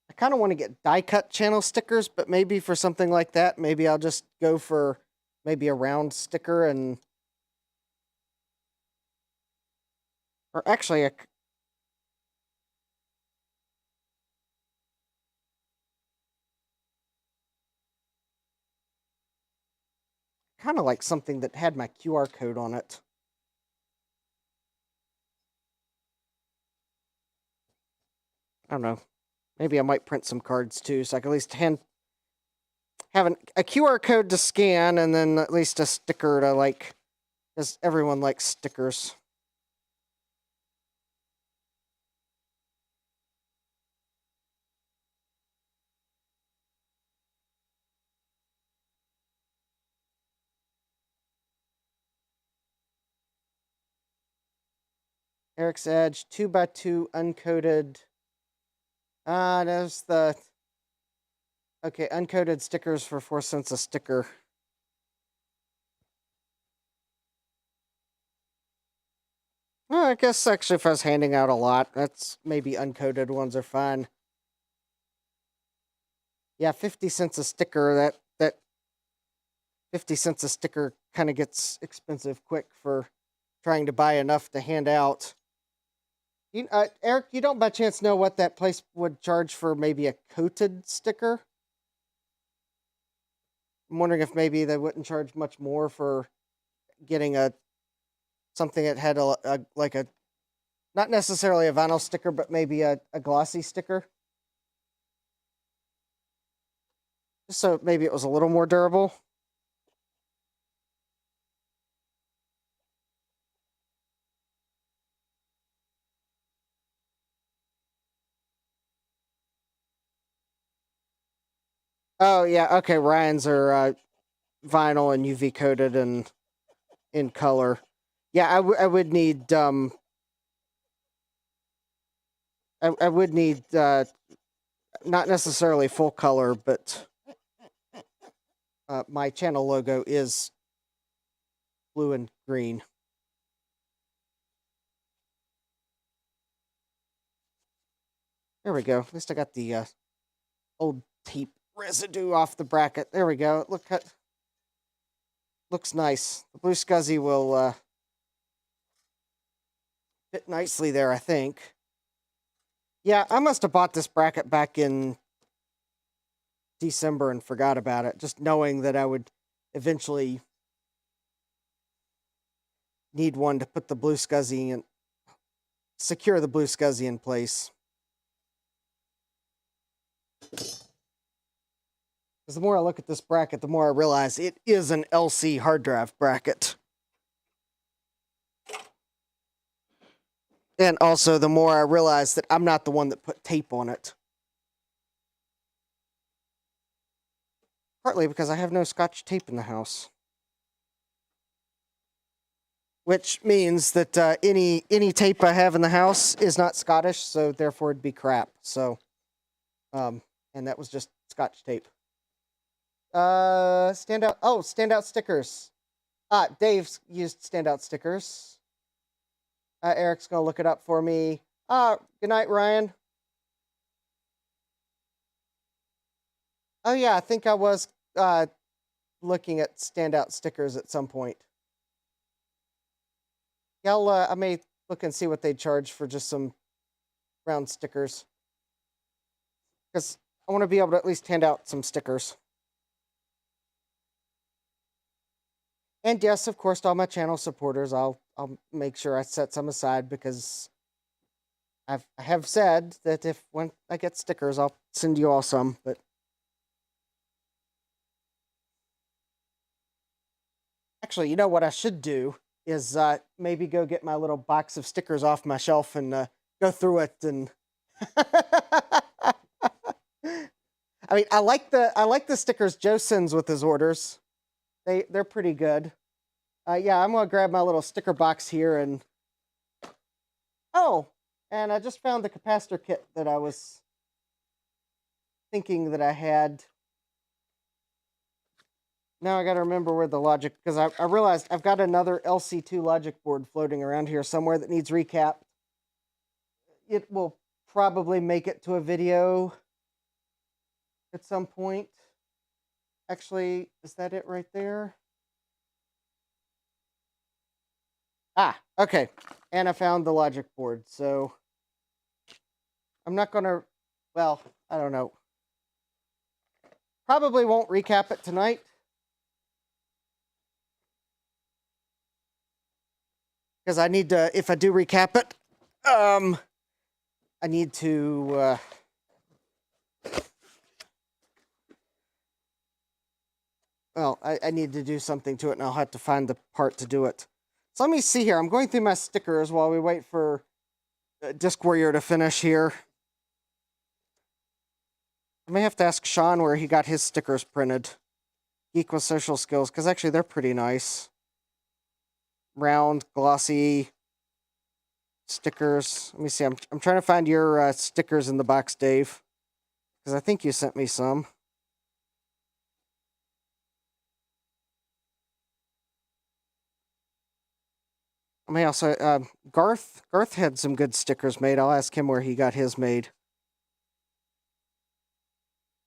I kind of want to get die-cut channel stickers, but maybe for something like that, maybe I'll just go for maybe a round sticker and... or actually, I kind of like something that had my QR code on it. I don't know. Maybe I might print some cards too, so I can at least have a QR code to scan, and then at least a sticker to, like, because everyone likes stickers. Eric's Edge, 2x2 uncoated. There's the... okay, uncoated stickers for 4 cents a sticker. Well, I guess actually if I was handing out a lot, that's maybe uncoated ones are fine. Yeah, 50 cents a sticker, that 50 cents a sticker kind of gets expensive quick for trying to buy enough to hand out. Eric, you don't by chance know what that place would charge for maybe a coated sticker? I'm wondering if maybe they wouldn't charge much more for getting something that had like a not necessarily a vinyl sticker, but maybe a glossy sticker. Just so maybe it was a little more durable. Oh yeah, okay. Ryan's are vinyl and UV coated and in color. Yeah, I would need I would need not necessarily full color, but my channel logo is blue and green. There we go. At least I got the old tape residue off the bracket. There we go. Looks nice. The BlueSCSI will fit nicely there, I think. Yeah, I must have bought this bracket back in December and forgot about it, just knowing that I would eventually need one to put the BlueSCSI in, secure the BlueSCSI in place. Because the more I look at this bracket, the more I realize it is an LC hard drive bracket. And also, the more I realize that I'm not the one that put tape on it. Partly because I have no Scotch tape in the house. which means that any tape I have in the house is not Scottish, so therefore it'd be crap. So, and that was just Scotch tape. Standout. Oh, standout stickers. Dave's used standout stickers. Eric's gonna look it up for me. Good night, Ryan. Oh yeah, I think I was looking at standout stickers at some point. Yeah, I may look and see what they charge for just some round stickers, because I want to be able to at least hand out some stickers. And yes, of course, to all my channel supporters, I'll make sure I set some aside, because I have said that when I get stickers, I'll send you all some. But actually, you know what I should do is maybe go get my little box of stickers off my shelf and go through it. And I mean, I like the stickers Joe sends with his orders. They're pretty good. Yeah, I'm gonna grab my little sticker box here and and I just found the capacitor kit that I was thinking that I had. Now I got to remember where the logic, because I realized I've got another LC2 logic board floating around here somewhere that needs recapped. It will probably make it to a video at some point. Actually, is that it right there? Okay. And I found the logic board, so I'm not gonna, well, I don't know. Probably won't recap it tonight, because I need to, if I do recap it, I need to well, I need to do something to it, and I'll have to find the part to do it. So let me see here. I'm going through my stickers while we wait for Disc Warrior to finish here. I may have to ask Sean where he got his stickers printed. Geek with Social Skills, because actually they're pretty nice. Round, glossy stickers. Let me see. I'm trying to find your stickers in the box, Dave, because I think you sent me some. I may also Garth had some good stickers made. I'll ask him where he got his made.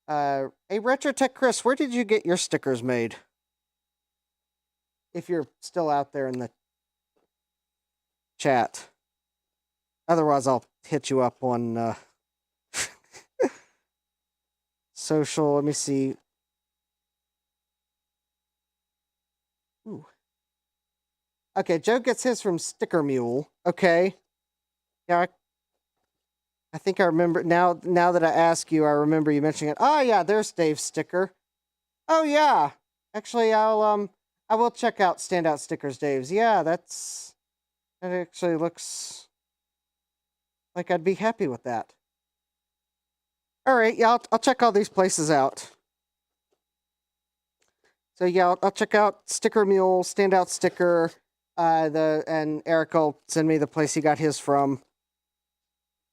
Hey, Retrotech Chris, where did you get your stickers made? If you're still out there in the chat. Otherwise, I'll hit you up on social. Let me see. Ooh. Okay, Joe gets his from Sticker Mule. Okay. Yeah, I think I remember now that I ask you, I remember you mentioning it. Oh yeah, there's Dave's sticker. Oh yeah. Actually, I will check out standout stickers, Dave's. Yeah, that actually looks like I'd be happy with that. All right, yeah, I'll check all these places out. So yeah, I'll check out Sticker Mule, standout sticker, and Eric will send me the place he got his from,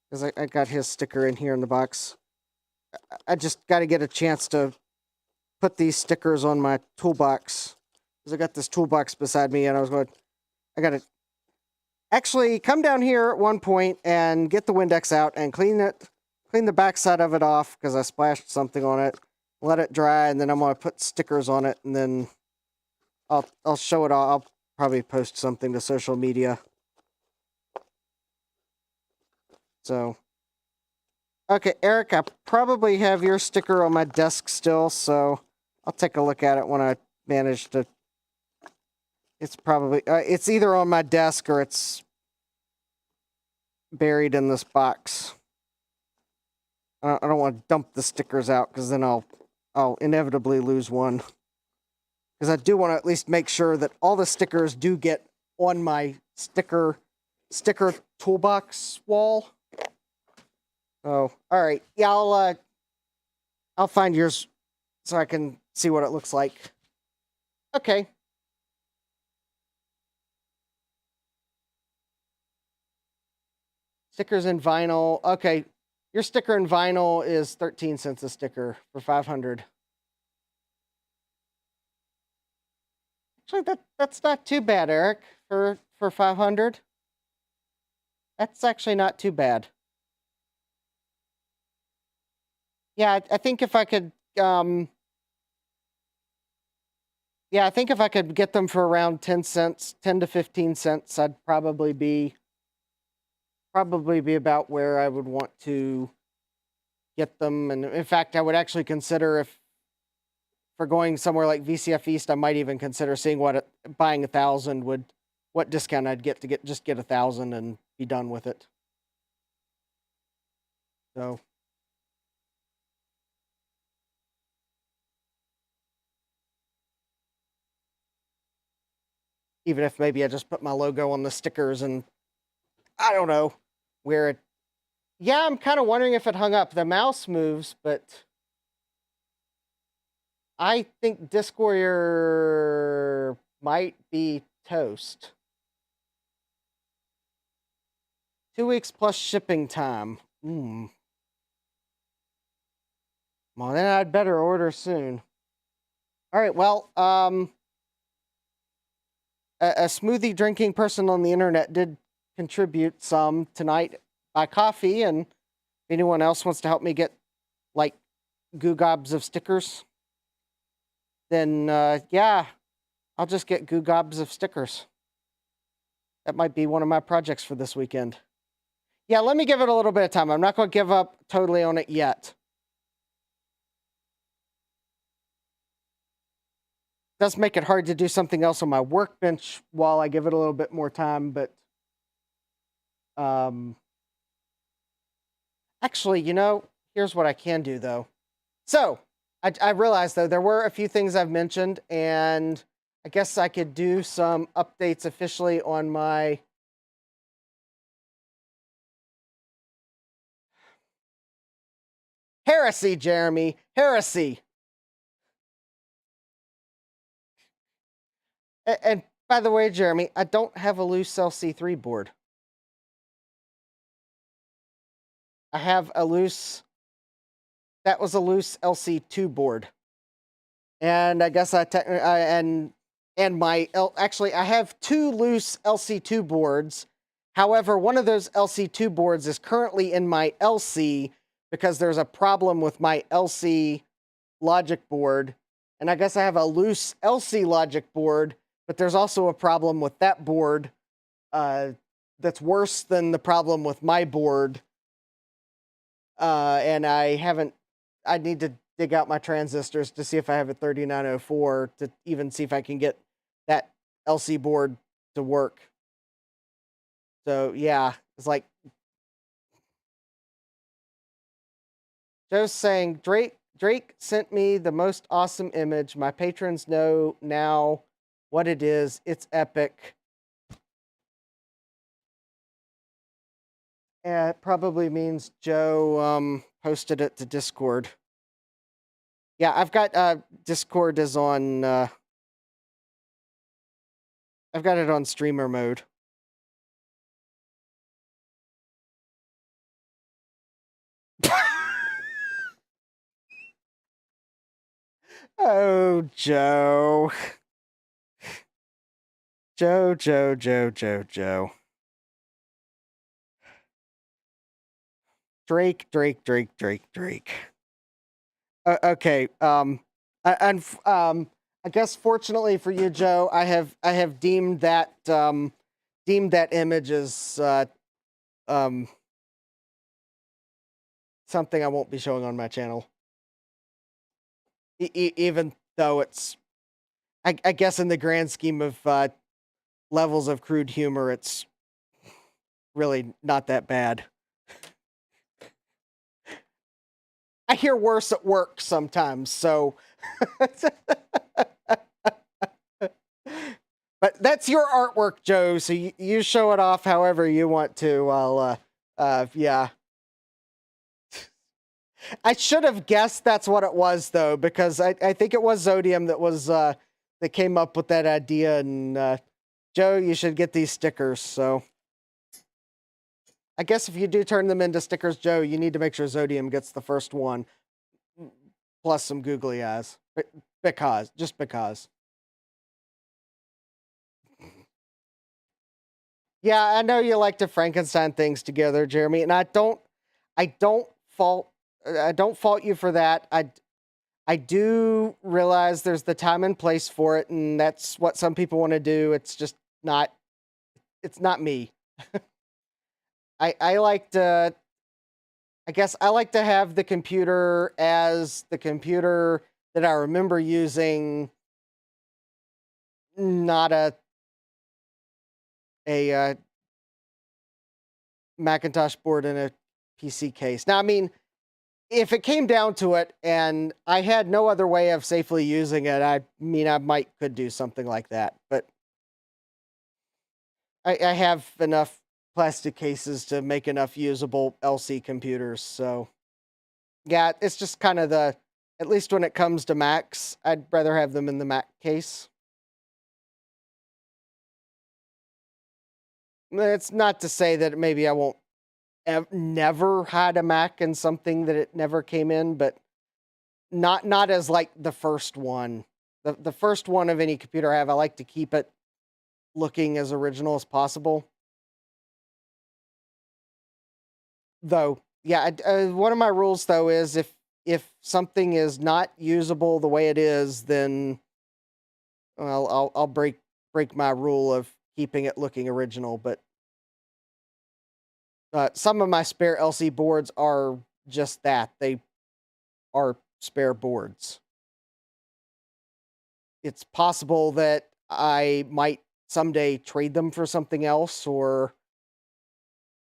because I got his sticker in here in the box. I just got to get a chance to put these stickers on my toolbox, because I got this toolbox beside me, and I got to actually come down here at one point and get the Windex out and clean the backside of it off, because I splashed something on it. Let it dry, and then I'm gonna put stickers on it, and then I'll show it all. I'll probably post something to social media. So, okay, Eric, I probably have your sticker on my desk still, so I'll take a look at it when I manage to. It's probably it's either on my desk or it's buried in this box. I don't want to dump the stickers out, because then I'll inevitably lose one. Because I do want to at least make sure that all the stickers do get on my sticker toolbox wall. Oh, all right. Yeah, I'll find yours so I can see what it looks like. Okay. Stickers in vinyl. Okay, your sticker in vinyl is 13 cents a sticker for 500. Actually, that's not too bad, Eric, for 500. That's actually not too bad. Yeah, I think if I could, yeah, I think if I could get them for around 10 cents, 10 to 15 cents, I'd probably be about where I would want to get them. And in fact, I would actually consider, if for going somewhere like VCF East, I might even consider seeing buying 1,000 would, what discount I'd get to just get 1,000 and be done with it. So. Even if maybe I just put my logo on the stickers and I don't know where it. Yeah, I'm kind of wondering if it hung up. The mouse moves, but I think Disk Warrior might be toast. 2 weeks plus shipping time. Well, then I'd better order soon. All right, well, a smoothie drinking person on the internet did contribute some tonight by coffee, and if anyone else wants to help me get like goo gobs of stickers, then yeah, I'll just get goo gobs of stickers. That might be one of my projects for this weekend. Yeah, let me give it a little bit of time. I'm not going to give up totally on it yet. It does make it hard to do something else on my workbench while I give it a little bit more time, but actually, here's what I can do, though. So, I realized, though, there were a few things I've mentioned, and I guess I could do some updates officially on my... Heresy, Jeremy. Heresy. And by the way, Jeremy, I don't have a loose LC3 board. I have a loose... That was a loose LC2 board. And I guess actually, I have 2 loose LC2 boards. However, one of those LC2 boards is currently in my LC because there's a problem with my LC logic board. And I guess I have a loose LC logic board, but there's also a problem with that board that's worse than the problem with my board. And I need to dig out my transistors to see if I have a 3904 to even see if I can get that LC board to work. So yeah, it's like Joe's saying, Drake sent me the most awesome image. My patrons know now what it is. It's epic. Yeah, it probably means Joe posted it to Discord. Yeah, I've got Discord is on I've got it on streamer mode. Oh, Joe. Joe. Drake. Okay. I guess fortunately for you, Joe, I have deemed that image as something I won't be showing on my channel. Even though it's, I guess in the grand scheme of levels of crude humor, it's really not that bad. I hear worse at work sometimes, so. But that's your artwork, Joe, so you show it off however you want to. Yeah. I should have guessed that's what it was, though, because I think it was Zodium that came up with that idea, and Joe, you should get these stickers, so. I guess if you do turn them into stickers, Joe, you need to make sure Zodium gets the first one, plus some googly eyes. Just because. Yeah, I know you like to Frankenstein things together, Jeremy, and I don't fault you for that. I do realize there's the time and place for it, and that's what some people want to do. It's just not. It's not me. I like to. I guess I like to have the computer as the computer that I remember using, not a Macintosh board in a PC case. Now, I mean, if it came down to it and I had no other way of safely using it, I mean, I could do something like that. But I have enough plastic cases to make enough usable LC computers. So, yeah, it's just kind of at least when it comes to Macs, I'd rather have them in the Mac case. It's not to say that maybe I won't never had a Mac and something that it never came in, but not as like the first one. The first one of any computer I have, I like to keep it looking as original as possible. Though, yeah, one of my rules though is if something is not usable the way it is, then I'll break my rule of keeping it looking original. But some of my spare LC boards are just that. They are spare boards. It's possible that I might someday trade them for something else or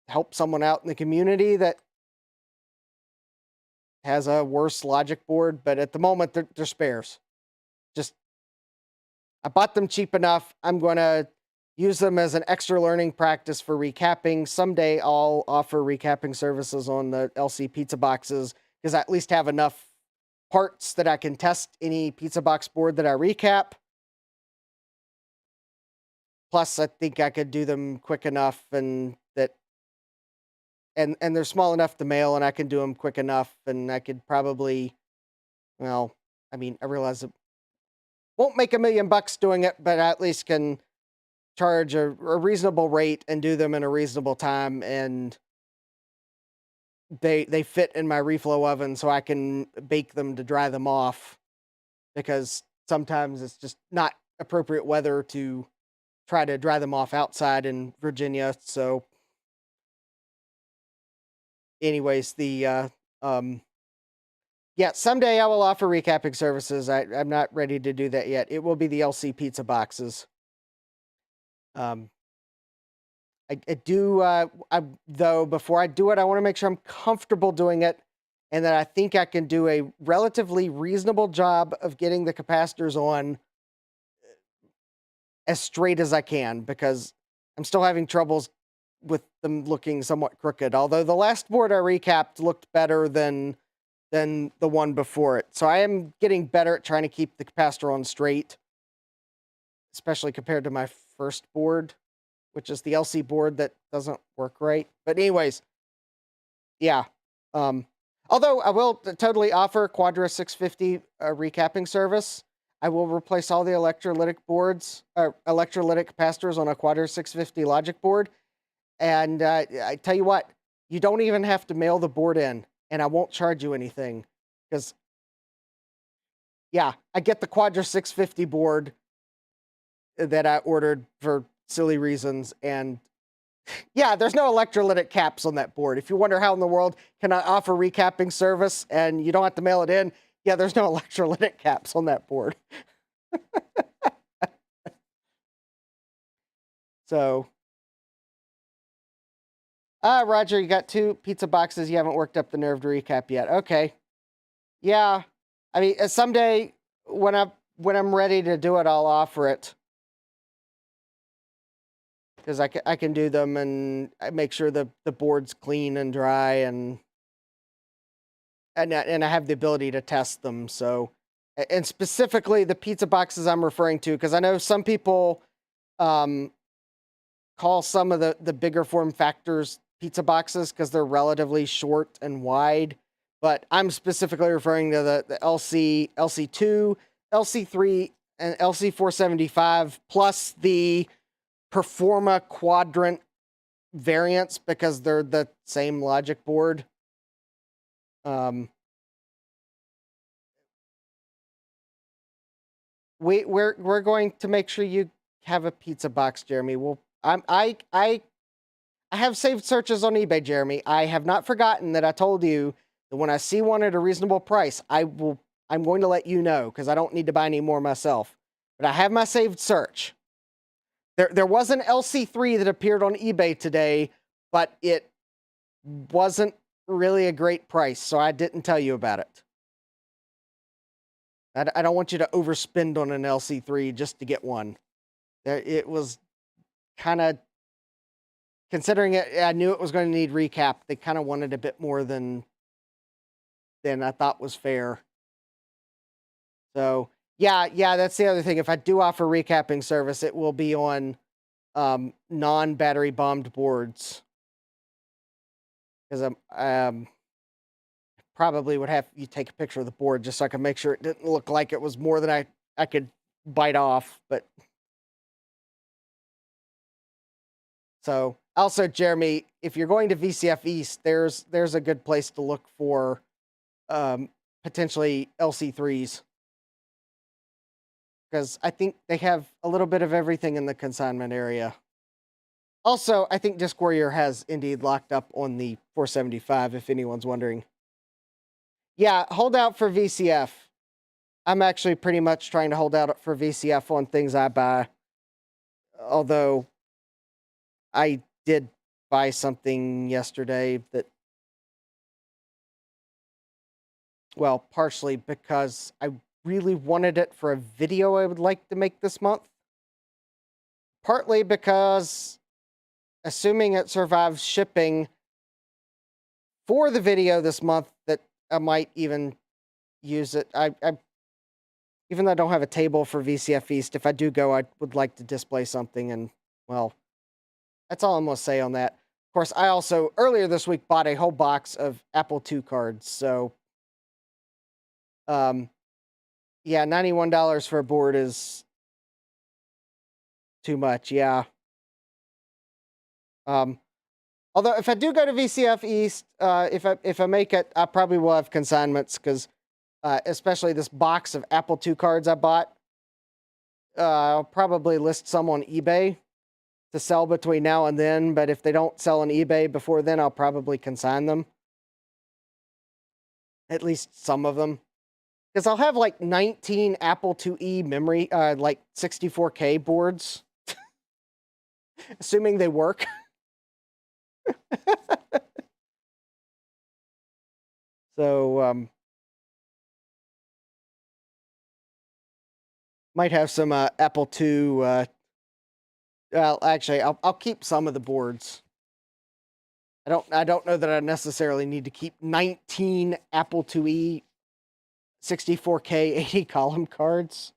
help someone out in the community that has a worse logic board, but at the moment they're spares. Just I bought them cheap enough. I'm going to use them as an extra learning practice for recapping. Someday I'll offer recapping services on the LC pizza boxes because I at least have enough parts that I can test any pizza box board that I recap. Plus, I think I could do them quick enough and they're small enough to mail and I can do them quick enough and I could probably, well, I mean, I realize it won't make $1 million doing it, but I at least can charge a reasonable rate and do them in a reasonable time, and they fit in my reflow oven so I can bake them to dry them off, because sometimes it's just not appropriate weather to try to dry them off outside in Virginia. So anyways, yeah, someday I will offer recapping services. I'm not ready to do that yet. It will be the LC pizza boxes. Though before I do it, I want to make sure I'm comfortable doing it and that I think I can do a relatively reasonable job of getting the capacitors on as straight as I can, because I'm still having troubles with them looking somewhat crooked. Although the last board I recapped looked better than the one before it. So I am getting better at trying to keep the capacitor on straight, especially compared to my first board, which is the LC board that doesn't work right. But anyways, yeah. Although I will totally offer Quadra 650 recapping service. I will replace all the electrolytic boards, electrolytic capacitors on a Quadra 650 logic board. And I tell you what, you don't even have to mail the board in, and I won't charge you anything. Because, yeah, I get the Quadra 650 board that I ordered for silly reasons, and yeah, there's no electrolytic caps on that board. If you wonder how in the world can I offer recapping service and you don't have to mail it in, yeah, there's no electrolytic caps on that board. So, Roger, you got 2 pizza boxes. You haven't worked up the nerve to recap yet. Okay. Yeah. I mean, someday when I'm ready to do it, I'll offer it. Because I can do them and I make sure the board's clean and dry, and I have the ability to test them. So, and specifically the pizza boxes I'm referring to, because I know some people call some of the bigger form factors pizza boxes because they're relatively short and wide. But I'm specifically referring to the LC, LC2, LC3, and LC475 plus the Performa quadrant variants because they're the same logic board. We're going to make sure you have a pizza box, Jeremy. I have saved searches on eBay, Jeremy. I have not forgotten that I told you that when I see one at a reasonable price, I'm going to let you know because I don't need to buy any more myself. But I have my saved search. There was an LC3 that appeared on eBay today, but it wasn't really a great price, so I didn't tell you about it. I don't want you to overspend on an LC3 just to get one. It was kind of, considering it, I knew it was going to need recap. They kind of wanted a bit more than I thought was fair. So yeah, that's the other thing. If I do offer recapping service, it will be on non-battery bombed boards. Because probably would have you take a picture of the board just so I can make sure it didn't look like it was more than I could bite off. But so also, Jeremy, if you're going to VCF East, there's a good place to look for potentially LC3s. Because I think they have a little bit of everything in the consignment area. Also, I think Disc Warrior has indeed locked up on the 475, if anyone's wondering. Yeah, hold out for VCF. I'm actually pretty much trying to hold out for VCF on things I buy. Although, I did buy something yesterday that, well, partially because I really wanted it for a video I would like to make this month. Partly because, assuming it survives shipping for the video this month, that I might even use it. I even though I don't have a table for VCF East, if I do go, I would like to display something, and, well, that's all I'm going to say on that. Of course, I also, earlier this week, bought a whole box of Apple II cards, so, yeah, $91 for a board is too much, yeah. Although, if I do go to VCF East, if I make it, I probably will have consignments, because especially this box of Apple II cards I bought, I'll probably list some on eBay to sell between now and then, but if they don't sell on eBay before then, I'll probably consign them. At least some of them. Because I'll have like 19 Apple IIe memory, like 64K boards. Assuming they work. So, might have some Apple II. Well, actually, I'll keep some of the boards. I don't know that I necessarily need to keep 19 Apple IIe 64K 80 column cards.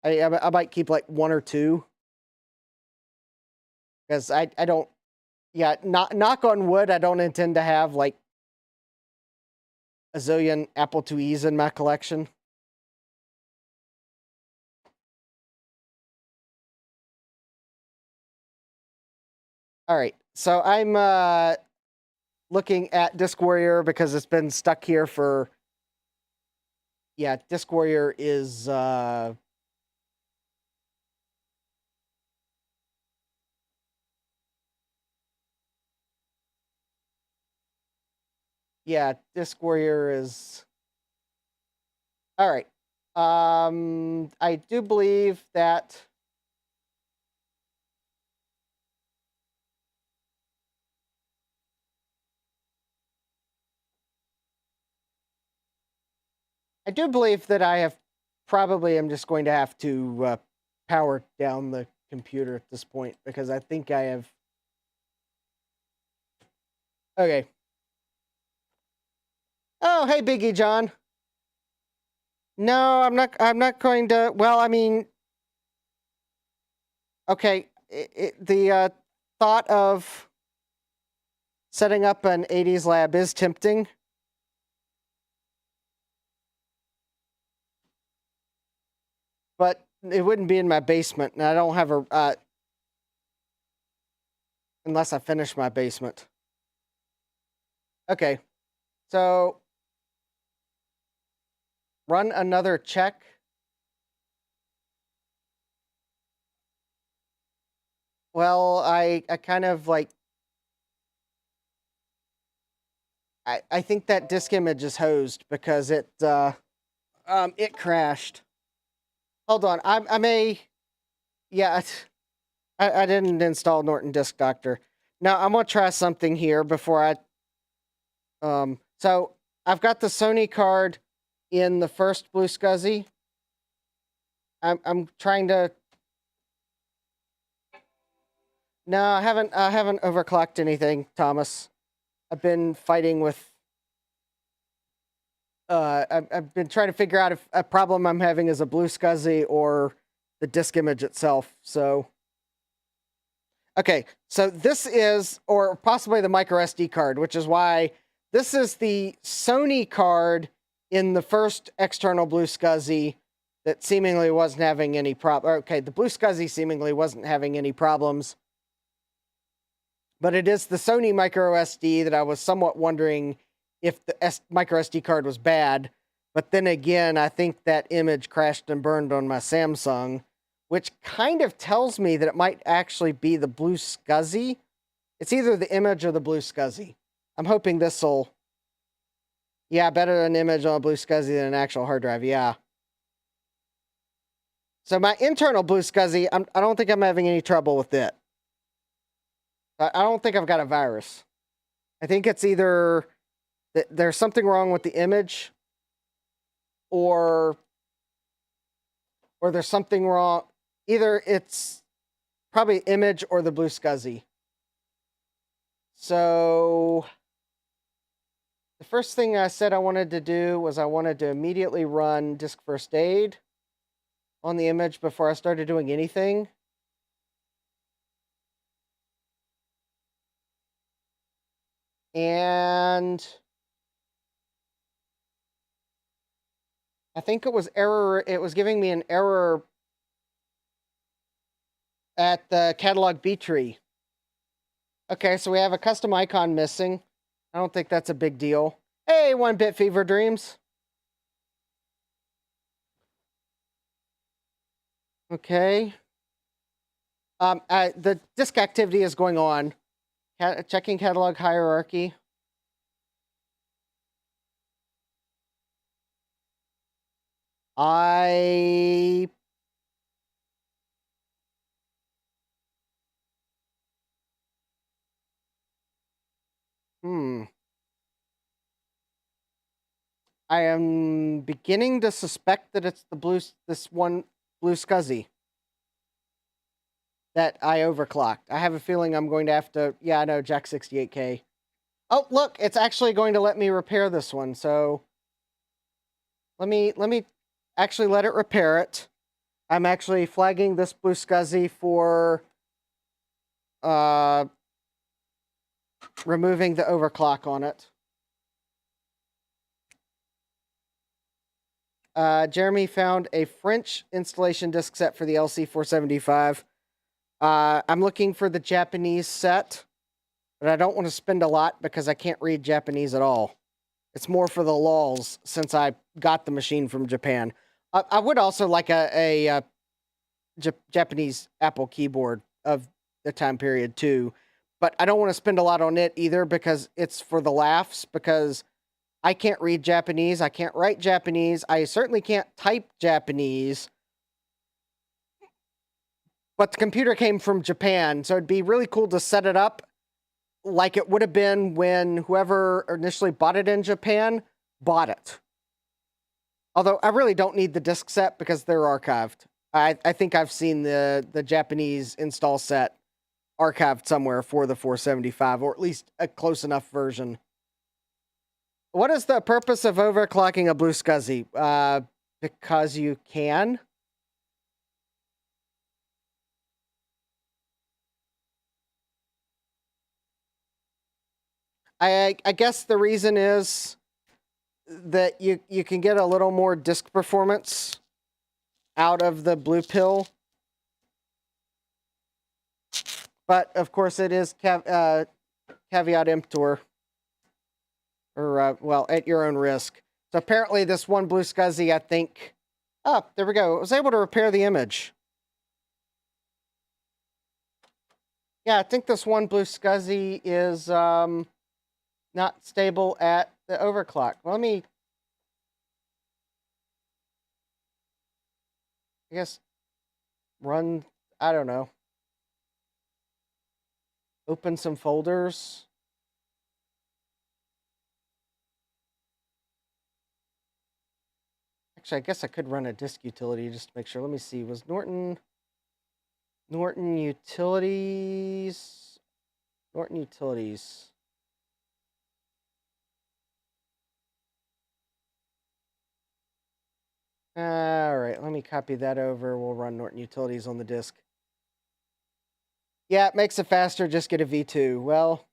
I might keep like one or two. Because I don't, yeah, knock on wood, I don't intend to have like a zillion Apple IIes in my collection. All right, so I'm looking at Disc Warrior because it's been stuck here for, yeah, Disc Warrior is yeah, Disc Warrior is, all right. I do believe that I have probably am just going to have to power down the computer at this point because I think I have. Okay. Oh, hey, Biggie John. No, I'm not going to. Well, I mean, okay. The thought of Setting up an 80s lab is tempting. But it wouldn't be in my basement, and I don't have a... unless I finish my basement. Okay, so... run another check. Well, I kind of like... I think that disk image is hosed because it crashed. Hold on, I may... yeah, I didn't install Norton Disk Doctor. Now, I'm gonna try something here before I... so, I've got the Sony card in the first BlueSCSI. I'm trying to... no, I haven't overclocked anything, Thomas. I've been fighting with... I've been trying to figure out if a problem I'm having is a BlueSCSI or the disk image itself, so... okay, so this is, or possibly the micro SD card, which is why this is the Sony card in the first external BlueSCSI that seemingly wasn't having any problem. Okay, the BlueSCSI seemingly wasn't having any problems. But it is the Sony micro SD that I was somewhat wondering if the micro SD card was bad. But then again, I think that image crashed and burned on my Samsung, which kind of tells me that it might actually be the BlueSCSI. It's either the image or the BlueSCSI. I'm hoping this'll... yeah, better an image on a BlueSCSI than an actual hard drive, yeah. So my internal BlueSCSI, I don't think I'm having any trouble with it. I don't think I've got a virus. I think it's either there's something wrong with the image, or there's something wrong. Either it's probably image or the BlueSCSI. So the first thing I said I wanted to do was I wanted to immediately run disk first aid on the image before I started doing anything. And I think it was giving me an error at the catalog B tree. Okay, so we have a custom icon missing. I don't think that's a big deal. Hey, 1-Bit Fever Dreams. Okay. The disk activity is going on. Checking catalog hierarchy. I am beginning to suspect that it's this one BlueSCSI that I overclocked. I have a feeling I'm going to have to... yeah, I know, Jack 68K. Oh, look, it's actually going to let me repair this one, so let me actually let it repair it. I'm actually flagging this BlueSCSI for removing the overclock on it. Jeremy found a French installation disk set for the LC475. I'm looking for the Japanese set, but I don't want to spend a lot because I can't read Japanese at all. It's more for the lulz since I got the machine from Japan. I would also like a Japanese Apple keyboard of the time period too, but I don't want to spend a lot on it either because it's for the laughs, because I can't read Japanese, I can't write Japanese, I certainly can't type Japanese, but the computer came from Japan, so it'd be really cool to set it up like it would have been when whoever initially bought it in Japan bought it. Although I really don't need the disk set because they're archived. I think I've seen the Japanese install set archived somewhere for the 475, or at least a close enough version. What is the purpose of overclocking a BlueSCSI? Because you can. I guess the reason is that you can get a little more disk performance out of the blue pill. But of course it is caveat emptor. Or, well, at your own risk. So apparently this one BlueSCSI, I think... Oh, there we go. It was able to repair the image. Yeah, I think this one BlueSCSI is not stable at the overclock. Well, let me... I guess run... I don't know. Open some folders. Actually, I guess I could run a disk utility just to make sure. Let me see. Was Norton Utilities? Norton Utilities. All right, let me copy that over. We'll run Norton Utilities on the disk. Yeah, it makes it faster. Just get a V2. Well,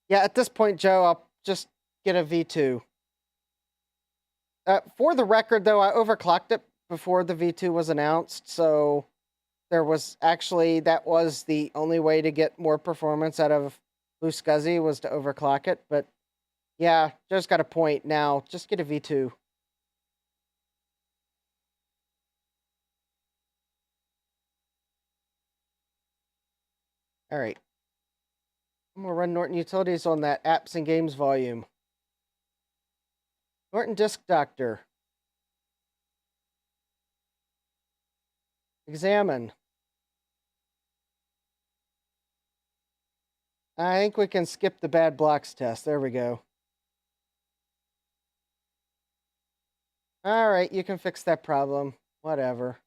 yeah, at this point, Joe, I'll just get a V2. For the record, though, I overclocked it before the V2 was announced, so there was actually, that was the only way to get more performance out of BlueSCSI was to overclock it, but yeah, Joe's got a point now. Just get a V2. All right. I'm going to run Norton Utilities on that apps and games volume. Norton Disk Doctor. Examine. I think we can skip the bad blocks test. There we go. All right, you can fix that problem. Whatever.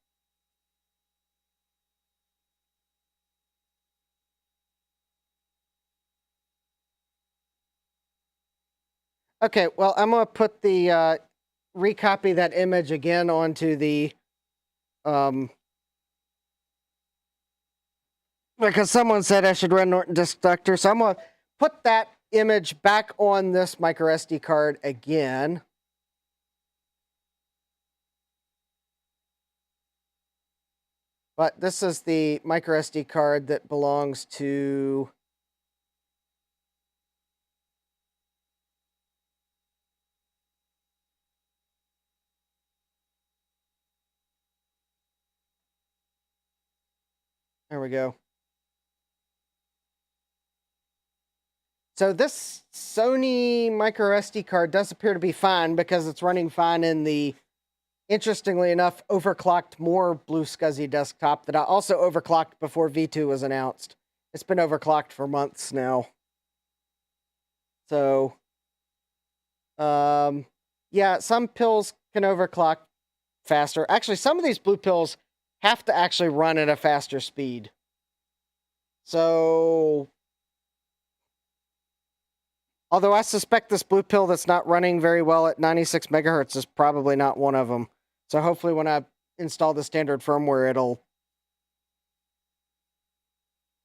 Okay, well, I'm going to put the, recopy that image again onto the, because someone said I should run Norton Disk Doctor. So I'm going to put that image back on this micro SD card again. But this is the micro SD card that belongs to... There we go. So this Sony micro SD card does appear to be fine because it's running fine in the, interestingly enough, overclocked more BlueSCSI desktop that I also overclocked before V2 was announced. It's been overclocked for months now. So, yeah, some pills can overclock faster. Actually, some of these blue pills have to actually run at a faster speed. So, although I suspect this blue pill that's not running very well at 96 megahertz is probably not one of them. So hopefully when I install the standard firmware,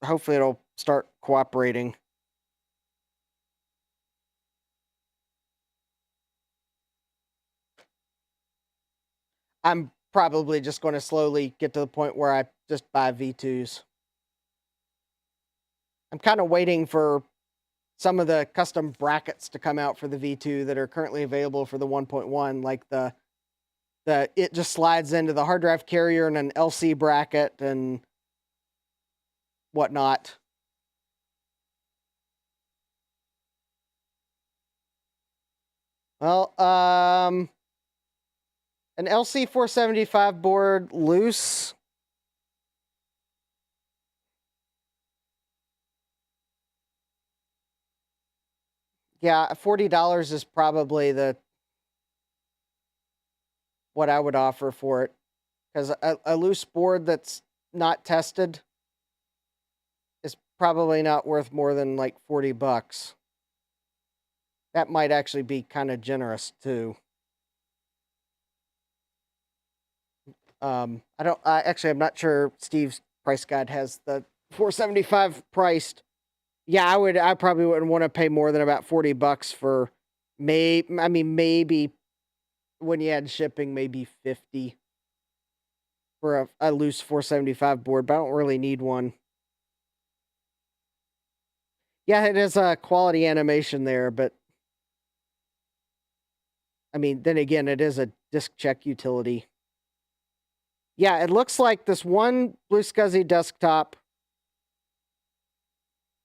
hopefully it'll start cooperating. I'm probably just going to slowly get to the point where I just buy V2s. I'm kind of waiting for some of the custom brackets to come out for the V2 that are currently available for the 1.1, like it just slides into the hard drive carrier and an LC bracket and whatnot. Well, an LC 475 board loose. Yeah, $40 is probably what I would offer for it, because a loose board that's not tested is probably not worth more than like $40. That might actually be kind of generous too. I'm not sure Steve's price guide has the 475 priced. Yeah, I probably wouldn't want to pay more than about $40 for maybe when you add shipping, maybe 50 for a loose 475 board, but I don't really need one. Yeah, it is a quality animation there, but I mean, then again, it is a disk check utility. Yeah, it looks like this one BlueSCSI desktop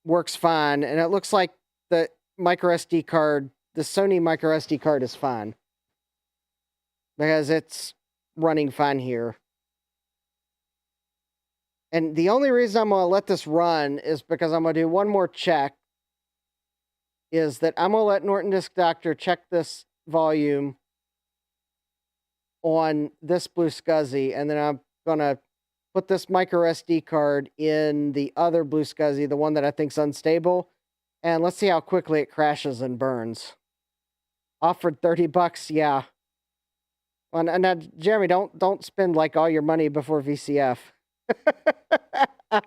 works fine, and it looks like the microSD card, the Sony microSD card is fine. Because it's running fine here. And the only reason I'm going to let this run is because I'm going to do one more check. Is that I'm going to let Norton Disk Doctor check this volume on this BlueSCSI, and then I'm going to put this micro SD card in the other BlueSCSI, the one that I think's unstable, and let's see how quickly it crashes and burns. Offered $30, yeah. And now, Jeremy, don't spend like all your money before VCF. But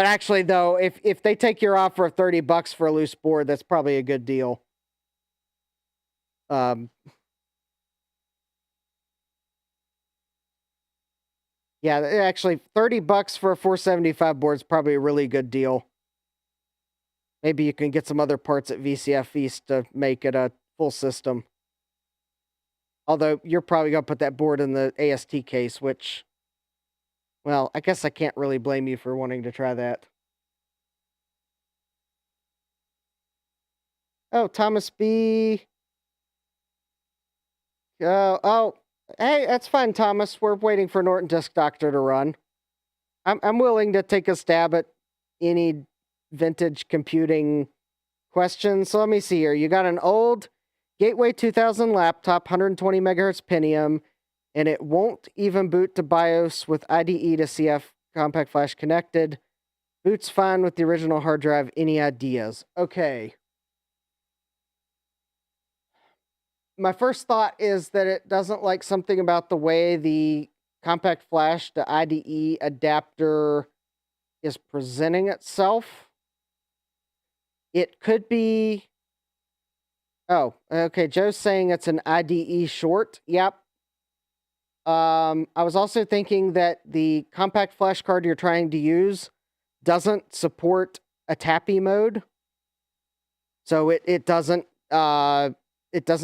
actually, though, if they take your offer of $30 for a loose board, that's probably a good deal. Yeah, actually, $30 for a 475 board is probably a really good deal. Maybe you can get some other parts at VCF East to make it a full system. Although you're probably going to put that board in the AST case, which, well, I guess I can't really blame you for wanting to try that. Oh, Thomas B. Oh, hey, that's fine, Thomas. We're waiting for Norton Disk Doctor to run. I'm willing to take a stab at any vintage computing questions. So let me see here. You got an old Gateway 2000 laptop, 120 megahertz Pentium, and it won't even boot to BIOS with IDE to CF compact flash connected. Boots fine with the original hard drive. Any ideas? Okay. My first thought is that it doesn't like something about the way the compact flash to IDE adapter is presenting itself. It could be... Oh, okay. Joe's saying it's an IDE short. Yep. I was also thinking that the compact flash card you're trying to use doesn't support a TAPI mode. So it doesn't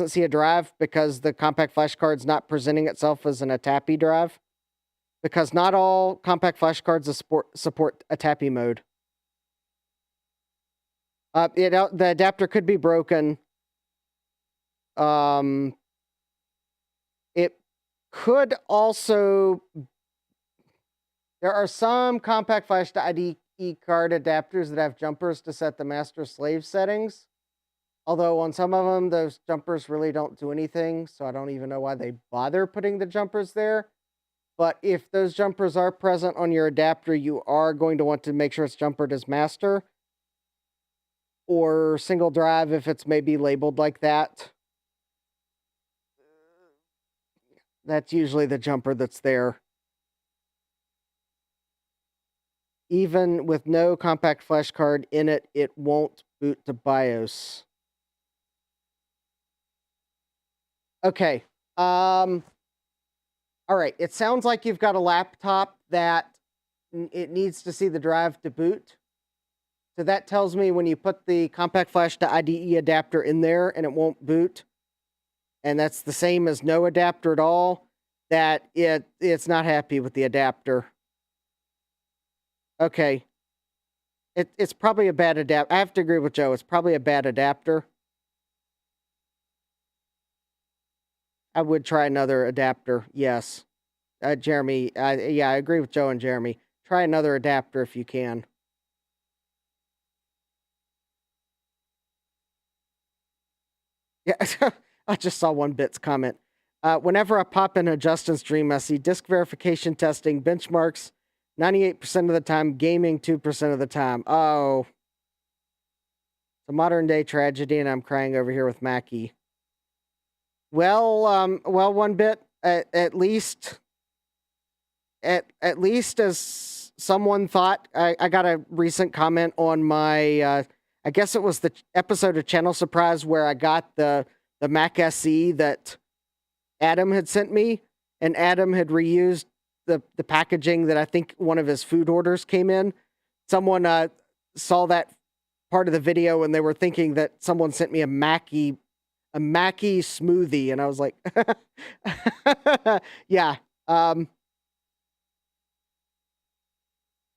see a drive because the compact flash card's not presenting itself as an ATAPI drive. Because not all compact flash cards support a TAPI mode. The adapter could be broken. It could also... There are some compact flash to IDE card adapters that have jumpers to set the master-slave settings. Although on some of them, those jumpers really don't do anything, so I don't even know why they bother putting the jumpers there. But if those jumpers are present on your adapter, you are going to want to make sure it's jumpered as master. Or single drive if it's maybe labeled like that. That's usually the jumper that's there. Even with no compact flash card in it, it won't boot to BIOS. Okay. All right. It sounds like you've got a laptop that it needs to see the drive to boot. So that tells me when you put the compact flash to IDE adapter in there and it won't boot, and that's the same as no adapter at all, that it's not happy with the adapter. Okay. It's probably a bad adapter. I have to agree with Joe. It's probably a bad adapter. I would try another adapter, yes. Jeremy, yeah, I agree with Joe and Jeremy. Try another adapter if you can. Yeah, I just saw one Bit's comment. Whenever I pop in a Justin stream, I see disk verification testing benchmarks 98% of the time, gaming 2% of the time. Oh. It's a modern day tragedy, and I'm crying over here with Mackie. Well, one Bit, at least as someone thought, I got a recent comment on my, I guess it was the episode of Channel Surprise where I got the Mac SE that Adam had sent me, and Adam had reused the packaging that I think one of his food orders came in. Someone saw that part of the video and they were thinking that someone sent me a Mackie smoothie, and I was like, yeah.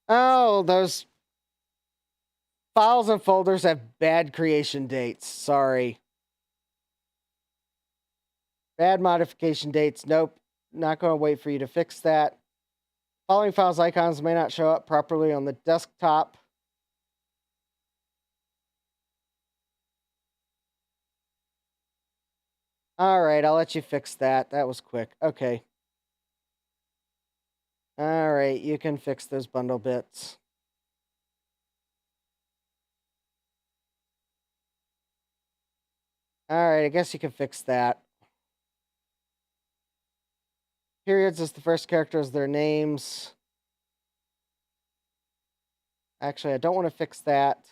Oh, those files and folders have bad creation dates. Sorry. Bad modification dates. Nope. Not going to wait for you to fix that. Following files icons may not show up properly on the desktop. All right, I'll let you fix that. That was quick. Okay. All right, you can fix those bundle bits. All right, I guess you can fix that. Periods is the first character as their names. Actually, I don't want to fix that.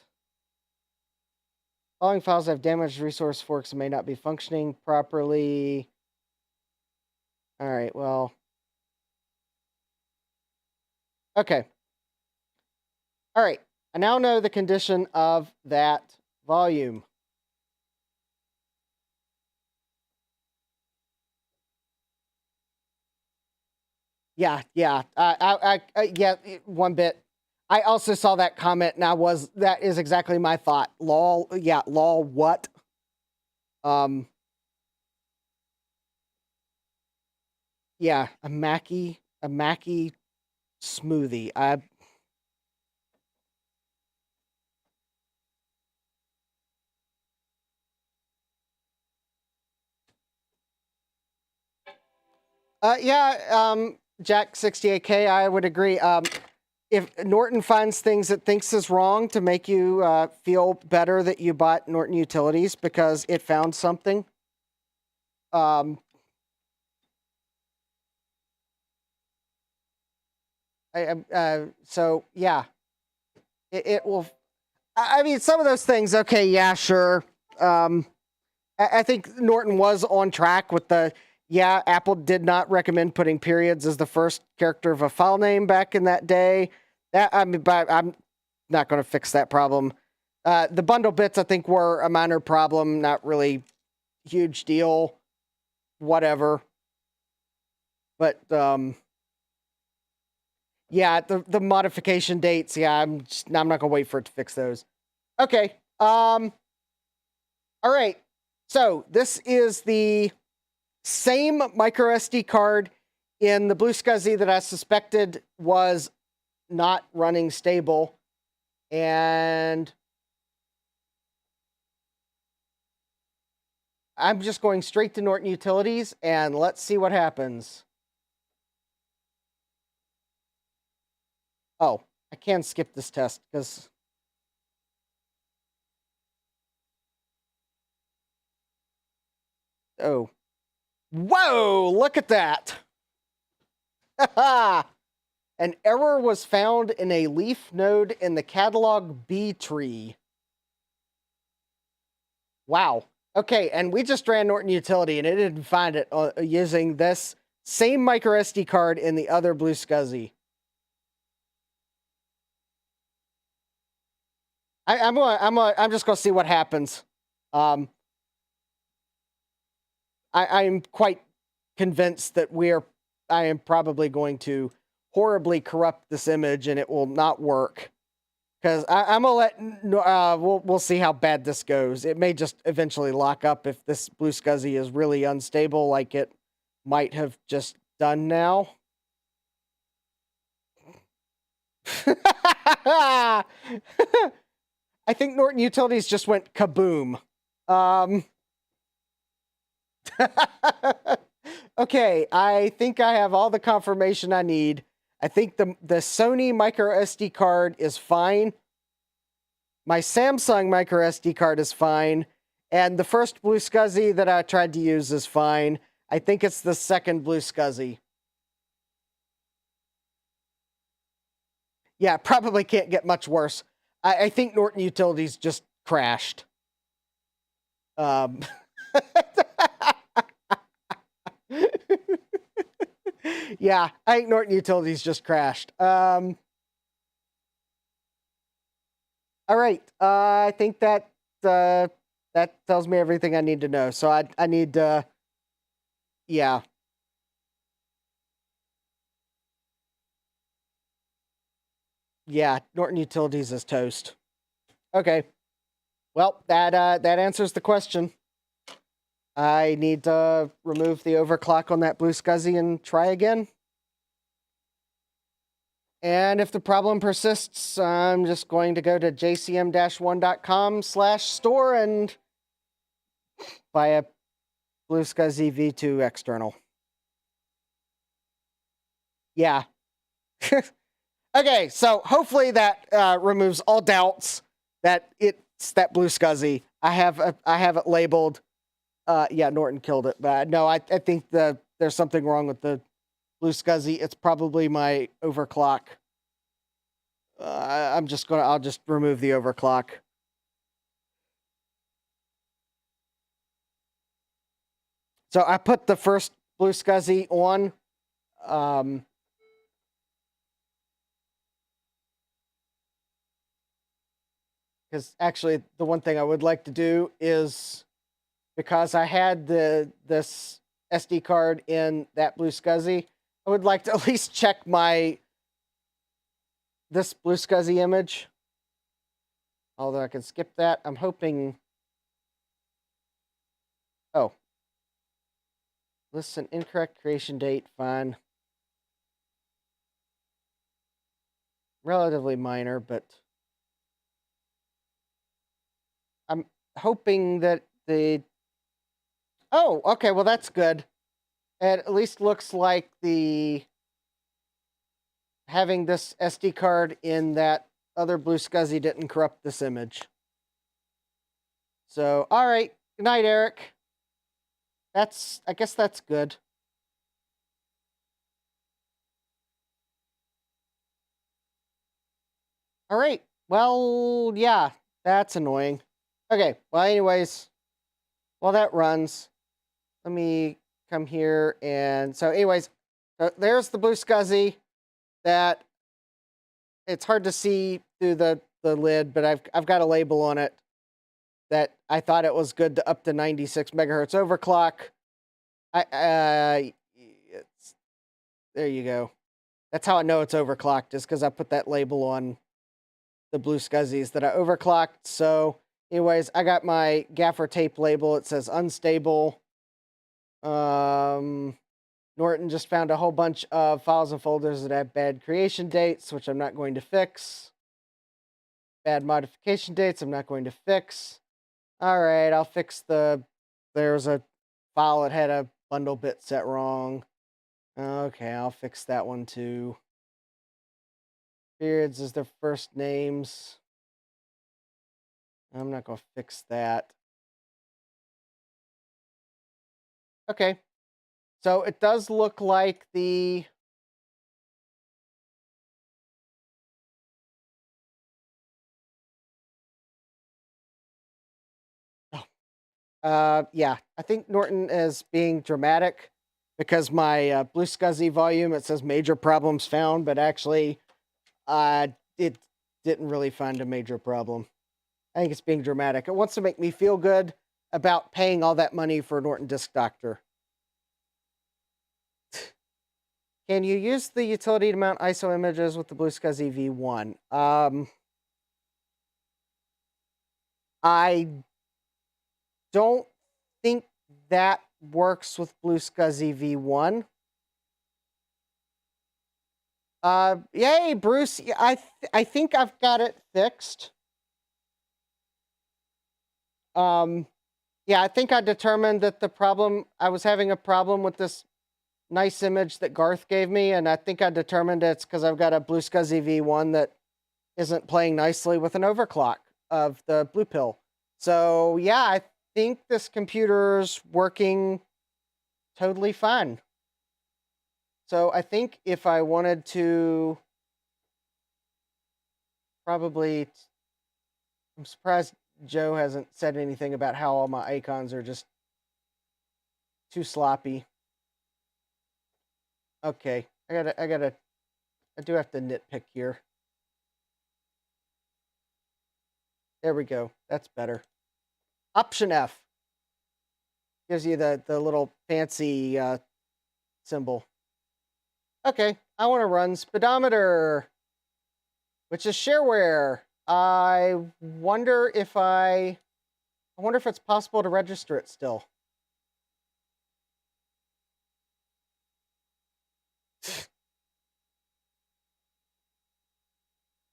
Following files have damaged resource forks and may not be functioning properly. All right, well. Okay. All right, I now know the condition of that volume. Yeah. Yeah, one bit. I also saw that comment, and that is exactly my thought. Lol, yeah, lol, what? Yeah, a Mackie smoothie. Yeah, Jack 68K, I would agree. If Norton finds things it thinks is wrong to make you feel better that you bought Norton Utilities because it found something. So yeah, it will. I mean, some of those things. Okay, yeah, sure. I think Norton was on track with the. Yeah, Apple did not recommend putting periods as the first character of a file name back in that day. But I'm not going to fix that problem. The bundle bits, I think, were a minor problem, not really huge deal. Whatever. But yeah, the modification dates. Yeah, I'm not going to wait for it to fix those. Okay. All right. So this is the same micro SD card in the BlueSCSI that I suspected was not running stable. And I'm just going straight to Norton Utilities, and let's see what happens. Oh, I can skip this test because... Oh. Whoa, look at that. An error was found in a leaf node in the catalog B tree. Wow. Okay, and we just ran Norton Utility, and it didn't find it using this same micro SD card in the other BlueSCSI. I'm just gonna see what happens. I'm quite convinced that I am probably going to horribly corrupt this image, and it will not work. Because I'm gonna let we'll see how bad this goes. It may just eventually lock up if this BlueSCSI is really unstable, like it might have just done now. I think Norton Utilities just went kaboom. Okay, I think I have all the confirmation I need. I think the Sony micro SD card is fine. My Samsung micro SD card is fine. And the first BlueSCSI that I tried to use is fine. I think it's the second BlueSCSI. Yeah, probably can't get much worse. I think Norton Utilities just crashed. Yeah, I think Norton Utilities just crashed. All right. I think that that tells me everything I need to know. So I need to, yeah. Yeah, Norton Utilities is toast. Okay. Well, that answers the question. I need to remove the overclock on that BlueSCSI and try again. And if the problem persists, I'm just going to go to jcm-1.com/store and buy a BlueSCSI V2 external. Yeah. Okay, so hopefully that removes all doubts that it's that BlueSCSI. I have it labeled. Yeah, Norton killed it, but no, I think there's something wrong with the BlueSCSI. It's probably my overclock. I'll just remove the overclock. So I put the first BlueSCSI on. Because actually, the one thing I would like to do is, because I had this SD card in that BlueSCSI, I would like to at least check this BlueSCSI image. Although I can skip that. I'm hoping. Oh. Listen, incorrect creation date, fine. Relatively minor, but I'm hoping that oh, okay, well that's good. It at least looks like having this SD card in that other BlueSCSI didn't corrupt this image. So, all right. Good night, Eric. I guess that's good. All right. Well, yeah, that's annoying. Okay. Well, anyways, while that runs, let me come here and so anyways, there's the BlueSCSI that it's hard to see through the lid, but I've got a label on it that I thought it was good to up to 96 megahertz overclock. There you go. That's how I know it's overclocked, is because I put that label on the BlueSCSIs that I overclocked. So anyways, I got my gaffer tape label. It says unstable. Norton just found a whole bunch of files and folders that have bad creation dates, which I'm not going to fix. Bad modification dates, I'm not going to fix. All right, I'll fix there's a file that had a bundle bit set wrong. Okay, I'll fix that one too. Periods is their first names. I'm not going to fix that. Okay. So it does look like the yeah, I think Norton is being dramatic because my BlueSCSI volume, it says major problems found, but actually it didn't really find a major problem. I think it's being dramatic. It wants to make me feel good about paying all that money for Norton Disk Doctor. Can you use the utility to mount ISO images with the BlueSCSI V1? I don't think that works with BlueSCSI V1. Yay, Bruce! I think I've got it fixed. Yeah, I think I determined that I was having a problem with this nice image that Garth gave me, and I think I determined it's because I've got a BlueSCSI V1 that isn't playing nicely with an overclock of the Blue Pill. So yeah, I think this computer's working totally fine. So I think if I wanted to probably, I'm surprised Joe hasn't said anything about how all my icons are just too sloppy. Okay, I do have to nitpick here. There we go. That's better. Option F gives you the little fancy symbol. Okay, I want to run Speedometer, which is shareware. I wonder if it's possible to register it still.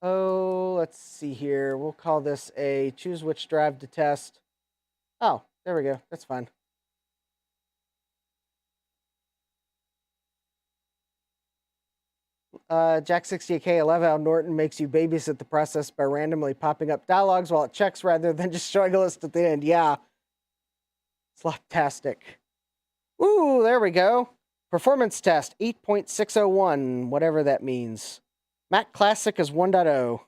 Oh, let's see here. We'll call this a choose which drive to test. Oh, there we go. That's fine. Jack68K, I love how Norton makes you babysit the process by randomly popping up dialogues while it checks rather than just showing a list at the end. Yeah. Sloptastic. Ooh, there we go. Performance test 8.601, whatever that means. Mac Classic is 1.0.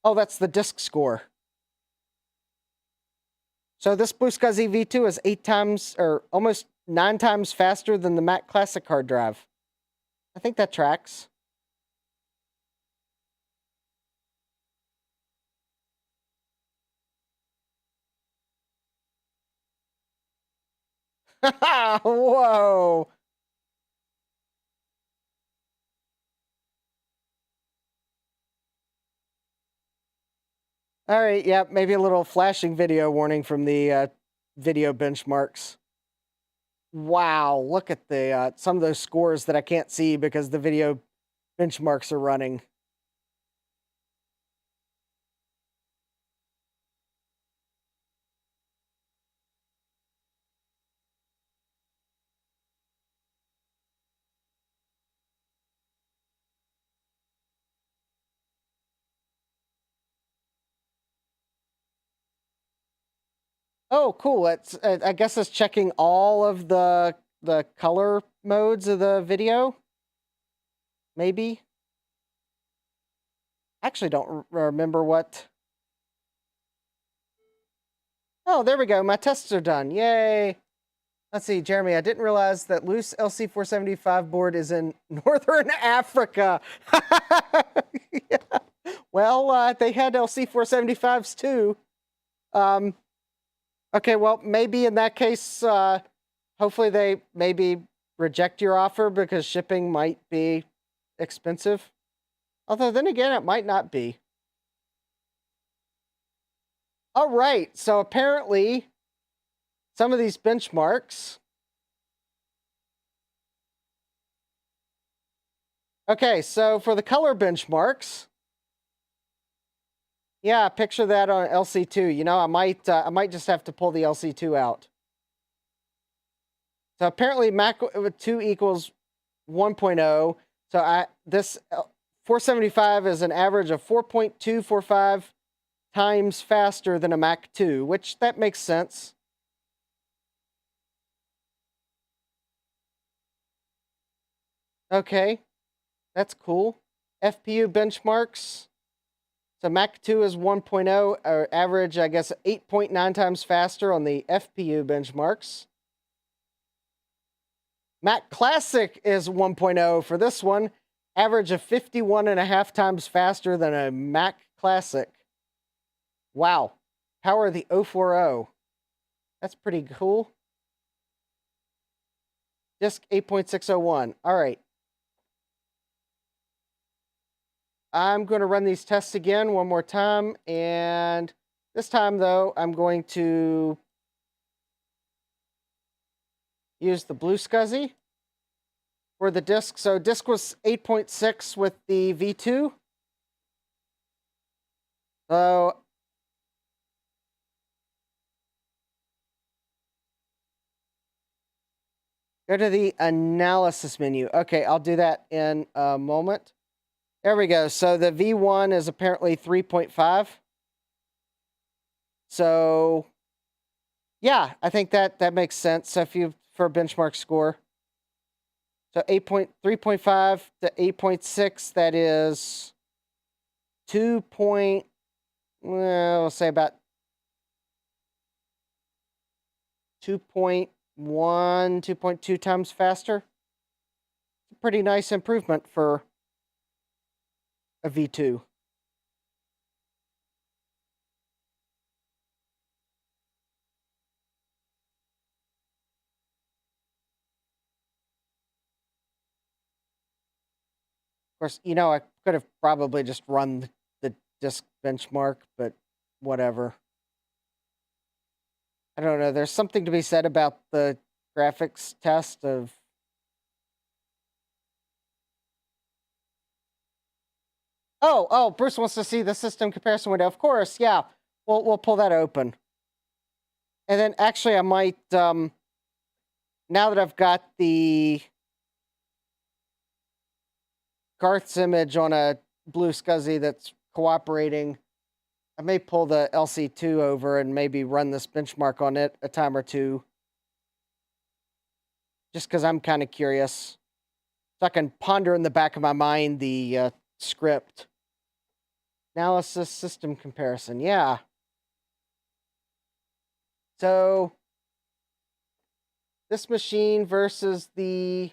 Oh, that's the disk score. So this BlueSCSI V2 is 8 times or almost 9 times faster than the Mac Classic hard drive. I think that tracks. Whoa. All right, yeah, maybe a little flashing video warning from the video benchmarks. Wow, look at the some of those scores that I can't see because the video benchmarks are running. Oh, cool. It's I guess it's checking all of the color modes of the video. Maybe. Actually, don't remember what. Oh, there we go. My tests are done. Yay. Let's see, Jeremy. I didn't realize that loose LC475 board is in Northern Africa. Yeah. Well, they had LC475s too. Okay, well, maybe in that case, hopefully they maybe reject your offer because shipping might be expensive. Although then again, it might not be. All right, so apparently some of these benchmarks. Okay, so for the color benchmarks, yeah, picture that on LC2. You know, I might just have to pull the LC2 out. So apparently Mac 2 equals 1.0. So this 475 is an average of 4.245 times faster than a Mac 2, which that makes sense. Okay, that's cool. FPU benchmarks. So Mac 2 is 1.0, or average, I guess, 8.9 times faster on the FPU benchmarks. Mac Classic is 1.0 for this one, average of 51.5 times faster than a Mac Classic. Wow. Power of the 040. That's pretty cool. Disk 8.601. All right. I'm going to run these tests again one more time. And this time, though, I'm going to use the BlueSCSI for the disk. So disk was 8.6 with the V2. So go to the analysis menu. Okay, I'll do that in a moment. There we go. So the V1 is apparently 3.5. So yeah, I think that makes sense. So if you for a benchmark score. So 3.5 to 8.6, that is we'll say about 2.1, 2.2 times faster. It's a pretty nice improvement for a V2. Of course, I could have probably just run the disk benchmark, but whatever. I don't know. There's something to be said about the graphics test of... Oh, Bruce wants to see the system comparison window. Of course, yeah. We'll pull that open. And then actually I might, now that I've got the Garth's image on a BlueSCSI that's cooperating, I may pull the LC2 over and maybe run this benchmark on it a time or two. Just because I'm kind of curious. So I can ponder in the back of my mind the script. Analysis system comparison, yeah. So this machine versus the...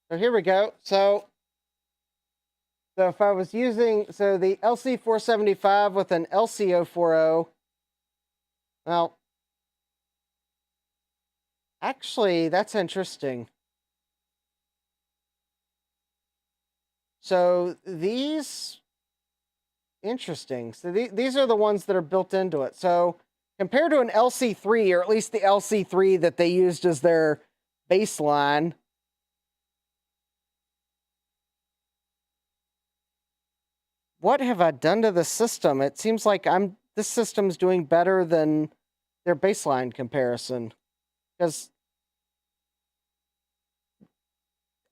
So here we go. So if I was using, the LC475 with an LC040, well, actually, that's interesting. So these, interesting. So these are the ones that are built into it. So compared to an LC3, or at least the LC3 that they used as their baseline, what have I done to the system? It seems like this system's doing better than their baseline comparison. Because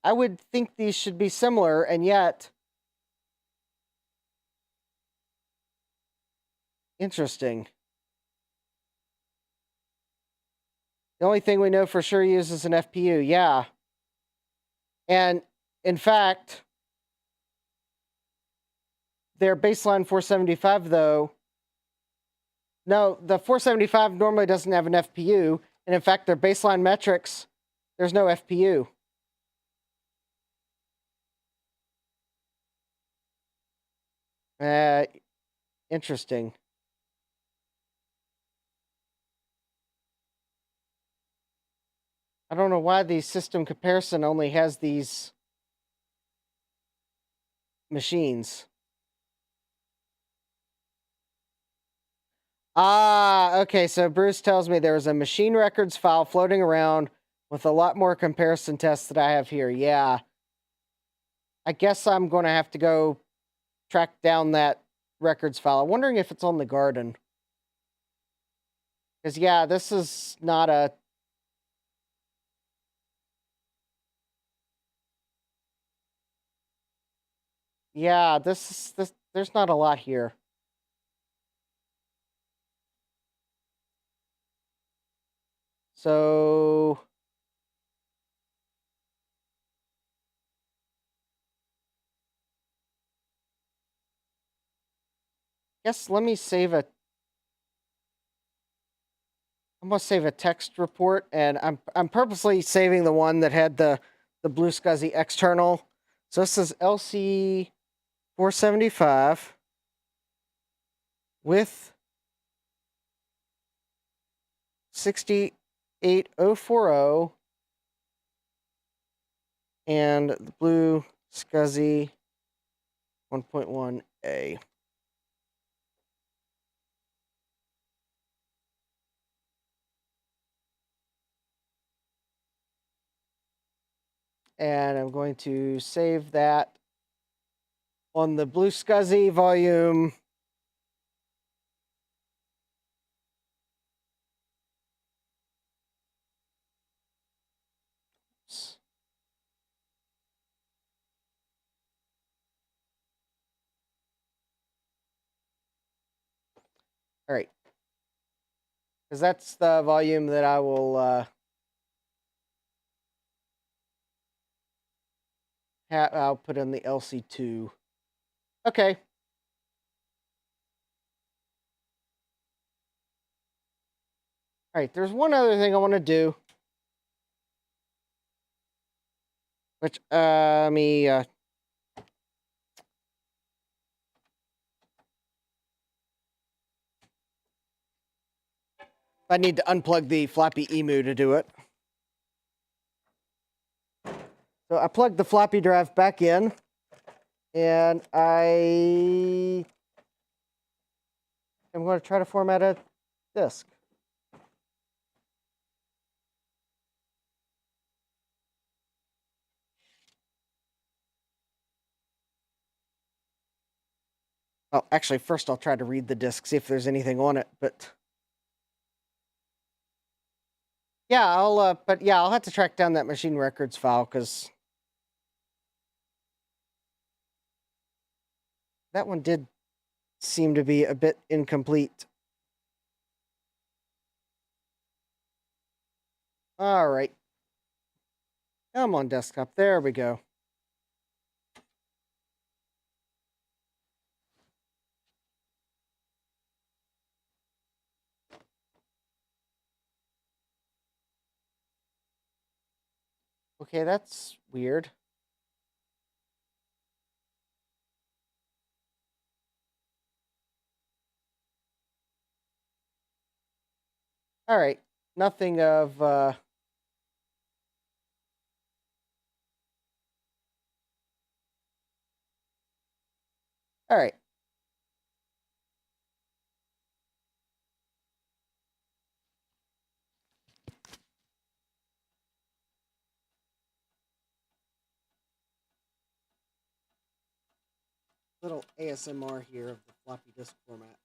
I would think these should be similar, and yet... Interesting. The only thing we know for sure uses an FPU, yeah. And in fact, their baseline 475, though, no, the 475 normally doesn't have an FPU. And in fact, their baseline metrics, there's no FPU. Interesting. I don't know why the system comparison only has these machines. Ah, okay, so Bruce tells me there was a machine records file floating around with a lot more comparison tests that I have here. Yeah. I guess I'm going to have to go track down that records file. I'm wondering if it's on the garden. Because, yeah, this is not a... Yeah, this there's not a lot here. So... Guess let me save a... I'm gonna save a text report, and I'm purposely saving the one that had the BlueSCSI external. So this is LC475 with 68040 and the BlueSCSI 1.1a. And I'm going to save that on the BlueSCSI volume. All right. Because that's the volume that I will I'll put in the LC2. Okay. All right, there's one other thing I want to do. Which, I need to unplug the floppy emu to do it. So I plugged the floppy drive back in, and I am going to try to format a disk. Well, actually, first I'll try to read the disk, see if there's anything on it, but... Yeah, I'll have to track down that machine records file, because... that one did seem to be a bit incomplete. All right. Come on, desktop. There we go. Okay, that's weird. All right. Nothing of... All right. Little ASMR here of the floppy disk format.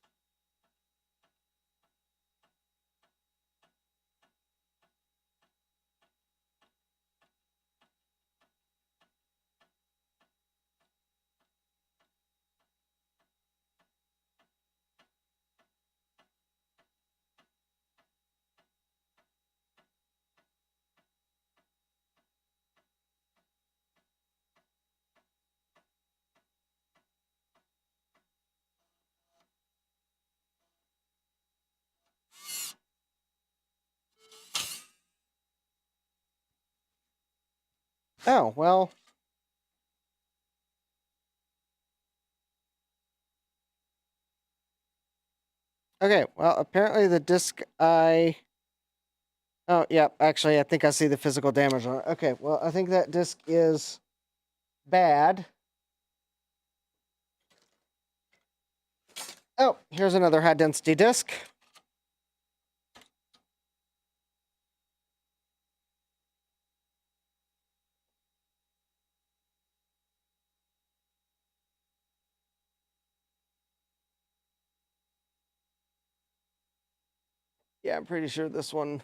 Oh, well... Okay, well, apparently the disk I... Oh, yeah, actually, I think I see the physical damage on it. Okay, well, I think that disk is bad. Oh, here's another high-density disk. Yeah, I'm pretty sure this one...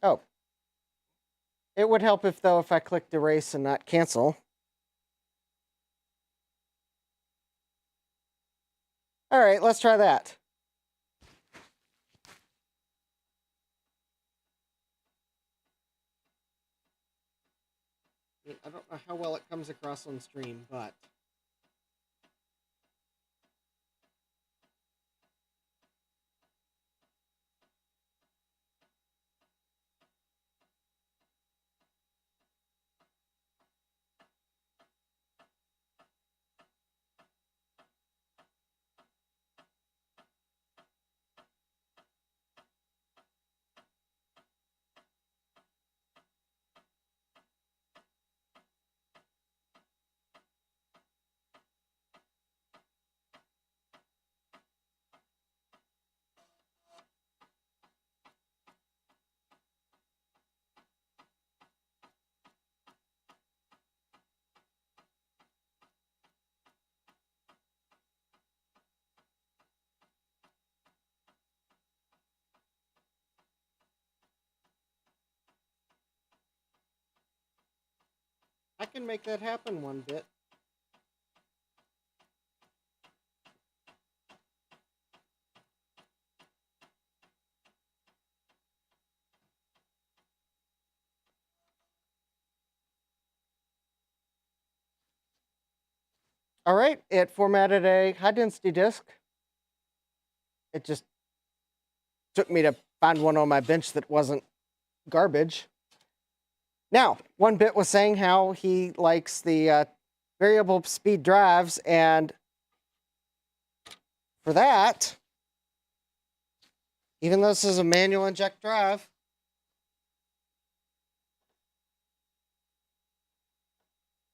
Oh. It would help if I clicked erase and not cancel. All right, let's try that. I don't know how well it comes across on stream, but... I can make that happen one bit. All right, it formatted a high-density disk. It just took me to find one on my bench that wasn't garbage. Now, 1Bit was saying how he likes the variable speed drives, and for that, even though this is a manual inject drive,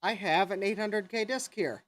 I have an 800K disk here.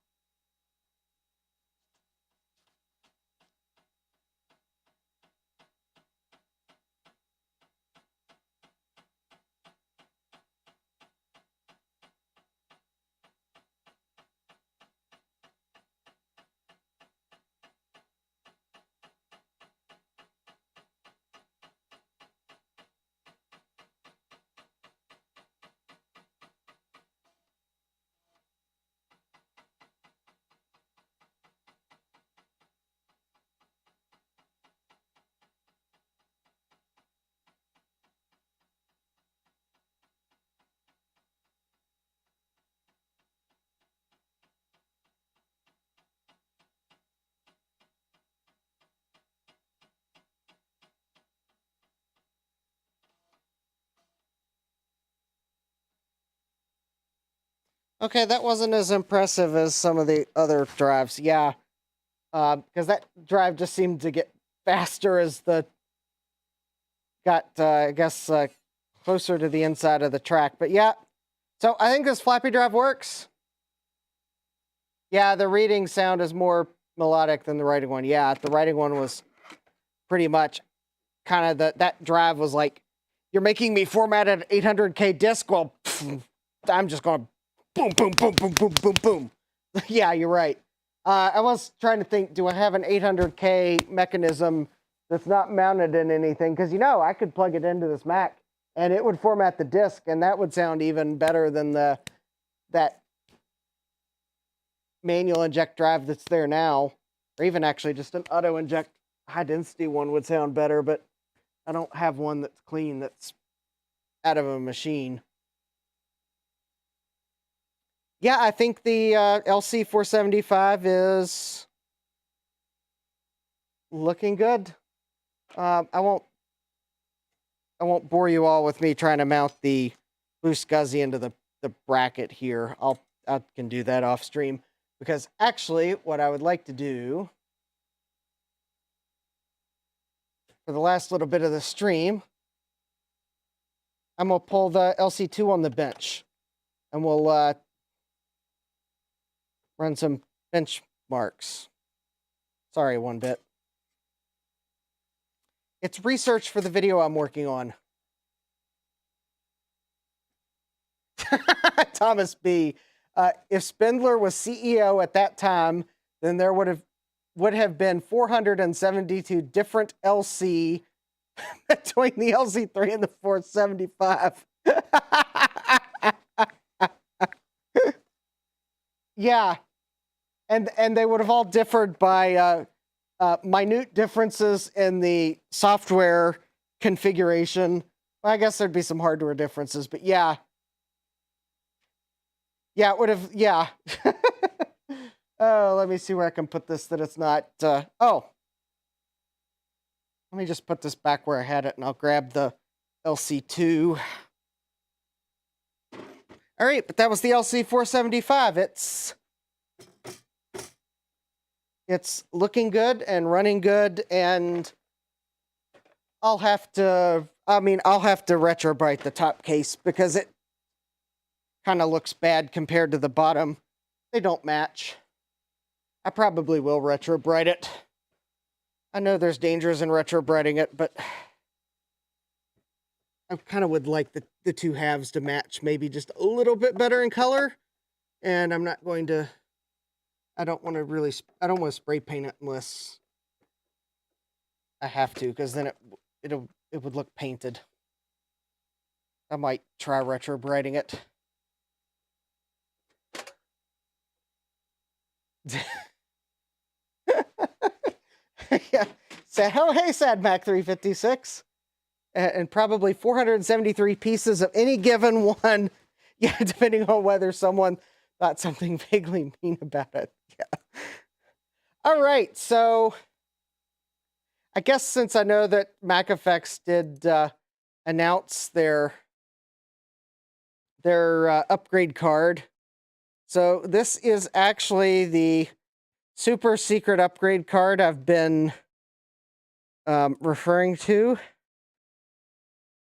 Okay, that wasn't as impressive as some of the other drives. Yeah, because that drive just seemed to get faster as the got, I guess, closer to the inside of the track. But yeah, so I think this floppy drive works. Yeah, the reading sound is more melodic than the writing one. Yeah, the writing one was pretty much kind of that drive was like, you're making me format an 800K disk. Well, I'm just going boom, boom, boom, boom, boom, boom, boom. Yeah, you're right. I was trying to think, do I have an 800K mechanism that's not mounted in anything? Because, I could plug it into this Mac and it would format the disk, and that would sound even better than that manual inject drive that's there now. Or even actually just an auto inject high density one would sound better, but I don't have one that's clean, that's out of a machine. Yeah, I think the LC475 is looking good. I won't bore you all with me trying to mount the BlueSCSI into the bracket here. I can do that off stream, because actually what I would like to do for the last little bit of the stream, I'm gonna pull the LC2 on the bench, and we'll run some benchmarks. Sorry, 1Bit. It's research for the video I'm working on. Thomas B. If Spindler was CEO at that time, then there would have been 472 different LC between the LC3 and the 475. Yeah, and they would have all differed by minute differences in the software configuration. Well, I guess there'd be some hardware differences, but yeah. Yeah, it would have, yeah. Oh, let me see where I can put this that it's not, oh. Let me just put this back where I had it, and I'll grab the LC2. All right, but that was the LC475. It's looking good and running good, and I'll have to retrobrite the top case because it kind of looks bad compared to the bottom. They don't match. I probably will retrobrite it. I know there's dangers in retrobriting it, but I kind of would like the two halves to match maybe just a little bit better in color. And I'm not going to, I don't want to spray paint it unless I have to, because then it would look painted. I might try retrobriting it. Yeah. So, oh, hey, Sad Mac 356. And probably 473 pieces of any given one. Yeah, depending on whether someone thought something vaguely mean about it. All right, so I guess since I know that MacFX did announce their upgrade card, so this is actually the super secret upgrade card I've been referring to.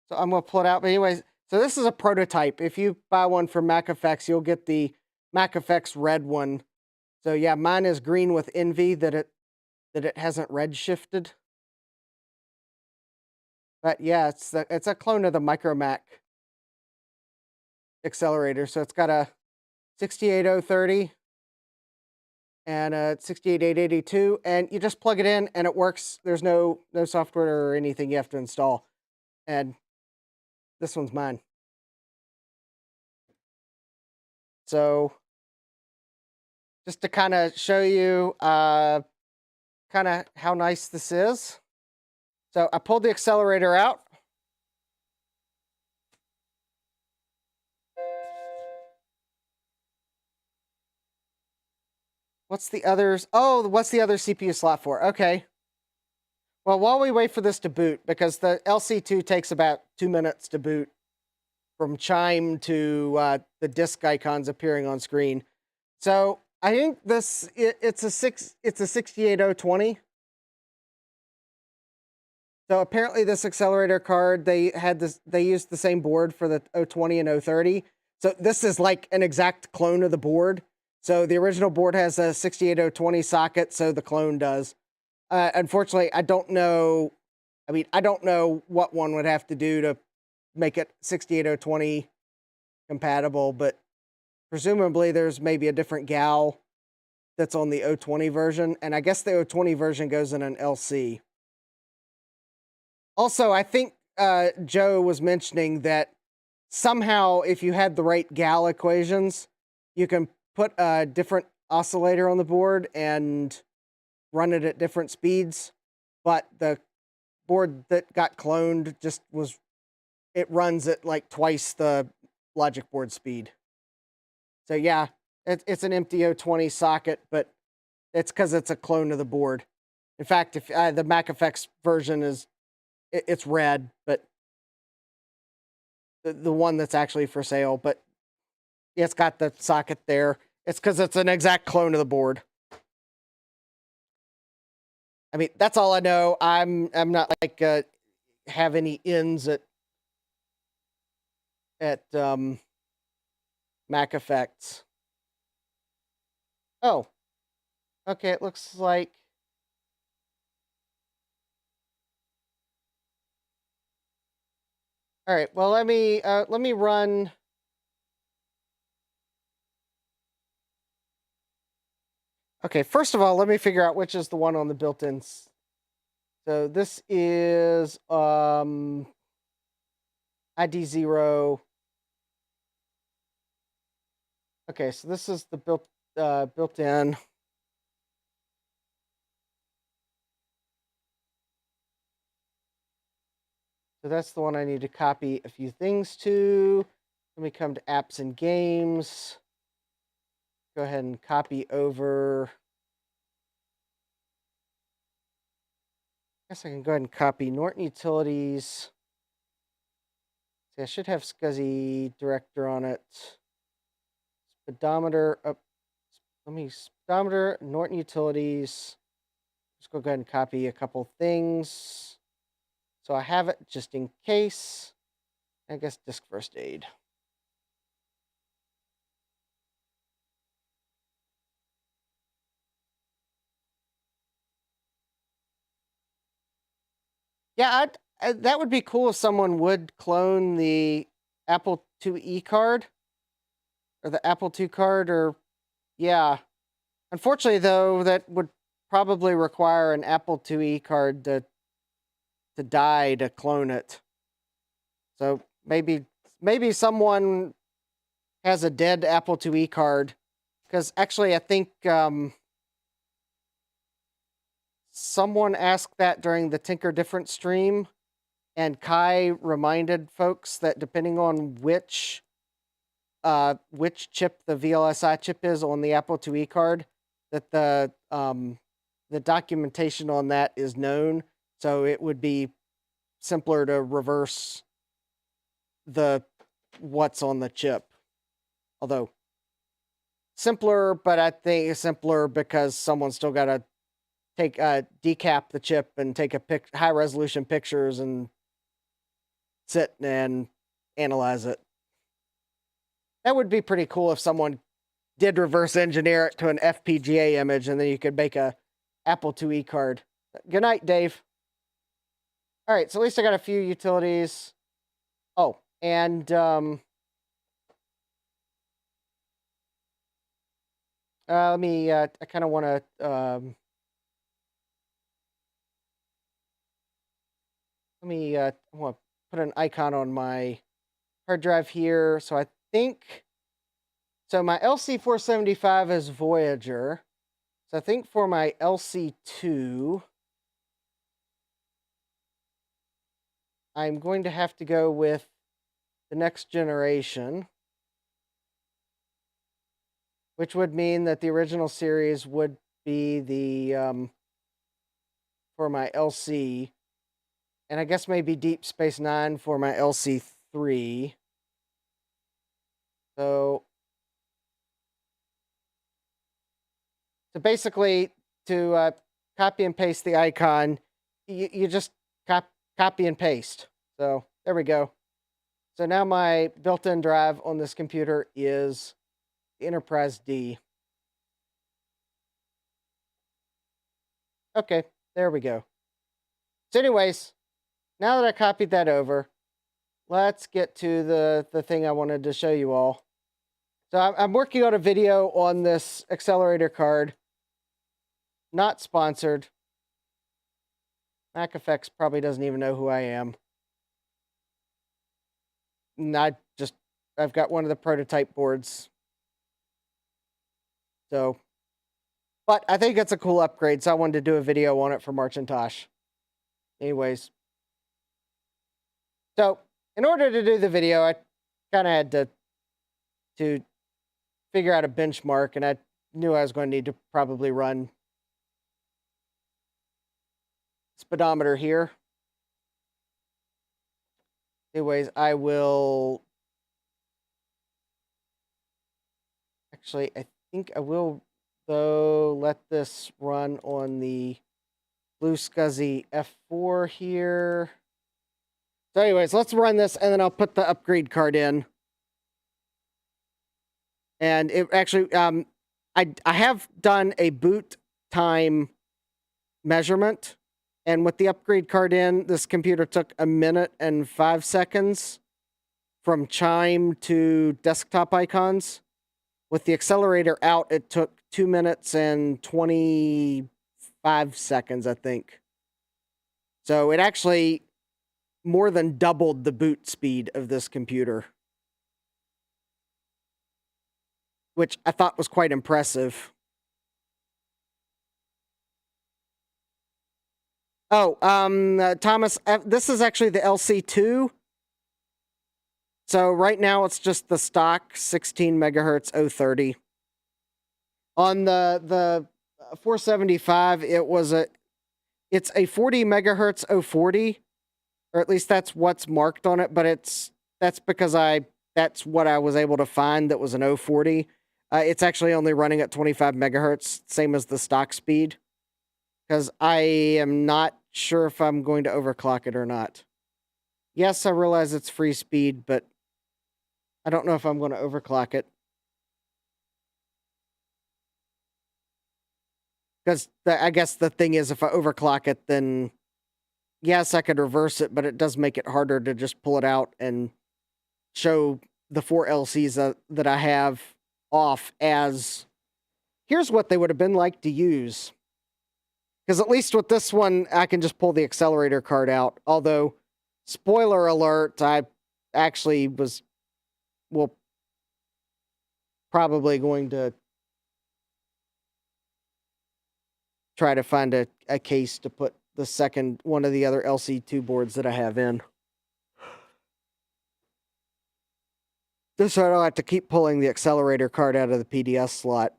So I'm gonna pull it out. But anyways, so this is a prototype. If you buy one from MacFX, you'll get the MacFX red one. So yeah, mine is green with envy that it hasn't red shifted. But yeah, it's a clone of the Micromac accelerator. So it's got a 68030 and a 68882, and you just plug it in and it works. There's no software or anything you have to install. And this one's mine. So just to kind of show you kind of how nice this is. So I pulled the accelerator out. What's the others? Oh, what's the other CPU slot for? Okay. Well, while we wait for this to boot, because the LC2 takes about 2 minutes to boot from chime to the disk icons appearing on screen. So I think it's a 68020. So apparently this accelerator card, they used the same board for the 020 and 030. So this is like an exact clone of the board. So the original board has a 68020 socket, so the clone does. Unfortunately, I don't know. I mean, I don't know what one would have to do to make it 68020 compatible, but presumably there's maybe a different gal that's on the 020 version, and I guess the 020 version goes in an LC. Also, I think Joe was mentioning that somehow if you had the right gal equations, you can put a different oscillator on the board and run it at different speeds, but the board that got cloned just it runs at like twice the logic board speed. So yeah, it's an empty 020 socket, but it's because it's a clone of the board. In fact, if the MacFX version it's red, but the one that's actually for sale, but yeah, it's got the socket there. It's because it's an exact clone of the board. I mean, that's all I know. I'm not like have any ins at MacFX. Oh, okay. It looks like. All right. Well, let me run. Okay. First of all, let me figure out which is the one on the built-ins. So this is ID 0. Okay, so this is the built-in. So that's the one I need to copy a few things to. Let me come to apps and games. Go ahead and copy over. I guess I can go ahead and copy Norton Utilities. See, I should have SCSI director on it. Speedometer. Speedometer, Norton Utilities. Let's go ahead and copy a couple things. So I have it just in case. I guess disk first aid. Yeah, that would be cool if someone would clone the Apple IIe card or the Apple II card, or yeah. Unfortunately, though, that would probably require an Apple IIe card to die to clone it. So maybe someone has a dead Apple IIe card, because actually I think someone asked that during the Tinker Different stream, and Kai reminded folks that depending on which chip the VLSI chip is on the Apple IIe card, that the documentation on that is known, so it would be simpler to reverse the what's on the chip. Although simpler, but I think it's simpler because someone's still got to take decap the chip and take a high resolution pictures and sit and analyze it. That would be pretty cool if someone did reverse engineer it to an FPGA image, and then you could make a Apple IIe card. Good night, Dave. All right, so at least I got a few utilities. Oh, and let me. I kind of want to. Let me. I want to put an icon on my hard drive here. So I think. So my LC475 is Voyager. So I think for my LC2, I'm going to have to go with the next generation, which would mean that the original series would be the for my LC, and I guess maybe Deep Space Nine for my LC3. So basically, to copy and paste the icon, you just copy and paste. So there we go. So now my built-in drive on this computer is the Enterprise D. Okay, there we go. So anyways, now that I copied that over, let's get to the thing I wanted to show you all. So I'm working on a video on this accelerator card. Not sponsored. MacFX probably doesn't even know who I am. And I've got one of the prototype boards. So, but I think it's a cool upgrade, so I wanted to do a video on it for Macintosh. Anyways. So, in order to do the video, I kind of had to figure out a benchmark, and I knew I was going to need to probably run Speedometer here. Anyways, I will... Actually, I think I will, though, let this run on the BlueSCSI F4 here. So anyways, let's run this, and then I'll put the upgrade card in. And it actually, I have done a boot time measurement. And with the upgrade card in, this computer took 1 minute and 5 seconds from chime to desktop icons. With the accelerator out, it took 2 minutes and 25 seconds, I think. So it actually more than doubled the boot speed of this computer, which I thought was quite impressive. Oh, Thomas, this is actually the LC2. So right now it's just the stock 16 megahertz 030. On the 475, it's a 40 megahertz 040, or at least that's what's marked on it. But that's because that's what I was able to find that was an 040. It's actually only running at 25 megahertz, same as the stock speed, because I am not sure if I'm going to overclock it or not. Yes, I realize it's free speed, but I don't know if I'm going to overclock it. Because I guess the thing is, if I overclock it, then yes, I could reverse it, but it does make it harder to just pull it out and show the 4 LCs that I have off as, here's what they would have been like to use. Because at least with this one, I can just pull the accelerator card out. Although, spoiler alert, I actually probably going to try to find a case to put the second one of the other LC2 boards that I have in. Just so I don't have to keep pulling the accelerator card out of the PDS slot.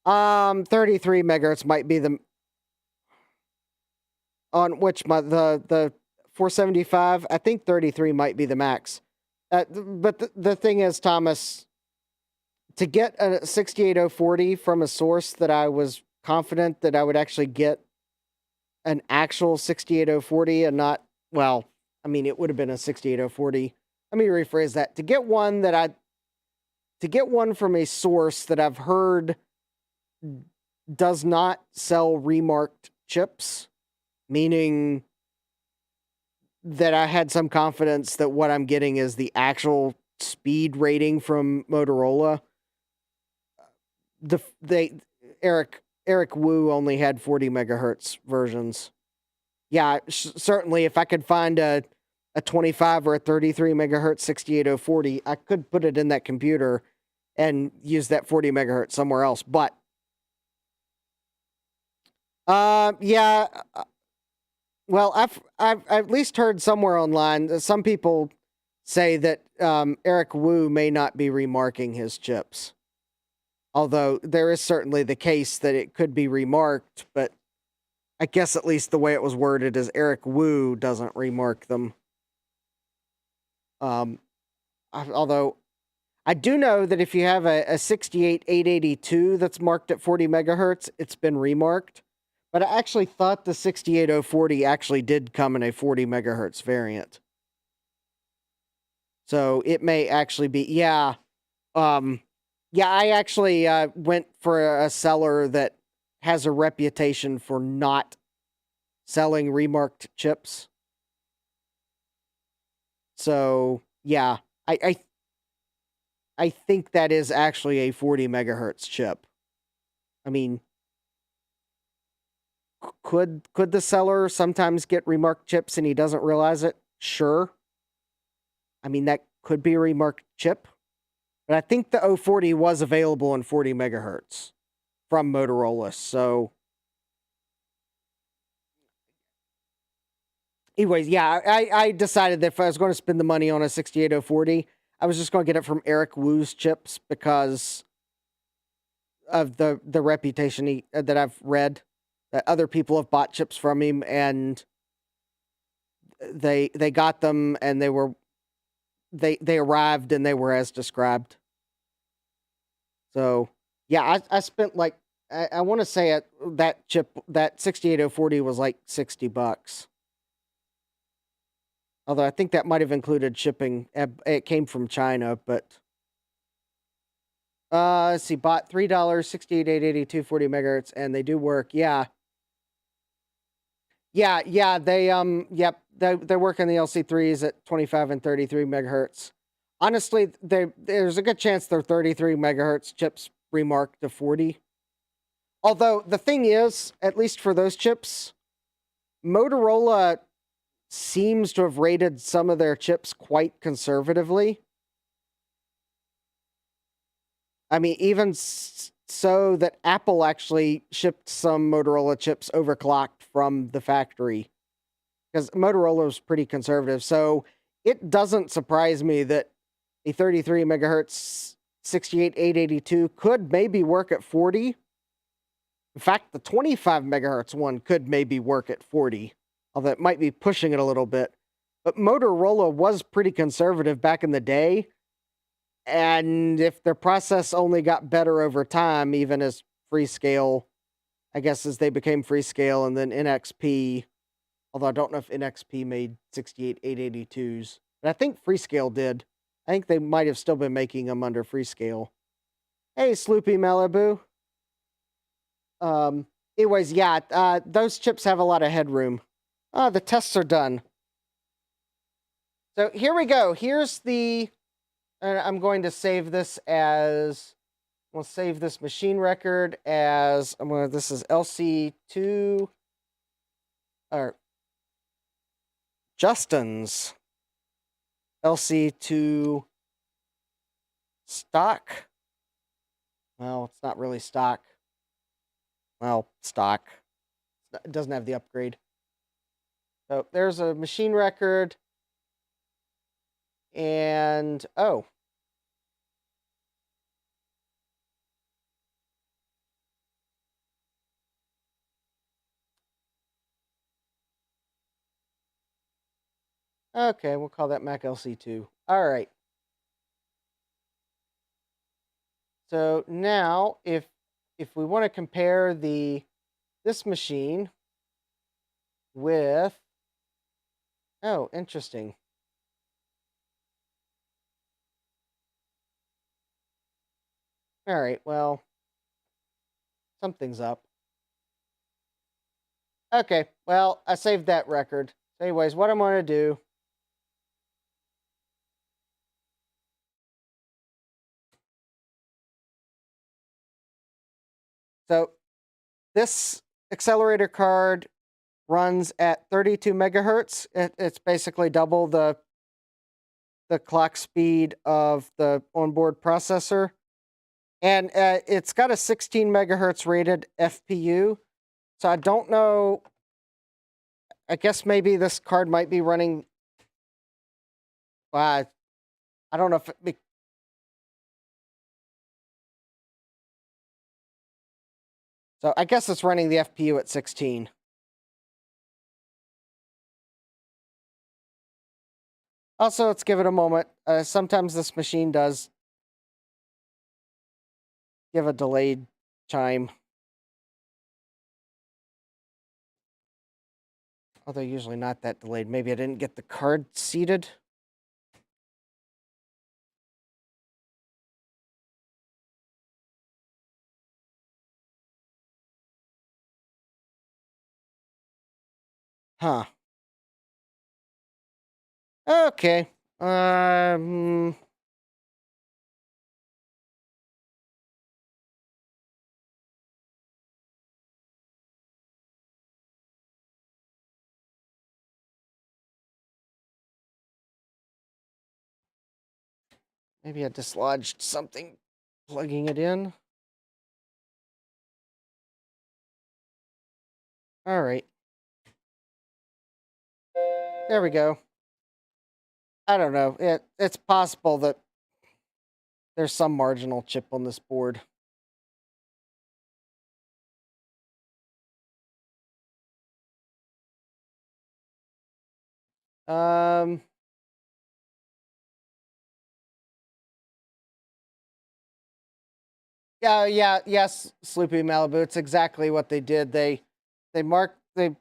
33 megahertz might be the on which the 475. I think 33 might be the max. But the thing is, Thomas, to get a 68040 from a source that I was confident that I would actually get an actual 68040 and not, well, I mean, it would have been a 68040. Let me rephrase that. To get one from a source that I've heard does not sell remarked chips, meaning that I had some confidence that what I'm getting is the actual speed rating from Motorola. Eric Wu only had 40 megahertz versions. Yeah, certainly if I could find a 25 or a 33 megahertz 68040, I could put it in that computer and use that 40 megahertz somewhere else. But yeah, well, I've at least heard somewhere online some people say that Eric Wu may not be remarking his chips. Although there is certainly the case that it could be remarked, but I guess at least the way it was worded is Eric Wu doesn't remark them. Although I do know that if you have a 68882 that's marked at 40 megahertz, it's been remarked. But I actually thought the 68040 actually did come in a 40 megahertz variant. So it may actually be, yeah. Yeah, I actually went for a seller that has a reputation for not selling remarked chips. So, yeah, I think that is actually a 40 megahertz chip. I mean, could the seller sometimes get remarked chips and he doesn't realize it? Sure. I mean, that could be a remarked chip. But I think the 040 was available in 40 megahertz from Motorola. So, anyways, yeah, I decided that if I was going to spend the money on a 68040, I was just going to get it from Eric Wu's chips because of the reputation that I've read, that other people have bought chips from him and they got them and they arrived and they were as described. So, yeah, I spent like, I want to say that chip, that 68040 was like $60. Although I think that might have included shipping. It came from China, but let's see, bought $3, 68882, 40 megahertz, and they do work. Yeah. Yeah, they yep, they work on the LC3s at 25 and 33 megahertz. Honestly, there's a good chance they're 33 megahertz chips remarked to 40. Although the thing is, at least for those chips, Motorola seems to have rated some of their chips quite conservatively. I mean, even so that Apple actually shipped some Motorola chips overclocked from the factory. Because Motorola was pretty conservative. So it doesn't surprise me that a 33 megahertz 68882 could maybe work at 40. In fact, the 25 megahertz one could maybe work at 40, although it might be pushing it a little bit. But Motorola was pretty conservative back in the day. And if their process only got better over time, even as Freescale, I guess as they became Freescale and then NXP, although I don't know if NXP made 68882s, but I think Freescale did. I think they might have still been making them under Freescale. Hey, Sloopy Malibu. Anyways, yeah, those chips have a lot of headroom. The tests are done. So here we go. Here's the, I'm going to save this as, we'll save this machine record as, this is LC2, or Justin's LC2 stock. Well, it's not really stock. Well, stock. It doesn't have the upgrade. So there's a machine record. And, oh. Okay, we'll call that Mac LC2. All right. So now, if we want to compare this machine with, oh, interesting. All right, well, something's up. Okay, well, I saved that record. So anyways, what I'm going to do, so this accelerator card runs at 32 megahertz. It's basically double the clock speed of the onboard processor. And it's got a 16 megahertz rated FPU. So I don't know. I guess maybe this card might be running. Uh, I don't know if so. I guess it's running the FPU at 16. Also, let's give it a moment. Sometimes this machine does give a delayed chime. Although usually not that delayed. Maybe I didn't get the card seated. Huh. Okay. Maybe I dislodged something plugging it in. All right. There we go. I don't know. It's possible that there's some marginal chip on this board. Um, yes, Sloopy Malibu. It's exactly what they did. They marked they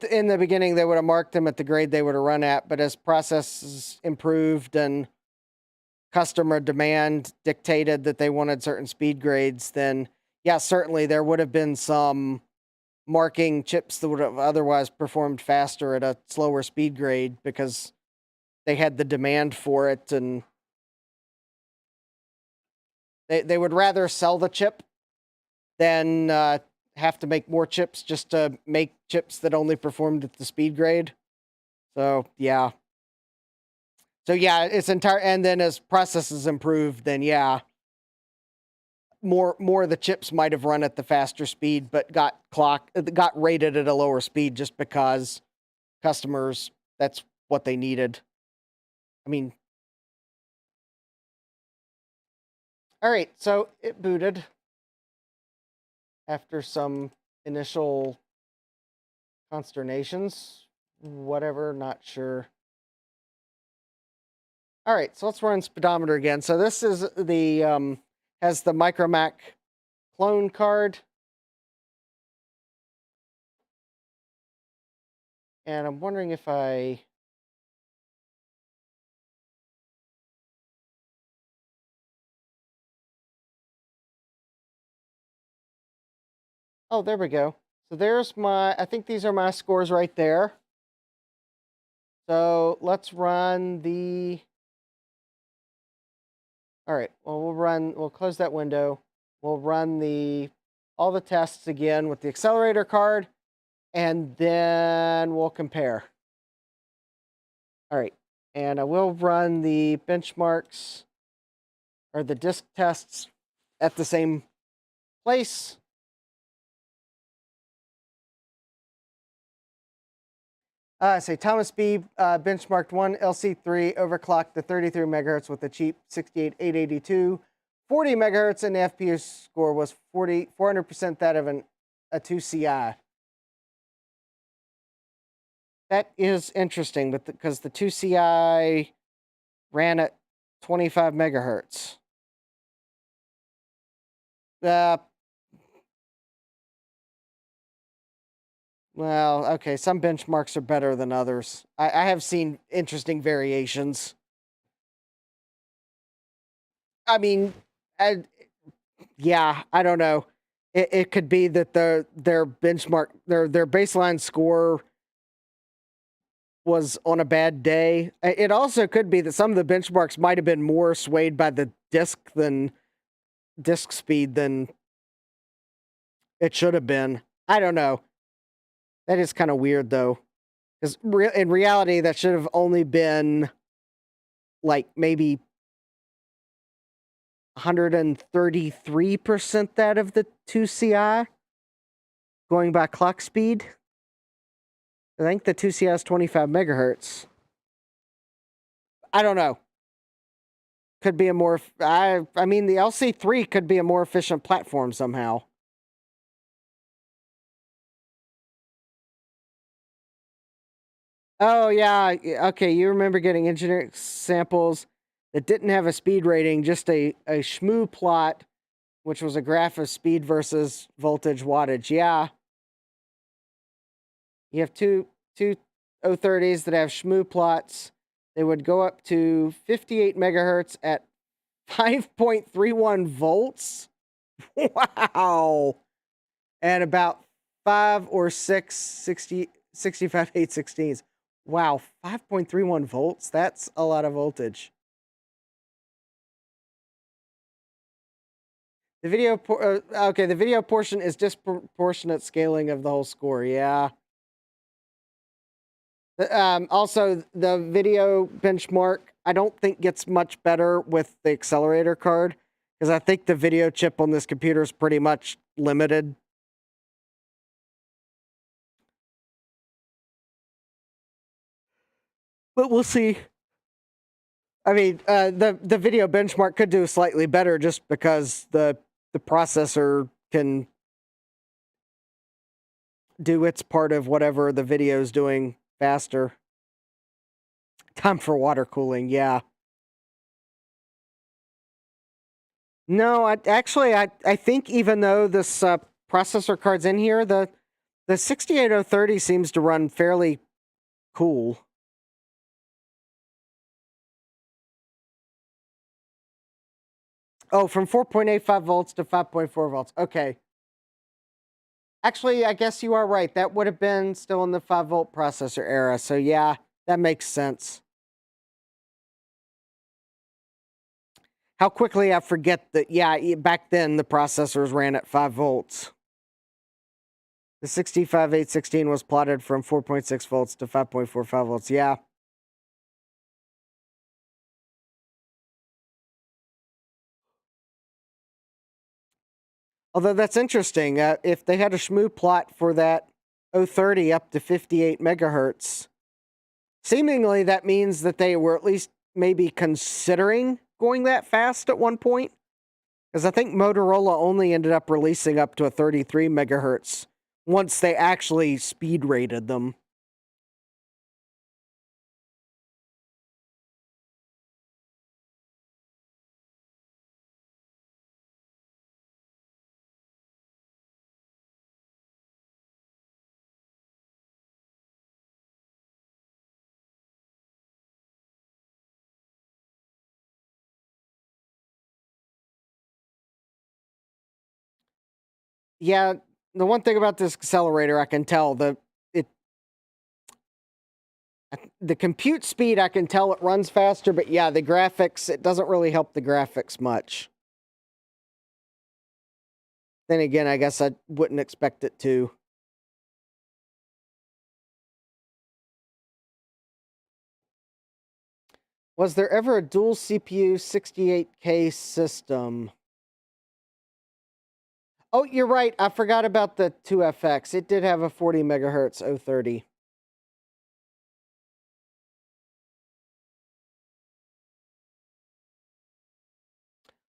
in the beginning they would have marked them at the grade they would have run at, but as processes improved and customer demand dictated that they wanted certain speed grades, then yeah, certainly there would have been some marking chips that would have otherwise performed faster at a slower speed grade because they had the demand for it, and they would rather sell the chip than have to make more chips just to make chips that only performed at the speed grade. So yeah. So yeah, it's entire. And then as processes improved, then yeah, more of the chips might have run at the faster speed, but got rated at a lower speed just because customers, that's what they needed. I mean, all right, so it booted after some initial consternations, whatever, not sure. All right, so let's run speedometer again. So this is the has the Micromac clone card. And I'm wondering if oh, there we go. So there's I think these are my scores right there. So let's run all right, well, we'll close that window. We'll run all the tests again with the accelerator card, and then we'll compare. All right, and I will run the benchmarks or the disk tests at the same place. Say Thomas B benchmarked one LC3 overclocked to 33 megahertz with a cheap 68882, 40 megahertz, and the FPU score was 400% that of a 2CI. That is interesting, but because the 2CI ran at 25 megahertz. Uh, well, okay, some benchmarks are better than others. I have seen interesting variations. I mean, I, yeah, I don't know. It could be that their benchmark, their baseline score was on a bad day. It also could be that some of the benchmarks might have been more swayed by the disk speed than it should have been. I don't know. That is kind of weird though, because in reality, that should have only been like maybe 133% that of the 2CI going by clock speed. I think the 2CI is 25 megahertz. I don't know. Could be a more. I mean, the LC3 could be a more efficient platform somehow. Oh yeah, okay. You remember getting engineering samples that didn't have a speed rating, just a shmoo plot, which was a graph of speed versus voltage wattage. Yeah, you have two 030s that have shmoo plots. They would go up to 58 megahertz at 5.31 volts. Wow, and about 5 or 6 65 816s. Wow, 5.31 volts? That's a lot of voltage. The video, okay, the video portion is disproportionate scaling of the whole score, yeah. Also, the video benchmark, I don't think gets much better with the accelerator card, because I think the video chip on this computer is pretty much limited. But we'll see. I mean, the video benchmark could do slightly better just because the processor can do its part of whatever the video is doing faster. Time for water cooling, yeah. No, I think even though this processor card's in here, the 68030 seems to run fairly cool. Oh, from 4.85 volts to 5.4 volts. Okay. Actually, I guess you are right. That would have been still in the 5-volt processor era. So yeah, that makes sense. How quickly I forget that, yeah, back then the processors ran at 5 volts. The 65816 was plotted from 4.6 volts to 5.45 volts. Yeah. Although that's interesting. If they had a shmoo plot for that 030 up to 58 megahertz, seemingly that means that they were at least maybe considering going that fast at one point. Because I think Motorola only ended up releasing up to a 33 megahertz once they actually speed rated them. Yeah, the one thing about this accelerator, I can tell the compute speed, I can tell it runs faster, but yeah, the graphics, it doesn't really help the graphics much. Then again, I guess I wouldn't expect it to. Was there ever a dual CPU 68K system? Oh, you're right. I forgot about the 2FX. It did have a 40 megahertz 030.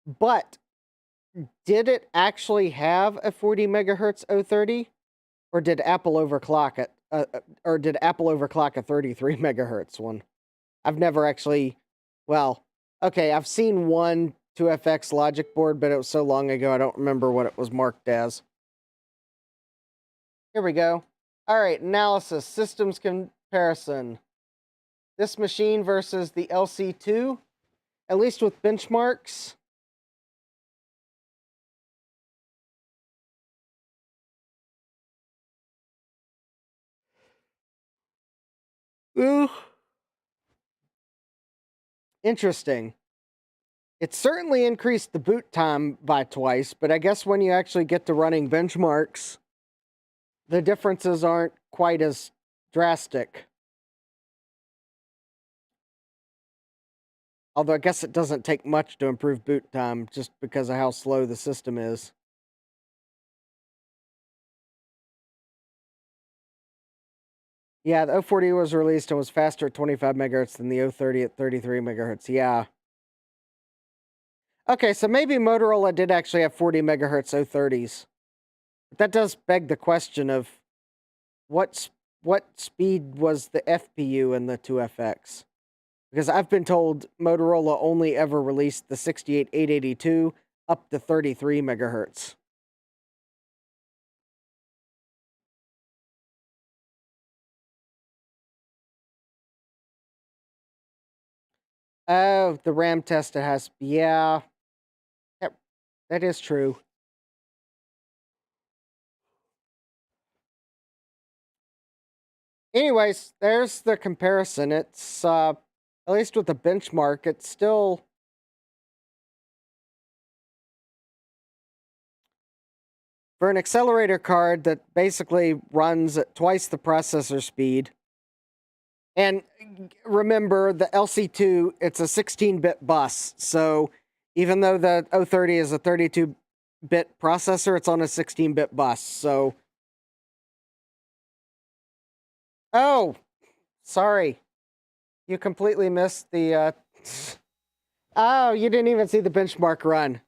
But did it actually have a 40 megahertz 030? Or did Apple overclock it? or did Apple overclock a 33 megahertz one? I've never actually, well, okay, I've seen one 2FX logic board, but it was so long ago I don't remember what it was marked as. Here we go. All right, analysis, systems comparison. This machine versus the LC2, at least with benchmarks. Ooh. Interesting. It certainly increased the boot time by twice, but I guess when you actually get to running benchmarks, the differences aren't quite as drastic. Although I guess it doesn't take much to improve boot time just because of how slow the system is. Yeah, the 040 was released and was faster at 25 megahertz than the 030 at 33 megahertz. Yeah. Okay, so maybe Motorola did actually have 40 megahertz 030s. But that does beg the question of what speed was the FPU in the 2FX? Because I've been told Motorola only ever released the 68882 up to 33 megahertz. Oh, the RAM test it has. Yeah, that is true. Anyways, there's the comparison. It's, at least with the benchmark, it's still... For an accelerator card that basically runs at twice the processor speed. And remember, the LC2, it's a 16-bit bus. So even though the 030 is a 32-bit processor, it's on a 16-bit bus. So... Oh! Sorry. You completely missed the... Oh, you didn't even see the benchmark run.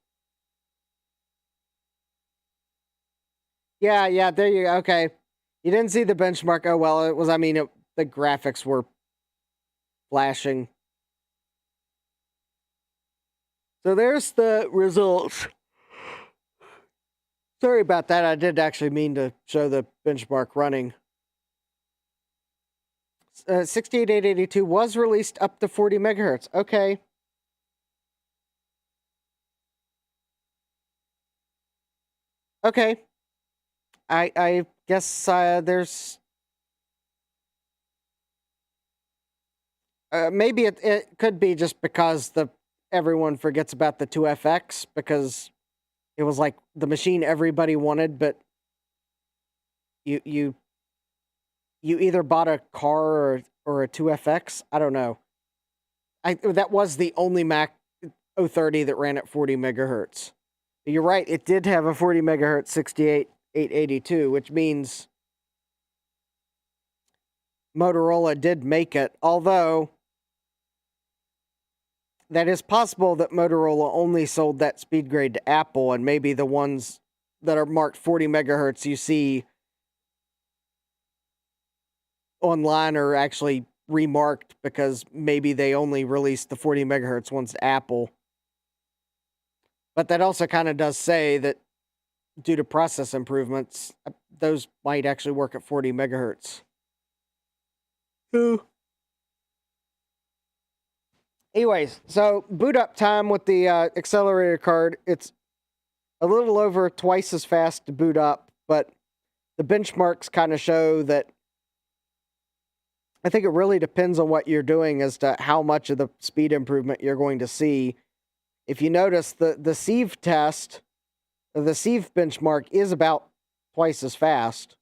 Yeah, there you go. Okay. You didn't see the benchmark. Oh, well, it was, I mean, the graphics were flashing. So there's the results. Sorry about that. I did actually mean to show the benchmark running. 68882 was released up to 40 megahertz. Okay. Okay. I guess there's... maybe it could be just because everyone forgets about the 2FX, because it was like the machine everybody wanted, but you either bought a car or a 2FX. I don't know. That was the only Mac 030 that ran at 40 megahertz. You're right, it did have a 40 megahertz 68882, which means Motorola did make it, although that is possible that Motorola only sold that speed grade to Apple, and maybe the ones that are marked 40 megahertz you see online are actually remarked because maybe they only released the 40 megahertz ones to Apple. But that also kind of does say that due to process improvements, those might actually work at 40 megahertz. Anyways, so boot up time with the accelerator card, it's a little over twice as fast to boot up, but the benchmarks kind of show that I think it really depends on what you're doing as to how much of the speed improvement you're going to see. If you notice, the sieve test, the sieve benchmark is about twice as fast.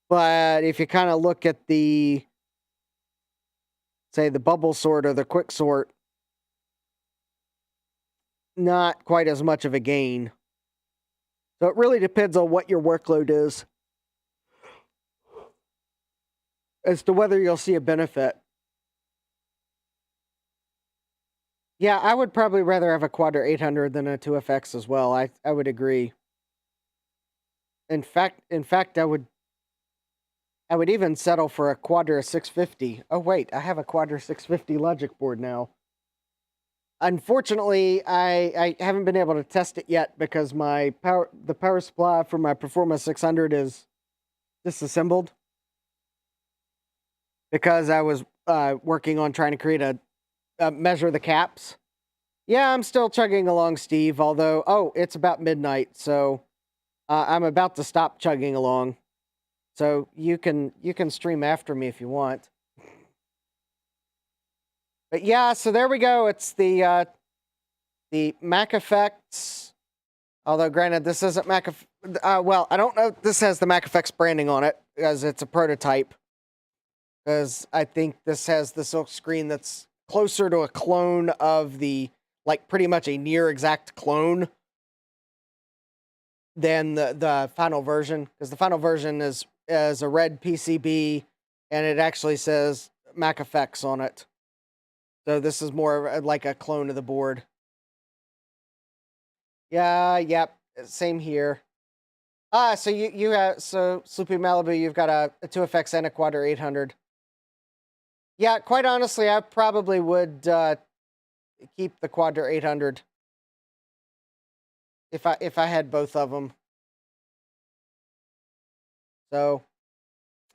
But if you kind of look at the, say, the bubble sort or the quick sort, not quite as much of a gain. So it really depends on what your workload is as to whether you'll see a benefit. Yeah, I would probably rather have a Quadra 800 than a 2FX as well. I would agree. In fact, I would... I would even settle for a Quadra 650. Oh wait, I have a Quadra 650 logic board now. Unfortunately, I haven't been able to test it yet because the power supply for my Performa 600 is disassembled because I was working on trying to create a measure the caps. Yeah, I'm still chugging along, Steve. Although, it's about midnight, so I'm about to stop chugging along. So you can stream after me if you want. But yeah, so there we go. It's the Mac Effects. Although, granted, this isn't Mac. Well, I don't know if this has the Mac Effects branding on it because it's a prototype. Because I think this has the silk screen that's closer to a clone of pretty much a near exact clone than the final version. Because the final version is a red PCB, and it actually says Mac Effects on it. So this is more like a clone of the board. Yeah, yep, same here. So you have Sloopy Malibu, you've got a 2FX and a Quadra 800. Yeah, quite honestly, I probably would keep the Quadra 800 if I had both of them. So,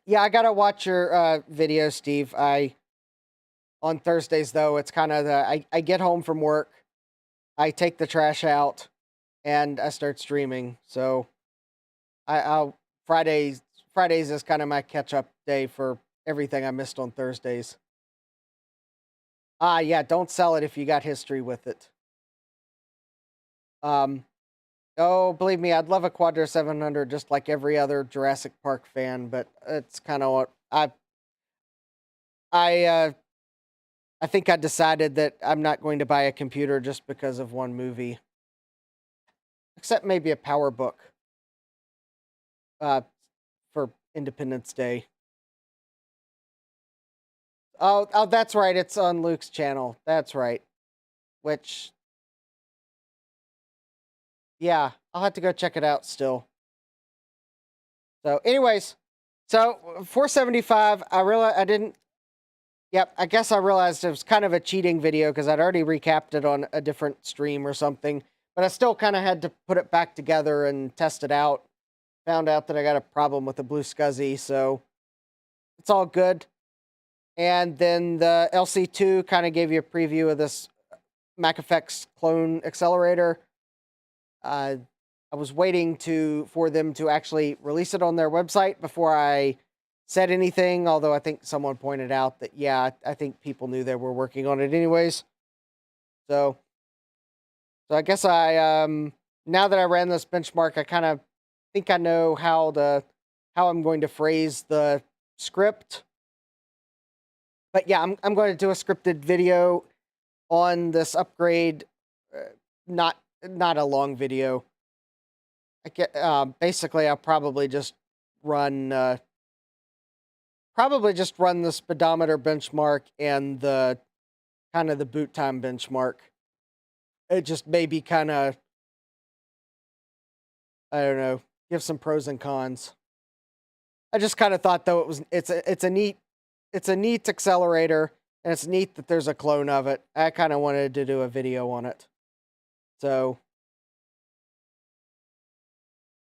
yeah, I gotta watch your video, Steve. On Thursdays though, it's kind of I get home from work, I take the trash out, and I start streaming. So, I'll Fridays is kind of my catch up day for everything I missed on Thursdays. Yeah, don't sell it if you got history with it. Oh, believe me, I'd love a Quadra 700 just like every other Jurassic Park fan, but it's kind of what I think I decided that I'm not going to buy a computer just because of one movie. Except maybe a Power Book. For Independence Day. Oh, that's right. It's on Luke's channel. That's right. Which, yeah, I'll have to go check it out still. So, anyways, 475. I didn't. Yep, I guess I realized it was kind of a cheating video because I'd already recapped it on a different stream or something. But I still kind of had to put it back together and test it out. Found out that I got a problem with the BlueSCSI, so it's all good. And then the LC2 kind of gave you a preview of this Mac Effects clone accelerator. I was waiting for them to actually release it on their website before I said anything, although I think someone pointed out that, yeah, I think people knew they were working on it anyways. So I guess now that I ran this benchmark, I kind of think I know how I'm going to phrase the script. But yeah, I'm going to do a scripted video on this upgrade, not a long video. Basically, I'll probably just run the speedometer benchmark and the kind of the boot time benchmark. It just maybe kind of, I don't know, give some pros and cons. I just kind of thought though it's a neat accelerator, and it's neat that there's a clone of it. I kind of wanted to do a video on it. So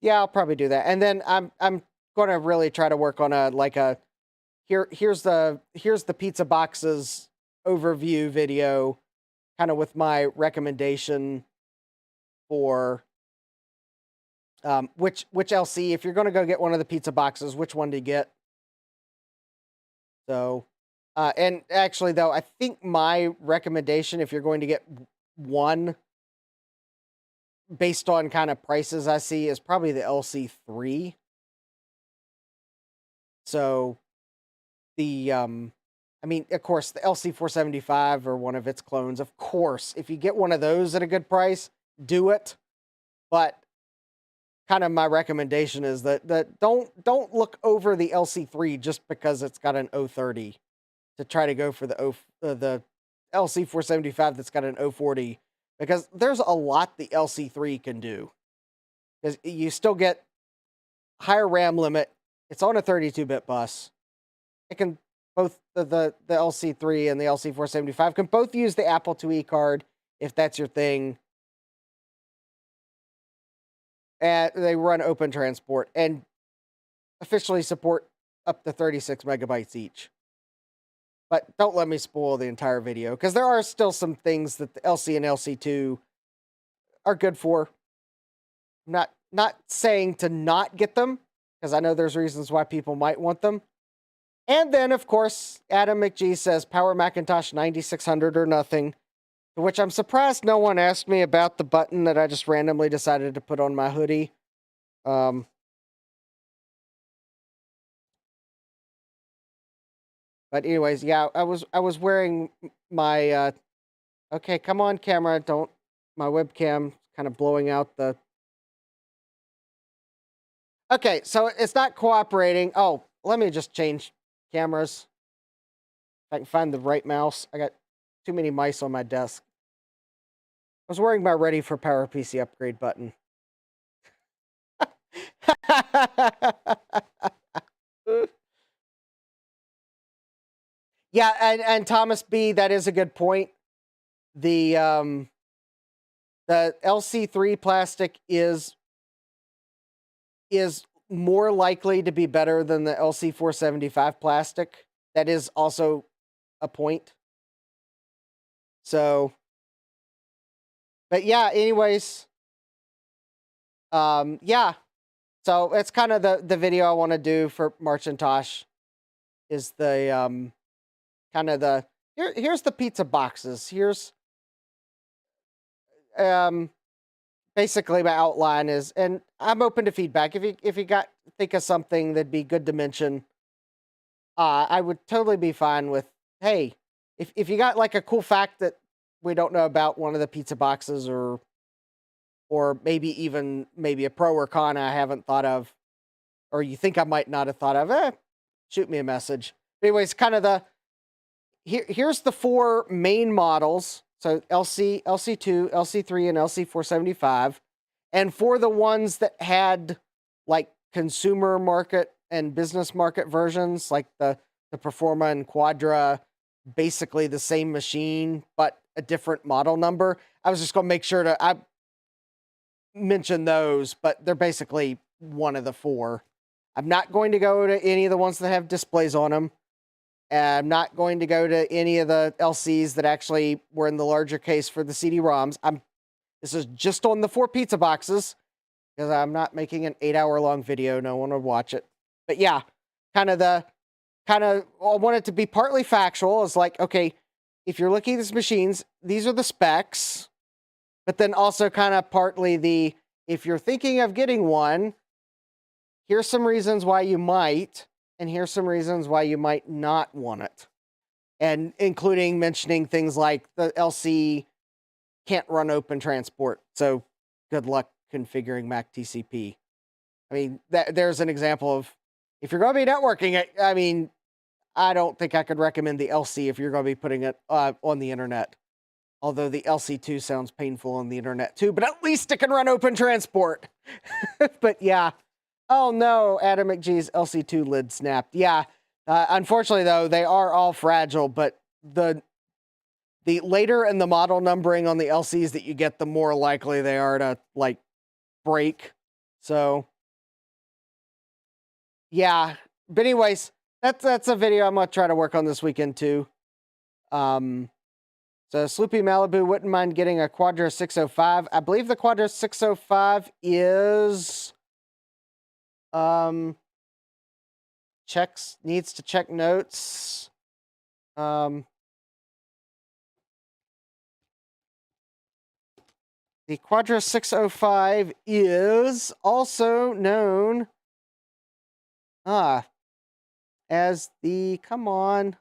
yeah, I'll probably do that. And then I'm going to really try to work on here's the pizza boxes overview video, kind of with my recommendation for which LC, if you're going to go get one of the pizza boxes, which one to get. So and actually though, I think my recommendation, if you're going to get one based on kind of prices I see, is probably the LC3. So I mean, of course, the LC475 or one of its clones, of course, if you get one of those at a good price, do it. But kind of my recommendation is that don't look over the LC3 just because it's got an 030 to try to go for the LC475 that's got an 040, because there's a lot the LC3 can do. Because you still get higher RAM limit, It's on a 32-bit bus. It can both the LC3 and the LC475 can both use the Apple IIe card if that's your thing. And they run open transport and officially support up to 36 megabytes each. But don't let me spoil the entire video, because there are still some things that the LC and LC2 are good for. I'm not saying to not get them, because I know there's reasons why people might want them. And then, of course, Adam McGee says, power Macintosh 9600 or nothing. To which I'm surprised no one asked me about the button that I just randomly decided to put on my hoodie. But anyways, yeah, I was wearing my okay, come on camera, don't, my webcam kind of blowing out the. Okay, so it's not cooperating. Oh, let me just change cameras. If I can find the right mouse. I got too many mice on my desk. I was wearing my ready for Power PC upgrade button. Yeah, and Thomas B, that is a good point. The LC3 plastic is more likely to be better than the LC475 plastic. That is also a point. So, but yeah, anyways, yeah. So it's kind of the video I want to do for Macintosh is the kind of the here's the pizza boxes. Here's basically my outline is, and I'm open to feedback. If you think of something that'd be good to mention, I would totally be fine with, hey, if you got like a cool fact that we don't know about one of the pizza boxes, or maybe even a pro or con I haven't thought of, or you think I might not have thought of, shoot me a message. Anyways, kind of here's the four main models. So LC, LC2, LC3, and LC475. And for the ones that had like consumer market and business market versions, like the Performa and Quadra, basically the same machine, but a different model number. I was just going to make sure I mention those, but they're basically one of the four. I'm not going to go to any of the ones that have displays on them. I'm not going to go to any of the LCs that actually were in the larger case for the CD-ROMs. This is just on the four pizza boxes, because I'm not making an 8-hour-long video. No one would watch it. But yeah, I want it to be partly factual. It's like, okay, if you're looking at these machines, these are the specs. But then also kind of partly if you're thinking of getting one, here's some reasons why you might. And here's some reasons why you might not want it. And including mentioning things like the LC can't run open transport. So good luck configuring Mac TCP. I mean, there's an example of, if you're going to be networking, I mean, I don't think I could recommend the LC if you're going to be putting it on the internet. Although the LC2 sounds painful on the internet too, but at least it can run open transport. But yeah. Oh no, Adam McGee's LC2 lid snapped. Yeah, unfortunately though, they are all fragile, but the later in the model numbering on the LCs that you get, the more likely they are to like break. So yeah, but anyways, that's a video I'm gonna try to work on this weekend too. So Sloopy Malibu wouldn't mind getting a Quadra 605. I believe the Quadra 605 is needs to check notes. The Quadra 605 is also known as the, come on.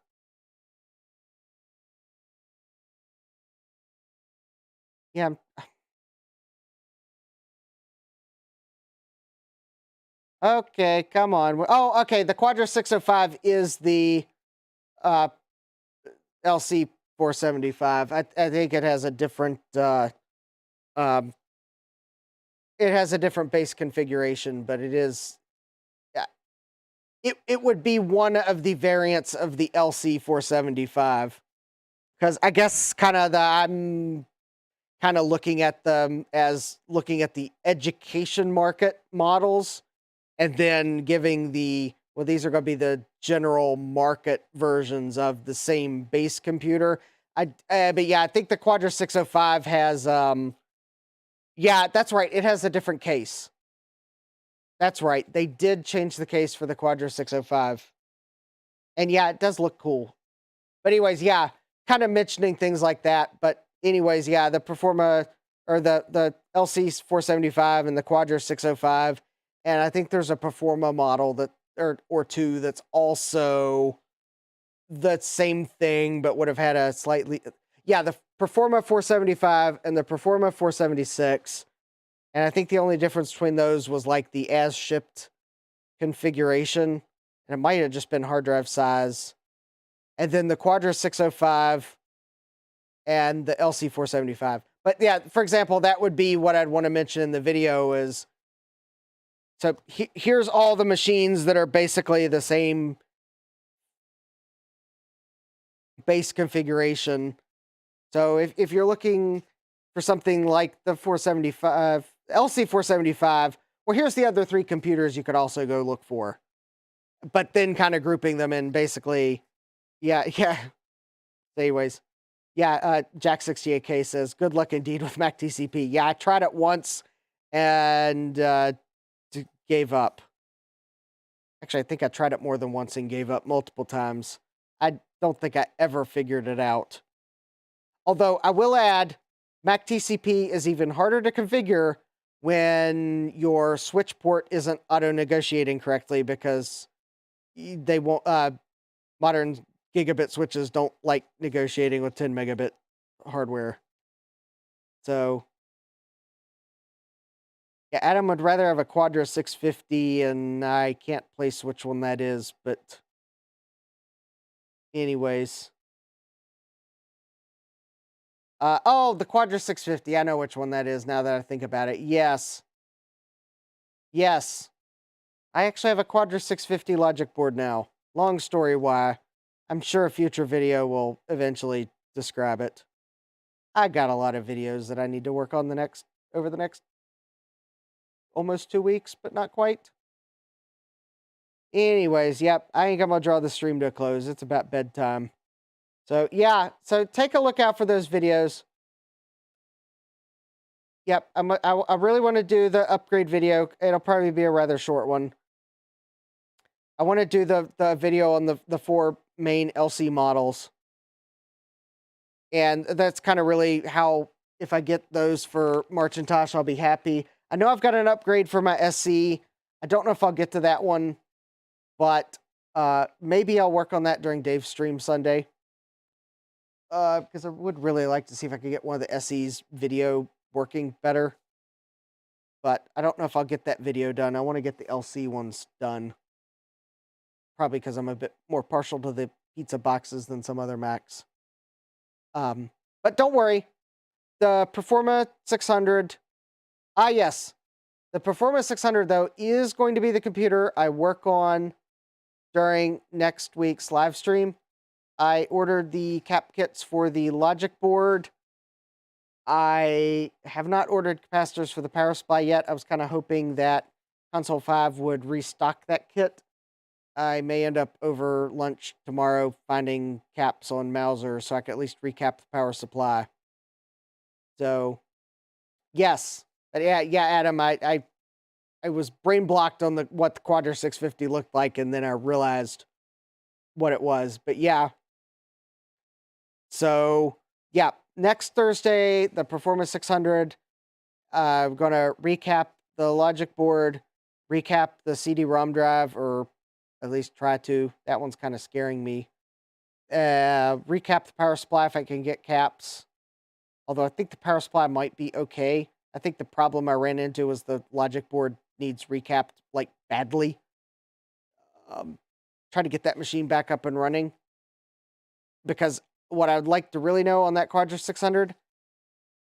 Yeah. Okay, come on. Oh, okay. The Quadra 605 is the LC 475. I think it has a different it has a different base configuration, but it is, It would be one of the variants of the LC475, because I guess I'm kind of looking at them as looking at the education market models, and then giving these are going to be the general market versions of the same base computer. But yeah, I think the Quadra 605 has yeah, that's right. It has a different case. That's right. They did change the case for the Quadra 605. And yeah, it does look cool. But anyways, yeah, kind of mentioning things like that. But anyways, yeah, the Performa or the LC 475 and the Quadra 605. And I think there's a Performa model that or two that's also the same thing, but would have had a slightly the Performa 475 and the Performa 476. And I think the only difference between those was like the as shipped configuration. And it might have just been hard drive size. And then the Quadra 605 and the LC 475. But yeah, for example, that would be what I'd want to mention in the video is, so here's all the machines that are basically the same base configuration. So if you're looking for something like the 475, LC 475, well, here's the other three computers you could also go look for. But then kind of grouping them in basically, yeah. Anyways, yeah, Jack68K says, good luck indeed with Mac TCP. Yeah, I tried it once and gave up. Actually, I think I tried it more than once and gave up multiple times. I don't think I ever figured it out. Although I will add, Mac TCP is even harder to configure when your switch port isn't auto-negotiating correctly, because they won't, modern gigabit switches don't like negotiating with 10 megabit hardware. So, yeah, Adam would rather have a Quadra 650, and I can't place which one that is, but anyways. Oh, the Quadra 650. I know which one that is now that I think about it. Yes. Yes. I actually have a Quadra 650 logic board now. Long story why. I'm sure a future video will eventually describe it. I got a lot of videos that I need to work on over the next almost 2 weeks, but not quite. Anyways, yep, I think I'm gonna draw the stream to a close. It's about bedtime. So yeah, so take a look out for those videos. Yep, I really want to do the upgrade video. It'll probably be a rather short one. I want to do the video on the four main LC models. And that's kind of really how, if I get those for Macintosh, I'll be happy. I know I've got an upgrade for my SC. I don't know if I'll get to that one, but maybe I'll work on that during Dave's stream Sunday. Because I would really like to see if I could get one of the SE's video working better. But I don't know if I'll get that video done. I want to get the LC ones done. Probably because I'm a bit more partial to the pizza boxes than some other Macs. But don't worry. The Performa 600. Yes. The Performa 600, though, is going to be the computer I work on during next week's live stream. I ordered the cap kits for the logic board. I have not ordered capacitors for the power supply yet. I was kind of hoping that Console 5 would restock that kit. I may end up over lunch tomorrow finding caps on Mauser so I can at least recap the power supply. So, yes. But yeah, Adam, I was brain blocked on what the Quadra 650 looked like, and then I realized what it was. But yeah. So, yeah, next Thursday, the Performance 600, I'm going to recap the logic board, recap the CD-ROM drive, or at least try to. That one's kind of scaring me. Recap the power supply if I can get caps. Although I think the power supply might be okay. I think the problem I ran into was the logic board needs recapped, like, badly. Try to get that machine back up and running. Because what I would like to really know on that Quadra 600,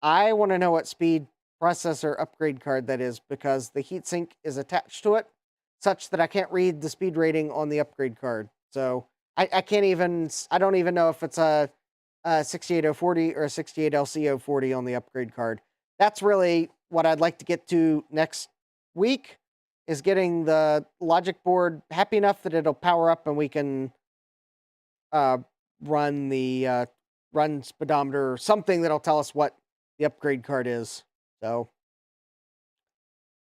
I want to know what speed processor upgrade card that is, because the heatsink is attached to it. such that I can't read the speed rating on the upgrade card. So I can't even, I don't even know if it's a 68040 or a 68LC040 on the upgrade card. That's really what I'd like to get to next week, is getting the logic board happy enough that it'll power up and we can run the run speedometer or something that'll tell us what the upgrade card is. So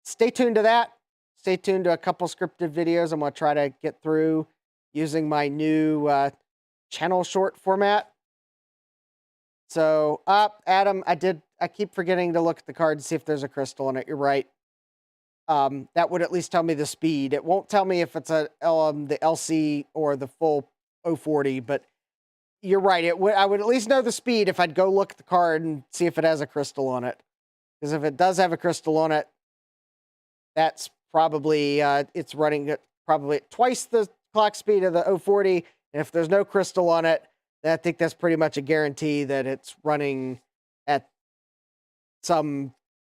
stay tuned to that. Stay tuned to a couple scripted videos I'm going to try to get through using my new channel short format. So, Adam, I keep forgetting to look at the card to see if there's a crystal in it. You're right. That would at least tell me the speed. It won't tell me if it's the LC or the full 040, but you're right. I would at least know the speed if I'd go look at the card and see if it has a crystal on it. Because if it does have a crystal on it, that's probably, it's running at probably twice the clock speed of the 040. And if there's no crystal on it, I think that's pretty much a guarantee that it's running at some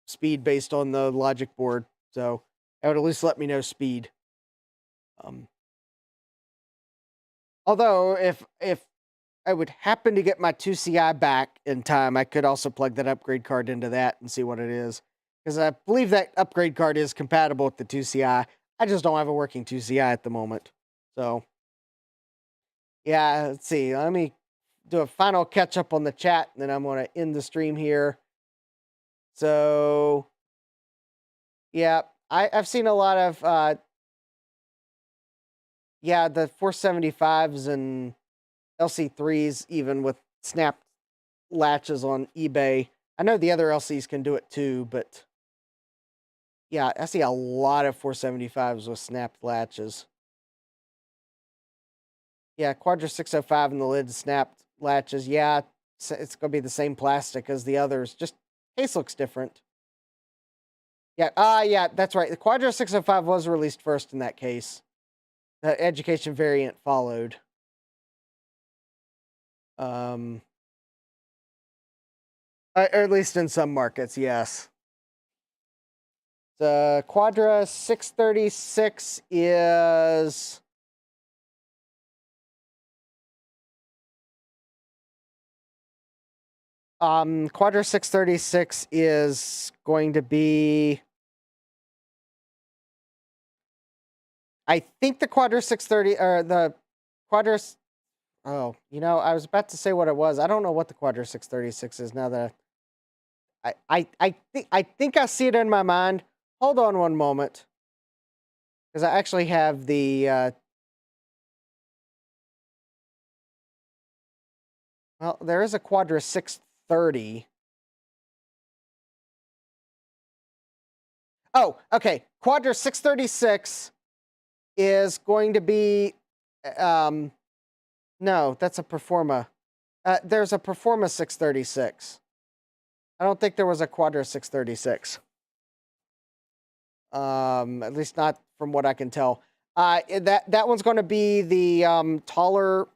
speed based on the logic board. So that would at least let me know speed. Although if I would happen to get my 2CI back in time, I could also plug that upgrade card into that and see what it is. Because I believe that upgrade card is compatible with the 2CI. I just don't have a working 2CI at the moment. So, yeah, let's see. Let me do a final catch up on the chat, and then I'm going to end the stream here. So, yeah, I've seen a lot of, yeah, the 475s and LC3s, even with snapped latches on eBay. I know the other LCs can do it too, but yeah, I see a lot of 475s with snapped latches. Yeah, Quadra 605 and the lid snapped latches. Yeah, it's going to be the same plastic as the others. Just case looks different. Yeah, yeah, that's right. The Quadra 605 was released first in that case. The education variant followed. Or at least in some markets, yes. The Quadra 636 is... Quadra 636 is going to be... I think the Quadra 630, or the Quadra... Oh, you know, I was about to say what it was. I don't know what the Quadra 636 is now that I think I see it in my mind. Hold on one moment. Because I actually have the... well, there is a Quadra 630. Oh, okay. Quadra 636 is going to be... no, that's a Performa. There's a Performa 636. I don't think there was a Quadra 636. At least not from what I can tell. That one's going to be the taller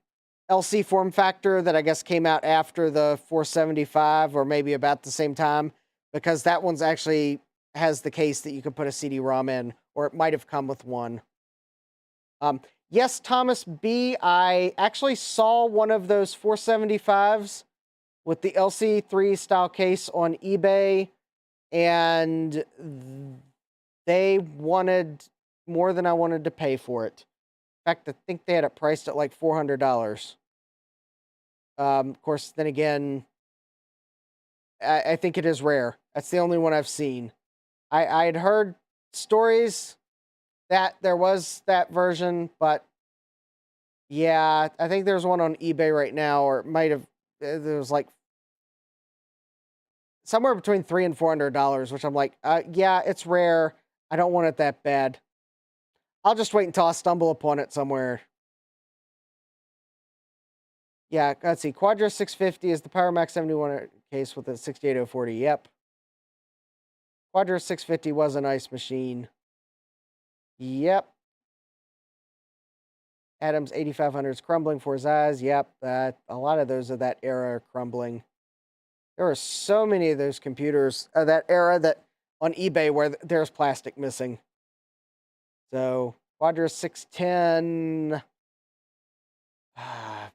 LC form factor that I guess came out after the 475, or maybe about the same time, because that one's actually has the case that you can put a CD-ROM in, or it might have come with one. Yes, Thomas B, I actually saw one of those 475s with the LC3 style case on eBay, and they wanted more than I wanted to pay for it. In fact, I think they had it priced at like $400. Of course, then again, I think it is rare. That's the only one I've seen. I had heard stories that there was that version, but yeah, I think there's one on eBay right now, or it might have, there was like somewhere between $300 and $400, which I'm like, yeah, it's rare. I don't want it that bad. I'll just wait until I stumble upon it somewhere. Yeah, let's see. Quadra 650 is the PowerMax 71 case with a 68040. Yep. Quadra 650 was a nice machine. Yep. Adams 8500 is crumbling for his eyes. Yep. A lot of those of that era are crumbling. There are so many of those computers of that era that on eBay where there's plastic missing. So Quadra 610. I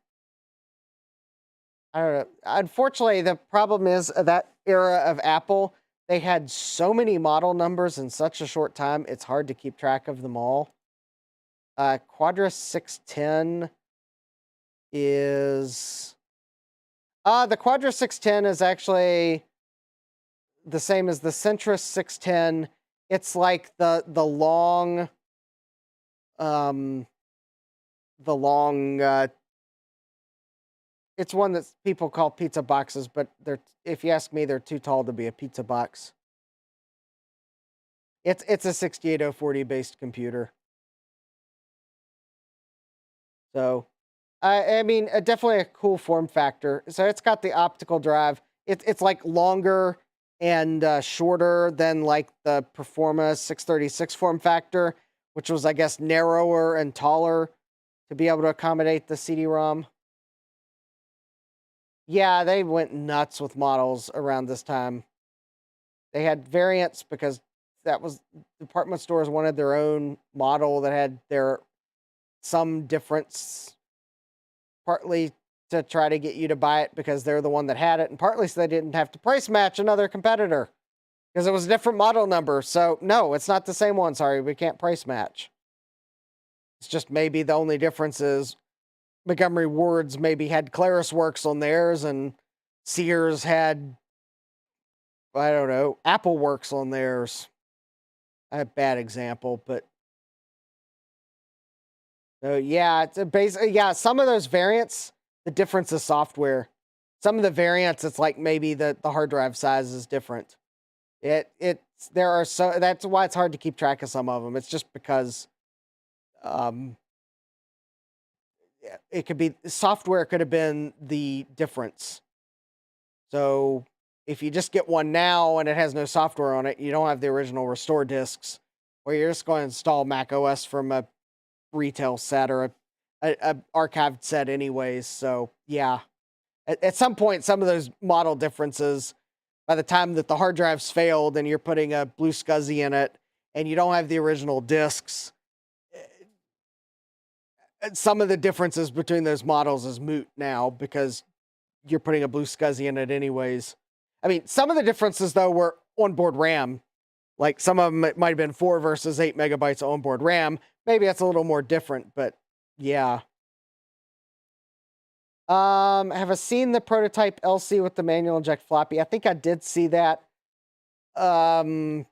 don't know. Unfortunately, the problem is that era of Apple, they had so many model numbers in such a short time, it's hard to keep track of them all. Quadra 610 is the Quadra 610 is actually the same as the Centrus 610. It's like um the long it's one that people call pizza boxes, but they're if you ask me, they're too tall to be a pizza box. It's a 68040 based computer. So I mean, definitely a cool form factor. So it's got the optical drive. It's like longer and shorter than like the Performa 636 form factor, which was, I guess, narrower and taller to be able to accommodate the CD-ROM. Yeah, they went nuts with models around this time. They had variants because that was department stores wanted their own model that had their some difference, partly to try to get you to buy it because they're the one that had it, and partly so they didn't have to price match another competitor because it was a different model number. So no, it's not the same one. Sorry, we can't price match. It's just maybe the only difference is Montgomery Ward's maybe had Claris Works on theirs, and Sears had, I don't know, Apple Works on theirs. A bad example, but yeah, it's a yeah, some of those variants, the difference is software. Some of the variants, it's like maybe the hard drive size is different. There are so that's why it's hard to keep track of some of them. It's just because um it could be software could have been the difference. So if you just get one now and it has no software on it, you don't have the original restore disks, or you're just going to install Mac OS from a retail set or a archived set anyways. So yeah, at some point, some of those model differences, by the time that the hard drive's failed and you're putting a BlueSCSI in it and you don't have the original disks, some of the differences between those models is moot now because you're putting a BlueSCSI in it anyways. I mean, some of the differences though were onboard RAM. Like some of them, it might have been 4 versus 8 megabytes of onboard RAM. Maybe that's a little more different, but yeah. Have I seen the prototype LC with the manual inject floppy? I think I did see that. Um,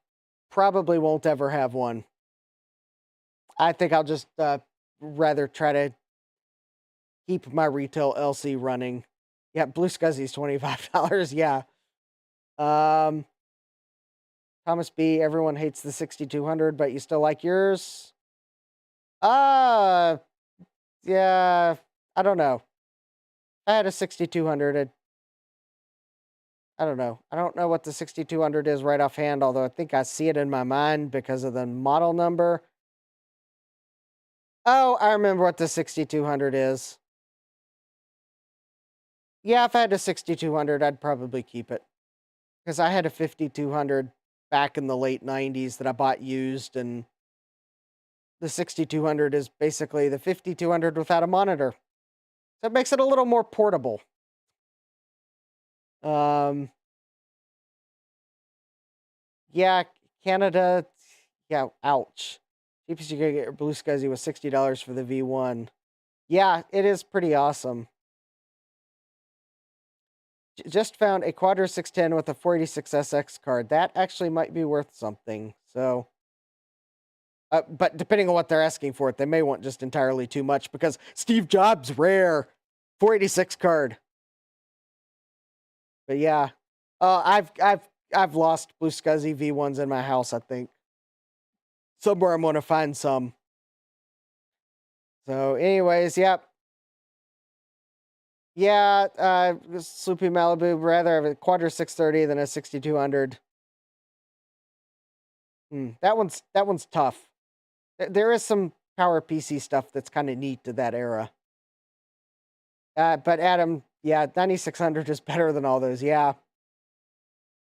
Probably won't ever have one. I think I'll just rather try to keep my retail LC running. Yeah, BlueSCSI is $25. Yeah. Um, Thomas B. Everyone hates the 6200, but you still like yours. Uh, yeah. I don't know. I had a 6200. I don't know. I don't know what the 6200 is right offhand, although I think I see it in my mind because of the model number. Oh, I remember what the 6200 is. Yeah, if I had a 6200, I'd probably keep it. Because I had a 5200 back in the late 90s that I bought used, and the 6200 is basically the 5200 without a monitor. So it makes it a little more portable. Um, yeah, Canada, yeah, ouch. Cheapest you could get your BlueSCSI was $60 for the V1. Yeah, it is pretty awesome. Just found a Quadra 610 with a 486SX card. That actually might be worth something. So, but depending on what they're asking for it, they may want just entirely too much because Steve Jobs rare 486 card. But yeah, I've lost BlueSCSI V1s in my house. I think somewhere I'm gonna find some. So, anyways, yep. Yeah, Sloopy Malibu, rather have a Quadra 630 than a 6200. That one's tough. There is some PowerPC stuff that's kind of neat to that era. But Adam, yeah, 9600 is better than all those. Yeah.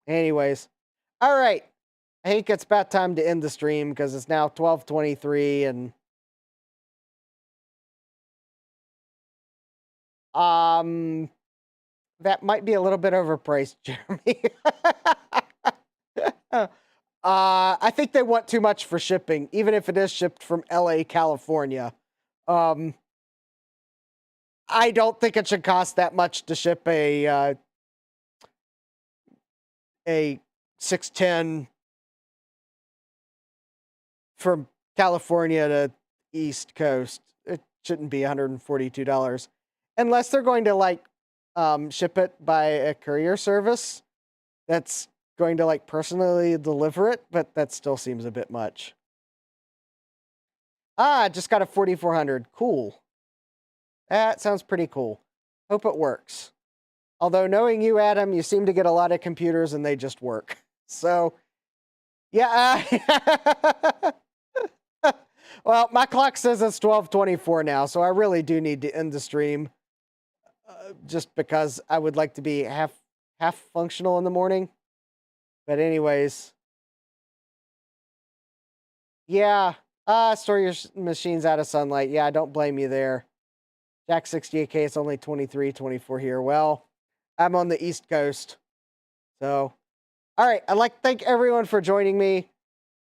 Anyways, all right. I think it's about time to end the stream because it's now 12:23 and that might be a little bit overpriced, Jeremy. I think they want too much for shipping, even if it is shipped from LA, California. I don't think it should cost that much to ship a 610 from California to East Coast. It shouldn't be $142 unless they're going to like ship it by a courier service that's going to like personally deliver it, but that still seems a bit much. Just got a 4400. Cool. That sounds pretty cool. Hope it works. Although knowing you, Adam, you seem to get a lot of computers and they just work. So, yeah. Well, my clock says it's 12:24 now, so I really do need to end the stream. Just because I would like to be half functional in the morning. But anyways. Yeah. Store your machines out of sunlight. Yeah, I don't blame you there. Jack 68K, it's only 23:24 here. Well, I'm on the East Coast. So, all right. I'd like to thank everyone for joining me.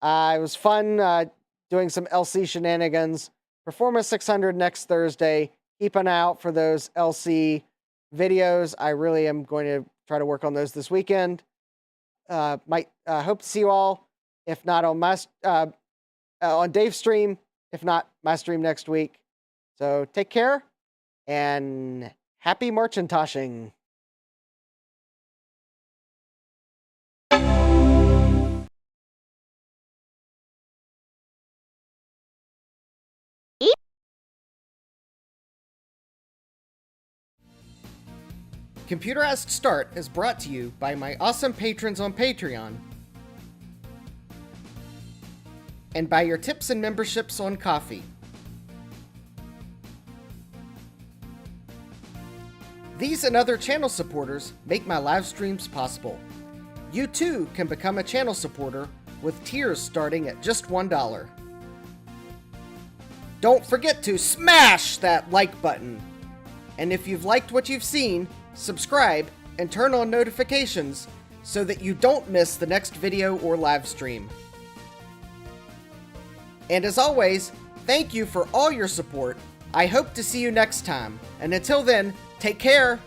It was fun doing some LC shenanigans. Performance 600 next Thursday. Keep an eye out for those LC videos. I really am going to try to work on those this weekend. Might hope to see you all. If not on my on Dave's stream, if not my stream next week. So take care and happy Marcintoshing. Computerized Start is brought to you by my awesome patrons on Patreon and by your tips and memberships on Ko-fi. These and other channel supporters make my live streams possible. You too can become a channel supporter with tiers starting at just $1. Don't forget to smash that like button. And if you've liked what you've seen, subscribe and turn on notifications so that you don't miss the next video or live stream. And as always, thank you for all your support. I hope to see you next time. And until then, take care.